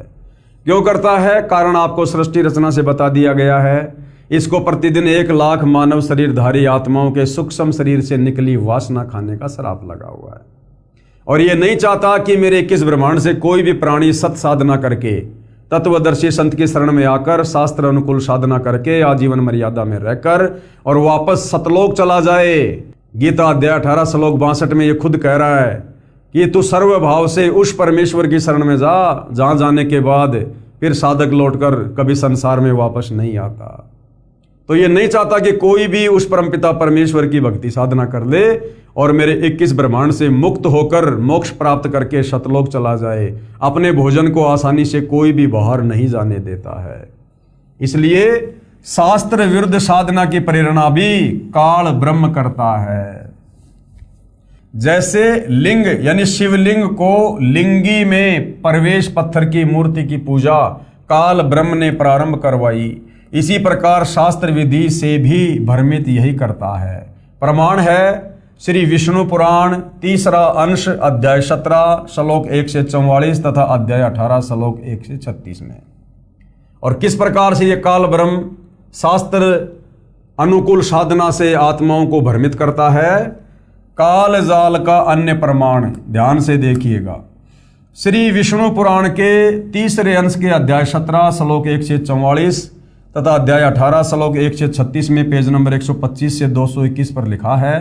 क्यों करता है? कारण आपको सृष्टि रचना से बता दिया गया है। इसको प्रतिदिन 1 लाख मानव शरीरधारी आत्माओं के सूक्ष्म शरीर से निकली वासना खाने का श्राप लगा हुआ है। और ये नहीं चाहता कि मेरे 21 ब्रह्मांड से कोई भी प्राणी सत साधना करके, तत्वदर्शी संत की शरण में आकर, शास्त्र अनुकूल साधना करके, आजीवन मर्यादा में रहकर और वापस सतलोक चला जाए। गीता अध्याय 18 श्लोक 62 में ये खुद कह रहा है कि तू सर्वभाव से उस परमेश्वर की शरण में जा, जहां जाने के बाद फिर साधक लौटकर कभी संसार में वापस नहीं आता। तो ये नहीं चाहता कि कोई भी उस परमपिता परमेश्वर की भक्ति साधना कर ले और मेरे 21 ब्रह्मांड से मुक्त होकर मोक्ष प्राप्त करके सतलोक चला जाए। अपने भोजन को आसानी से कोई भी बाहर नहीं जाने देता है। इसलिए शास्त्र विरुद्ध साधना की प्रेरणा भी काल ब्रह्म करता है। जैसे लिंग यानी शिवलिंग को लिंगी में प्रवेश पत्थर की मूर्ति की पूजा काल ब्रह्म ने प्रारंभ करवाई, इसी प्रकार शास्त्र विधि से भी भ्रमित यही करता है। प्रमाण है श्री विष्णु पुराण 3रा अंश अध्याय 17 श्लोक 1 से 44 तथा अध्याय 18 श्लोक 1 से 36 में। और किस प्रकार से ये काल ब्रह्म शास्त्र अनुकूल साधना से आत्माओं को भ्रमित करता है। काल जाल का अन्य प्रमाण ध्यान से देखिएगा। श्री विष्णु पुराण के 3रे अंश के अध्याय 17 श्लोक 1 से 44 तथा अध्याय 18 श्लोक 1 से 36 में पेज नंबर 125 से 221 पर लिखा है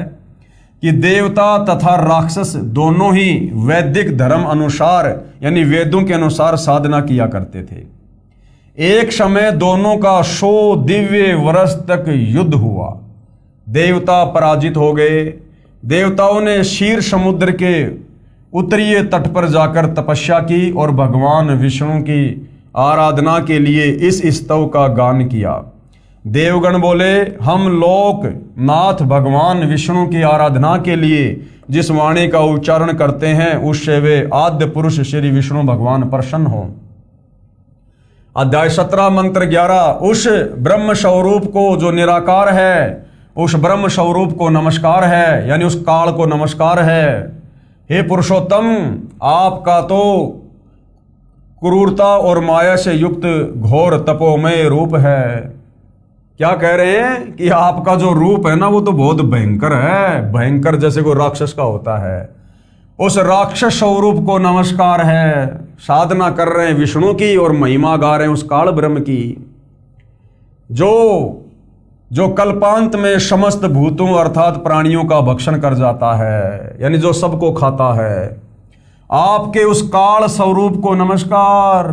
कि देवता तथा राक्षस दोनों ही वैदिक धर्म अनुसार यानी वेदों के अनुसार साधना किया करते थे। एक समय दोनों का 100 दिव्य वर्ष तक युद्ध हुआ। देवता पराजित हो गए। देवताओं ने क्षीर समुद्र के उत्तरीय तट पर जाकर तपस्या की और भगवान विष्णु की आराधना के लिए इस स्तव का गान किया। देवगण बोले, हम लोक नाथ भगवान विष्णु की आराधना के लिए जिस वाणी का उच्चारण करते हैं उससे वे आद्य पुरुष श्री विष्णु भगवान प्रसन्न हो। अध्याय 17 मंत्र 11 उस ब्रह्म स्वरूप को जो निराकार है, उस ब्रह्म स्वरूप को नमस्कार है, यानी उस काल को नमस्कार है। हे पुरुषोत्तम, आपका तो क्रूरता और माया से युक्त घोर तपोमय रूप है। क्या कह रहे हैं कि आपका जो रूप है ना वो तो बहुत भयंकर है, भयंकर जैसे कोई राक्षस का होता है। उस राक्षस स्वरूप को नमस्कार है। साधना कर रहे हैं विष्णु की और महिमा गा रहे हैं उस काल ब्रह्म की, जो कल्पांत में समस्त भूतों अर्थात प्राणियों का भक्षण कर जाता है, यानी जो सबको खाता है। आपके उस काल स्वरूप को नमस्कार,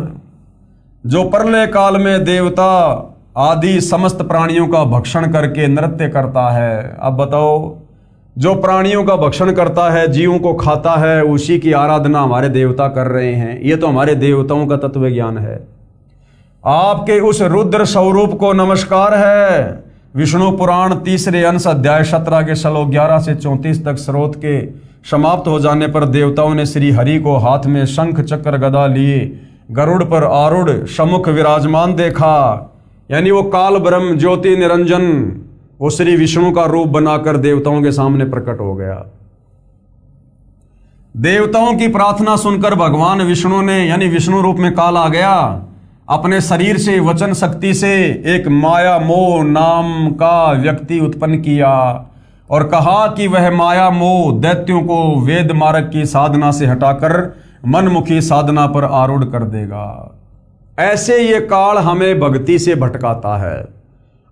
जो प्रलय काल में देवता आदि समस्त प्राणियों का भक्षण करके नृत्य करता है। अब बताओ, जो प्राणियों का भक्षण करता है, जीवों को खाता है, उसी की आराधना हमारे देवता कर रहे हैं। ये तो हमारे देवताओं का तत्व ज्ञान है। आपके उस रुद्र स्वरूप को नमस्कार है। विष्णु पुराण 3रे अंश अध्याय 17 के श्लोक 11 से 34 तक स्रोत के समाप्त हो जाने पर देवताओं ने श्री हरि को हाथ में शंख चक्र गदा लिए गरुड़ पर आरूढ़ सम्मुख विराजमान देखा। यानी वो काल ब्रह्म ज्योति निरंजन वो श्री विष्णु का रूप बनाकर देवताओं के सामने प्रकट हो गया। देवताओं की प्रार्थना सुनकर भगवान विष्णु ने, यानी विष्णु रूप में काल आ गया, अपने शरीर से वचन शक्ति से एक माया मोह नाम का व्यक्ति उत्पन्न किया और कहा कि वह माया मोह दैत्यों को वेद मार्ग की साधना से हटाकर मनमुखी साधना पर आरूढ़ कर देगा। ऐसे ये काल हमें भक्ति से भटकाता है।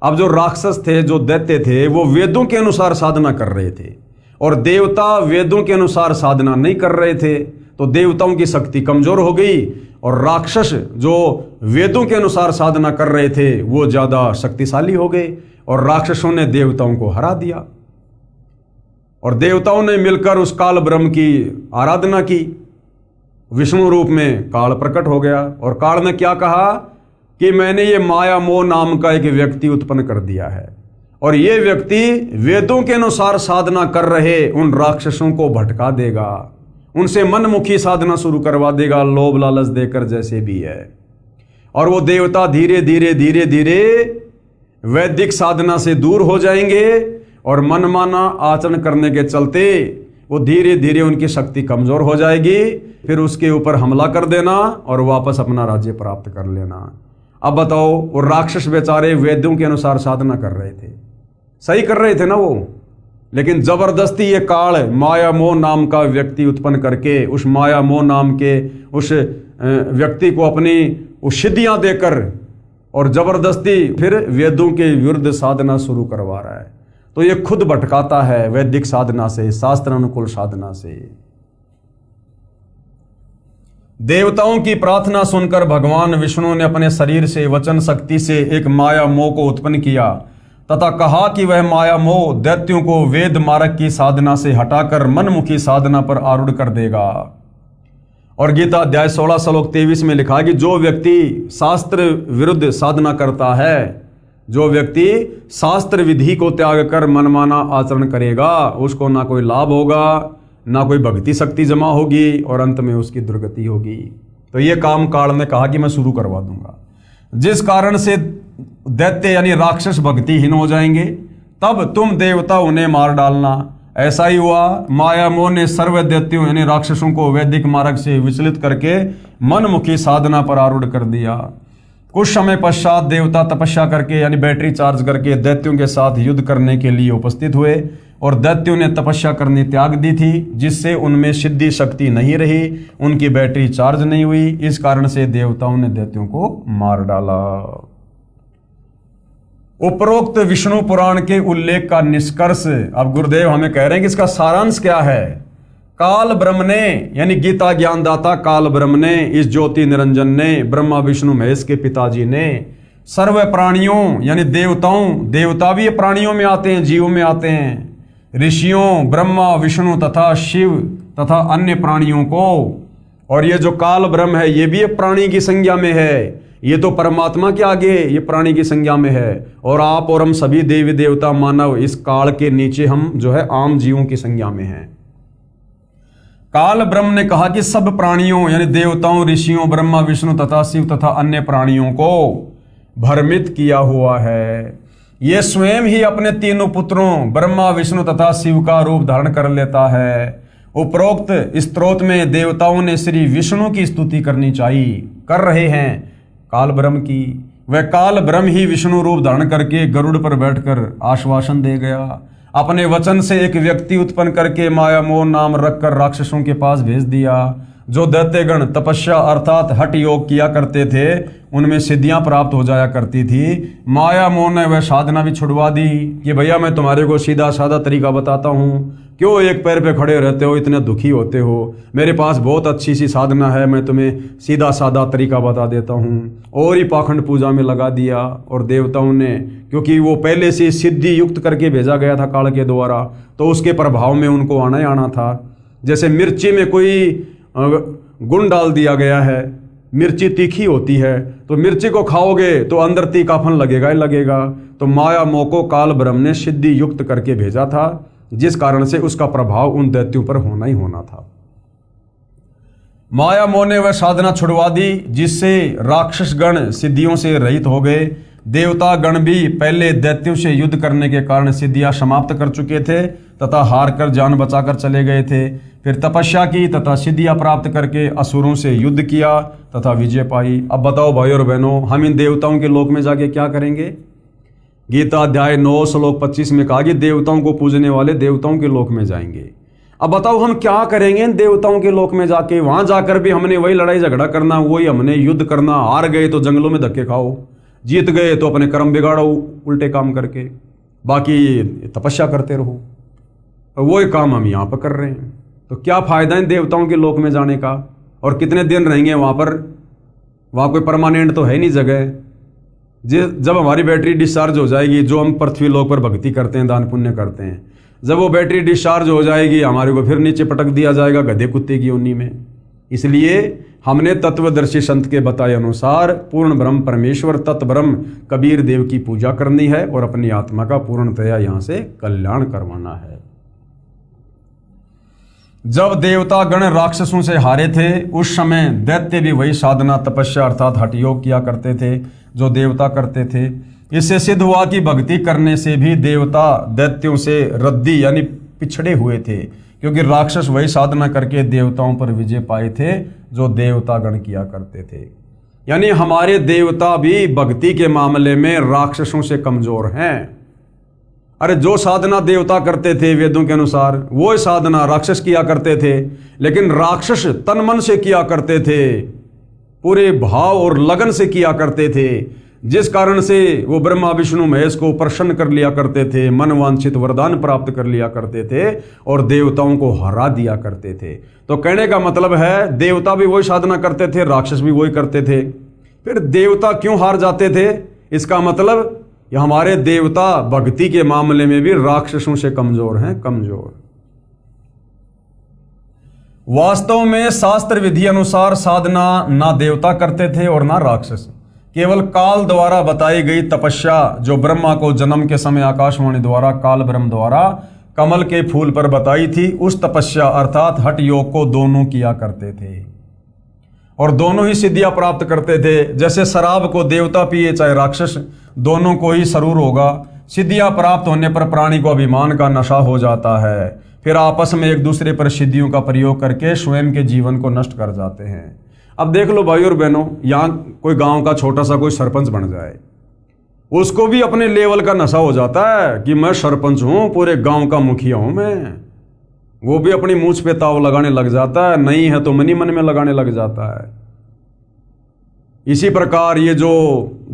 अब जो राक्षस थे, जो दैत्य थे, वो वेदों के अनुसार साधना कर रहे थे और देवता वेदों के अनुसार साधना नहीं कर रहे थे, तो देवताओं की शक्ति कमजोर हो गई और राक्षस जो वेदों के अनुसार साधना कर रहे थे वो ज्यादा शक्तिशाली हो गए और राक्षसों ने देवताओं को हरा दिया और देवताओं ने मिलकर उस काल ब्रह्म की आराधना की। विष्णु रूप में काल प्रकट हो गया और काल ने क्या कहा कि मैंने ये माया मोह नाम का एक व्यक्ति उत्पन्न कर दिया है और ये व्यक्ति वेदों के अनुसार साधना कर रहे उन राक्षसों को भटका देगा, उनसे मनमुखी साधना शुरू करवा देगा, लोभ लालच देकर जैसे भी है। और वो देवता धीरे धीरे धीरे धीरे वैदिक साधना से दूर हो जाएंगे और मनमाना आचरण करने के चलते वो धीरे धीरे उनकी शक्ति कमजोर हो जाएगी, फिर उसके ऊपर हमला कर देना और वापस अपना राज्य प्राप्त कर लेना। अब बताओ, वो राक्षस बेचारे वेदों के अनुसार साधना कर रहे थे, सही कर रहे थे ना वो, लेकिन जबरदस्ती ये काल माया मोह नाम का व्यक्ति उत्पन्न करके उस माया मोह नाम के उस व्यक्ति को अपनी सिद्धियां देकर और जबरदस्ती फिर वेदों के विरुद्ध साधना शुरू करवा रहा है। तो ये खुद भटकाता है वैदिक साधना से, शास्त्र अनुकूल साधना से। देवताओं की प्रार्थना सुनकर भगवान विष्णु ने अपने शरीर से वचन शक्ति से एक माया मोह को उत्पन्न किया तथा कहा कि वह माया मोह दैत्यों को वेद मार्ग की साधना से हटाकर मनमुखी साधना पर आरूढ़ कर देगा। और गीता अध्याय 16 श्लोक 23 में लिखा कि जो व्यक्ति शास्त्र विरुद्ध साधना करता है, जो व्यक्ति शास्त्र विधि को त्याग कर मनमाना आचरण करेगा, उसको ना कोई लाभ होगा, ना कोई भक्ति शक्ति जमा होगी और अंत में उसकी दुर्गति होगी। तो ये काम काल ने कहा कि मैं शुरू करवा दूंगा, जिस कारण से दैत्य यानी राक्षस भक्तिहीन हो जाएंगे, तब तुम देवता उन्हें मार डालना। ऐसा ही हुआ, माया मोह ने सर्व दैत्यों यानी राक्षसों को वैदिक मार्ग से विचलित करके मनमुखी साधना पर आरूढ़ कर दिया। कुछ समय पश्चात देवता तपस्या करके यानी बैटरी चार्ज करके दैत्यों के साथ युद्ध करने के लिए उपस्थित हुए और दैत्यों ने तपस्या करनी त्याग दी थी, जिससे उनमें सिद्धि शक्ति नहीं रही, उनकी बैटरी चार्ज नहीं हुई। इस कारण से देवताओं ने दैत्यों को मार डाला। उपरोक्त विष्णु पुराण के उल्लेख का निष्कर्ष अब गुरुदेव हमें कह रहे हैं कि इसका सारांश क्या है। काल ब्रह्म ने यानी गीता ज्ञानदाता काल ब्रह्म ने, इस ज्योति निरंजन ने, ब्रह्मा विष्णु महेश के पिताजी ने सर्व प्राणियों यानी देवताओं, देवता भी प्राणियों में आते हैं, जीवों में आते हैं, ऋषियों, ब्रह्मा विष्णु तथा शिव तथा अन्य प्राणियों को, और ये जो काल ब्रह्म है ये भी प्राणी की संज्ञा में है, ये तो परमात्मा के आगे ये प्राणी की संज्ञा में है, और आप और हम सभी देवी देवता मानव इस काल के नीचे हम जो है आम जीवों की संज्ञा में हैं। काल ब्रह्म ने कहा कि सब प्राणियों यानी देवताओं, ऋषियों, ब्रह्मा विष्णु तथा शिव तथा अन्य प्राणियों को भ्रमित किया हुआ है। ये स्वयं ही अपने तीनों पुत्रों ब्रह्मा विष्णु तथा शिव का रूप धारण कर लेता है। उपरोक्त स्तोत्र में देवताओं ने श्री विष्णु की स्तुति करनी चाहिए, कर रहे हैं काल ब्रह्म की। वह काल ब्रह्म ही विष्णु रूप धारण करके गरुड़ पर बैठकर आश्वासन दे गया। अपने वचन से एक व्यक्ति उत्पन्न करके माया मोह नाम रखकर राक्षसों के पास भेज दिया। जो दैत्यगण तपस्या अर्थात हठ योग किया करते थे, उनमें सिद्धियां प्राप्त हो जाया करती थी। माया मोह ने वह साधना भी छुड़वा दी कि भैया मैं तुम्हारे को सीधा साधा तरीका बताता हूँ, क्यों एक पैर पे खड़े रहते हो, इतने दुखी होते हो, मेरे पास बहुत अच्छी सी साधना है, मैं तुम्हें सीधा साधा तरीका बता देता हूँ। और ही पाखंड पूजा में लगा दिया। और देवताओं ने, क्योंकि वो पहले से सिद्धि युक्त करके भेजा गया था काल के द्वारा, तो उसके प्रभाव में उनको आना ही आना था। जैसे मिर्ची में कोई गुण डाल दिया गया है, मिर्ची तीखी होती है, तो मिर्ची को खाओगे तो अंदर तीखापन लगेगा ही लगेगा। तो माया मोह को काल ब्रह्म ने सिद्धि युक्त करके भेजा था, जिस कारण से उसका प्रभाव उन दैत्यों पर होना ही होना था। माया मोह ने वह साधना छुड़वा दी जिससे राक्षस गण सिद्धियों से रहित हो गए। देवता गण भी पहले दैत्यों से युद्ध करने के कारण सिद्धियां समाप्त कर चुके थे तथा हार कर जान बचाकर चले गए थे। फिर तपस्या की तथा सिद्धियां प्राप्त करके असुरों से युद्ध किया तथा विजय पाई। अब बताओ भाई और बहनों, हम इन देवताओं के लोक में जाके क्या करेंगे। गीता अध्याय 9 श्लोक 25 में कहा कि देवताओं को पूजने वाले देवताओं के लोक में जाएंगे। अब बताओ हम क्या करेंगे इन देवताओं के लोक में जाके। वहां जाकर भी हमने वही लड़ाई झगड़ा करना, वही हमने युद्ध करना। हार गए तो जंगलों में धक्के खाओ, जीत गए तो अपने कर्म बिगाड़ो उल्टे काम करके, बाकी तपस्या करते रहो। वही काम हम यहाँ पर कर रहे हैं। तो क्या फायदा इन देवताओं के लोक में जाने का, और कितने दिन रहेंगे वहां पर। वहां कोई परमानेंट तो है नहीं जगह। जब हमारी बैटरी डिस्चार्ज हो जाएगी, जो हम पृथ्वी लोक पर भक्ति करते हैं, दान पुण्य करते हैं, जब वो बैटरी डिस्चार्ज हो जाएगी, हमारे को फिर नीचे पटक दिया जाएगा गधे कुत्ते की योनि में। इसलिए हमने तत्वदर्शी संत के बताए अनुसार पूर्ण ब्रह्म परमेश्वर तत् ब्रह्म कबीर देव की पूजा करनी है और अपनी आत्मा का पूर्णतया यहाँ से कल्याण करवाना है। जब देवता गण राक्षसों से हारे थे, उस समय दैत्य भी वही साधना तपस्या अर्थात हठ योग किया करते थे जो देवता करते थे। इससे सिद्ध हुआ कि भक्ति करने से भी देवता दैत्यों से रद्दी यानी पिछड़े हुए थे, क्योंकि राक्षस वही साधना करके देवताओं पर विजय पाए थे जो देवता गण किया करते थे। यानी हमारे देवता भी भक्ति के मामले में राक्षसों से कमजोर हैं। अरे जो साधना देवता करते थे वेदों के अनुसार, वो साधना राक्षस किया करते थे, लेकिन राक्षस तन मन से किया करते थे, पूरे भाव और लगन से किया करते थे, जिस कारण से वो ब्रह्मा विष्णु महेश को प्रसन्न कर लिया करते थे, मनवांछित वरदान प्राप्त कर लिया करते थे और देवताओं को हरा दिया करते थे। तो कहने का मतलब है देवता भी वही साधना करते थे, राक्षस भी वही करते थे। फिर देवता क्यों हार जाते थे? इसका मतलब ये हमारे देवता भक्ति के मामले में भी राक्षसों से कमजोर हैं, कमजोर। वास्तव में शास्त्र विधि अनुसार साधना ना देवता करते थे और ना राक्षस। केवल काल द्वारा बताई गई तपस्या जो ब्रह्मा को जन्म के समय आकाशवाणी द्वारा काल ब्रह्म द्वारा कमल के फूल पर बताई थी, उस तपस्या अर्थात हठ योग को दोनों किया करते थे और दोनों ही सिद्धियां प्राप्त करते थे। जैसे शराब को देवता पिए चाहे राक्षस, दोनों को ही सरूर होगा। सिद्धियां प्राप्त होने पर प्राणी को अभिमान का नशा हो जाता है, फिर आपस में एक दूसरे पर सिद्धियों का प्रयोग करके स्वयं के जीवन को नष्ट कर जाते हैं। अब देख लो भाई और बहनों, यहाँ कोई गांव का छोटा सा कोई सरपंच बन जाए, उसको भी अपने लेवल का नशा हो जाता है कि मैं सरपंच हूं, पूरे गांव का मुखिया हूं मैं। वो भी अपनी मूंछ पे ताव लगाने लग जाता है, नहीं है तो मनी मन में लगाने लग जाता है। इसी प्रकार ये जो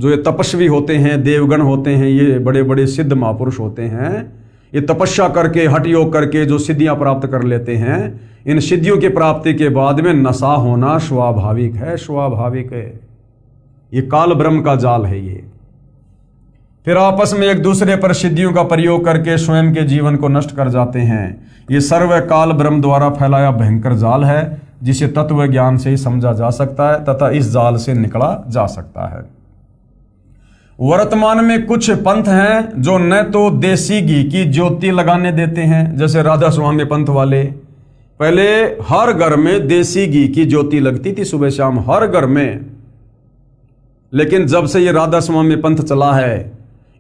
ये तपस्वी होते हैं, देवगण होते हैं, ये बड़े बड़े सिद्ध महापुरुष होते हैं, ये तपस्या करके हठ योग करके जो सिद्धियां प्राप्त कर लेते हैं, इन सिद्धियों की प्राप्ति के बाद में नशा होना स्वाभाविक है, स्वाभाविक है। ये काल ब्रह्म का जाल है ये। फिर आपस में एक दूसरे पर सिद्धियों का प्रयोग करके स्वयं के जीवन को नष्ट कर जाते हैं। ये सर्व काल ब्रह्म द्वारा फैलाया भयंकर जाल है, जिसे तत्व ज्ञान से ही समझा जा सकता है तथा इस जाल से निकला जा सकता है। वर्तमान में कुछ पंथ हैं जो न तो देसी घी की ज्योति लगाने देते हैं, जैसे राधा स्वामी पंथ वाले। पहले हर घर में देसी घी की ज्योति लगती थी सुबह शाम, हर घर में। लेकिन जब से ये राधा स्वामी पंथ चला है,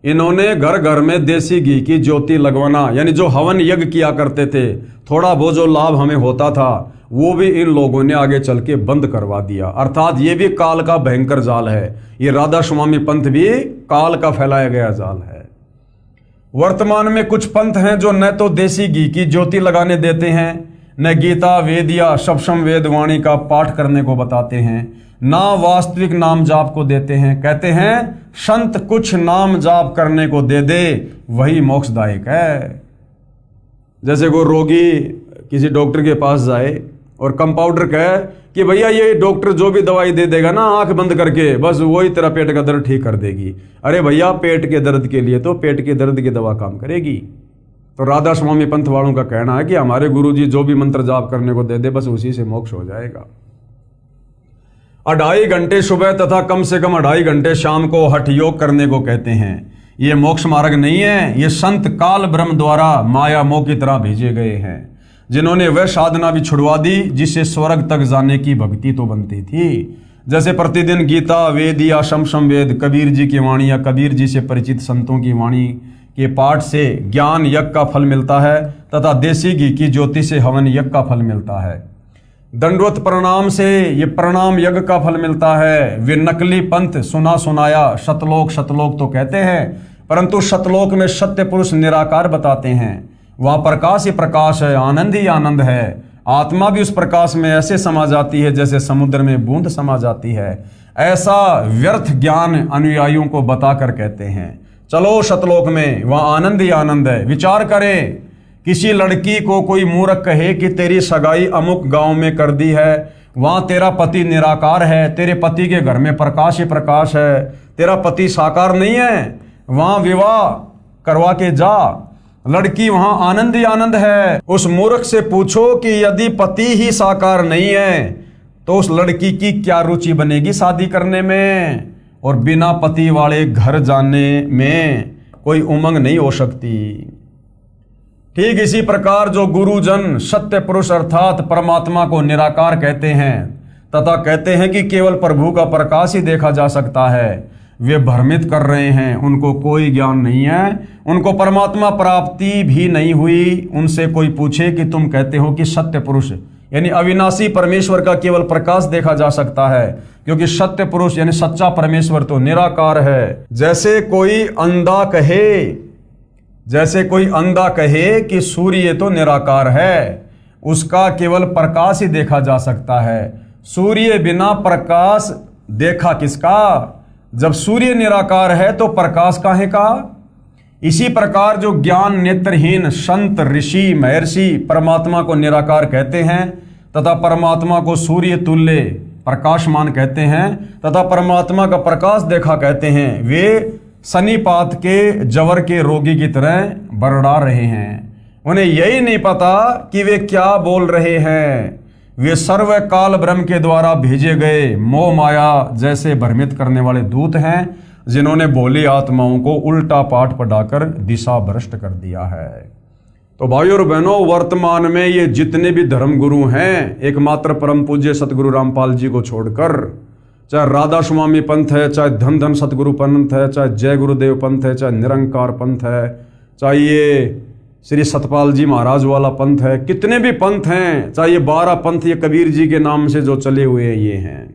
इन्होंने घर घर में देसी घी की ज्योति लगवाना, यानी जो हवन यज्ञ किया करते थे, थोड़ा बहुत जो लाभ हमें होता था, वो भी इन लोगों ने आगे चल के बंद करवा दिया। अर्थात ये भी काल का भयंकर जाल है। ये राधा स्वामी पंथ भी काल का फैलाया गया जाल है। वर्तमान में कुछ पंथ हैं जो न तो देसी घी की ज्योति लगाने देते हैं, न गीता वेद या सप्तम वेद वाणी का पाठ करने को बताते हैं, ना वास्तविक नाम जाप को देते हैं। कहते हैं संत कुछ नाम जाप करने को दे दे वही मोक्षदायक है। जैसे कोई रोगी किसी डॉक्टर के पास जाए और कंपाउंडर कहे कि भैया ये डॉक्टर जो भी दवाई दे देगा ना आंख बंद करके, बस वही तेरा पेट का दर्द ठीक कर देगी। अरे भैया, पेट के दर्द के लिए तो पेट के दर्द की दवा काम करेगी। तो राधा स्वामी पंथ वालों का कहना है कि हमारे गुरुजी जो भी मंत्र जाप करने को दे दे बस उसी से मोक्ष हो जाएगा। 2.5 घंटे सुबह तथा कम से कम 2.5 घंटे शाम को हठ योग करने को कहते हैं। ये मोक्ष मार्ग नहीं है, ये संत काल ब्रह्म द्वारा माया मोह की तरह भेजे गए हैं, जिन्होंने वह साधना भी छुड़वा दी जिससे स्वर्ग तक जाने की भक्ति तो बनती थी। जैसे प्रतिदिन गीता वेद या शमशम वेद, कबीर जी की वाणी या कबीर जी से परिचित संतों की वाणी के पाठ से ज्ञान यज्ञ का फल मिलता है तथा देसी घी की ज्योति से हवन यज्ञ का फल मिलता है। दंडवत प्रणाम से ये प्रणाम यज्ञ का फल मिलता है। वे नकली पंथ सुना सुनाया शतलोक तो कहते हैं, परंतु शतलोक में सत्य पुरुष निराकार बताते हैं। वहाँ प्रकाश ही प्रकाश है, आनंद ही आनंद है। आत्मा भी उस प्रकाश में ऐसे समा जाती है जैसे समुद्र में बूंद समा जाती है। ऐसा व्यर्थ ज्ञान अनुयायियों को बताकर कहते हैं चलो शतलोक में, वहाँ आनंद ही आनंद है। विचार करें, किसी लड़की को कोई मूर्ख कहे कि तेरी सगाई अमुक गांव में कर दी है, वहां तेरा पति निराकार है, तेरे पति के घर में प्रकाश ही प्रकाश है, तेरा पति साकार नहीं है, वहां विवाह करवा के जा, लड़की वहां आनंद ही आनंद है। उस मूर्ख से पूछो कि यदि पति ही साकार नहीं है तो उस लड़की की क्या रुचि बनेगी शादी करने में, और बिना पति वाले घर जाने में कोई उमंग नहीं हो सकती। ठीक इसी प्रकार जो गुरुजन सत्य पुरुष अर्थात परमात्मा को निराकार कहते हैं तथा कहते हैं कि केवल प्रभु का प्रकाश ही देखा जा सकता है, वे भ्रमित कर रहे हैं, उनको कोई ज्ञान नहीं है, उनको परमात्मा प्राप्ति भी नहीं हुई। उनसे कोई पूछे कि तुम कहते हो कि सत्य पुरुष यानी अविनाशी परमेश्वर का केवल प्रकाश देखा जा सकता है, क्योंकि सत्य पुरुष यानी सच्चा परमेश्वर तो निराकार है। जैसे कोई अंधा कहे कि सूर्य तो निराकार है, उसका केवल प्रकाश ही देखा जा सकता है। सूर्य बिना प्रकाश देखा किसका? जब सूर्य निराकार है तो प्रकाश काहे का? इसी प्रकार जो ज्ञान नेत्रहीन संत ऋषि महर्षि परमात्मा को निराकार कहते हैं तथा परमात्मा को सूर्य तुल्य प्रकाशमान कहते हैं तथा परमात्मा का प्रकाश देखा कहते हैं, वे सनीपात के जवर के रोगी की तरह बरड़ा रहे हैं। उन्हें यही नहीं पता कि वे क्या बोल रहे हैं। वे सर्व काल ब्रह्म के द्वारा भेजे गए मोह माया जैसे भ्रमित करने वाले दूत हैं, जिन्होंने भोली आत्माओं को उल्टा पाठ पढ़ाकर दिशा भ्रष्ट कर दिया है। तो भाइयों और बहनों, वर्तमान में ये जितने भी धर्म गुरु हैं, एकमात्र परम पूज्य सतगुरु रामपाल जी को छोड़कर, चाहे राधा स्वामी पंथ है, चाहे धन धन सतगुरु पंथ है, चाहे जय गुरुदेव पंथ है, चाहे निरंकार पंथ है, चाहे ये श्री सतपाल जी महाराज वाला पंथ है, कितने भी पंथ हैं, चाहे ये 12 पंथ ये कबीर जी के नाम से जो चले हुए ये हैं,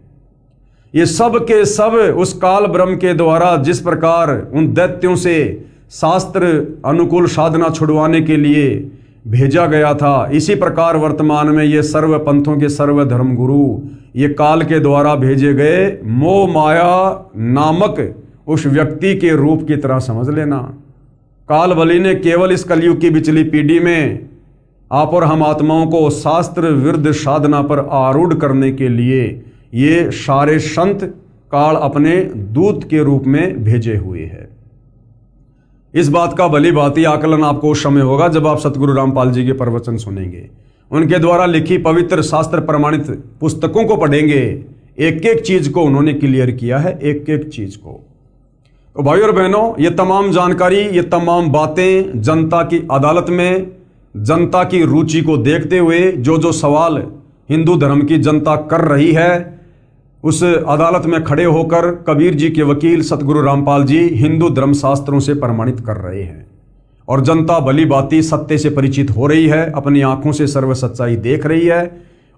ये सब के सब उस काल ब्रह्म के द्वारा जिस प्रकार उन दैत्यों से शास्त्र अनुकूल साधना छुड़वाने के लिए भेजा गया था, इसी प्रकार वर्तमान में ये सर्व पंथों के सर्व धर्म गुरु ये काल के द्वारा भेजे गए मोह माया नामक उस व्यक्ति के रूप की तरह समझ लेना। काल बलि ने केवल इस कलयुग की बिचली पीढ़ी में आप और हम आत्माओं को शास्त्र विरुद्ध साधना पर आरूढ़ करने के लिए ये सारे संत काल अपने दूत के रूप में भेजे हुए हैं। इस बात का भली भांति आकलन आपको उस समय होगा जब आप सतगुरु रामपाल जी के प्रवचन सुनेंगे, उनके द्वारा लिखी पवित्र शास्त्र प्रमाणित पुस्तकों को पढ़ेंगे। एक एक चीज को उन्होंने क्लियर किया है, एक एक चीज को। तो भाइयों और बहनों, ये तमाम जानकारी, ये तमाम बातें जनता की अदालत में जनता की रुचि को देखते हुए जो जो सवाल हिंदू धर्म की जनता कर रही है, उस अदालत में खड़े होकर कबीर जी के वकील सतगुरु रामपाल जी हिंदू धर्म शास्त्रों से प्रमाणित कर रहे हैं और जनता भली भांति सत्य से परिचित हो रही है, अपनी आंखों से सर्व सच्चाई देख रही है।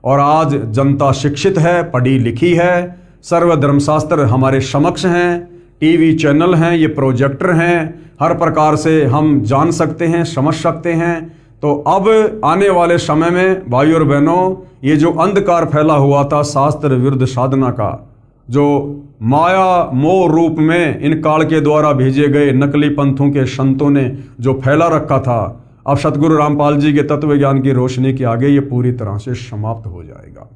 और आज जनता शिक्षित है, पढ़ी लिखी है, सर्व धर्मशास्त्र हमारे समक्ष हैं, टीवी चैनल हैं, ये प्रोजेक्टर हैं, हर प्रकार से हम जान सकते हैं, समझ सकते हैं। तो अब आने वाले समय में भाइयों और बहनों, ये जो अंधकार फैला हुआ था शास्त्र विरुद्ध साधना का, जो माया मोह रूप में इन काल के द्वारा भेजे गए नकली पंथों के संतों ने जो फैला रखा था, अब सतगुरु रामपाल जी के तत्व ज्ञान की रोशनी के आगे ये पूरी तरह से समाप्त हो जाएगा।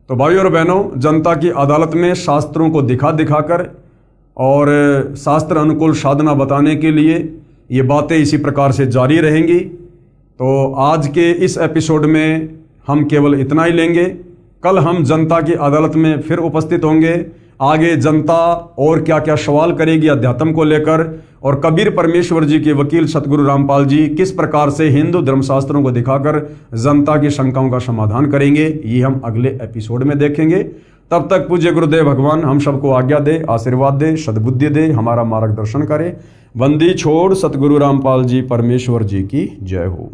तो भाइयों और बहनों, जनता की अदालत में शास्त्रों को दिखा दिखाकर और शास्त्र अनुकूल साधना बताने के लिए ये बातें इसी प्रकार से जारी रहेंगी। तो आज के इस एपिसोड में हम केवल इतना ही लेंगे। कल हम जनता की अदालत में फिर उपस्थित होंगे। आगे जनता और क्या क्या सवाल करेगी अध्यात्म को लेकर, और कबीर परमेश्वर जी के वकील सतगुरु रामपाल जी किस प्रकार से हिंदू धर्मशास्त्रों को दिखाकर जनता की शंकाओं का समाधान करेंगे, ये हम अगले एपिसोड में देखेंगे। तब तक पूज्य गुरुदेव भगवान हम सबको आज्ञा दे, आशीर्वाद दे, सद्बुद्धि दे, हमारा मार्गदर्शन करे। बंदी छोड़ सतगुरु रामपाल जी परमेश्वर जी की जय हो।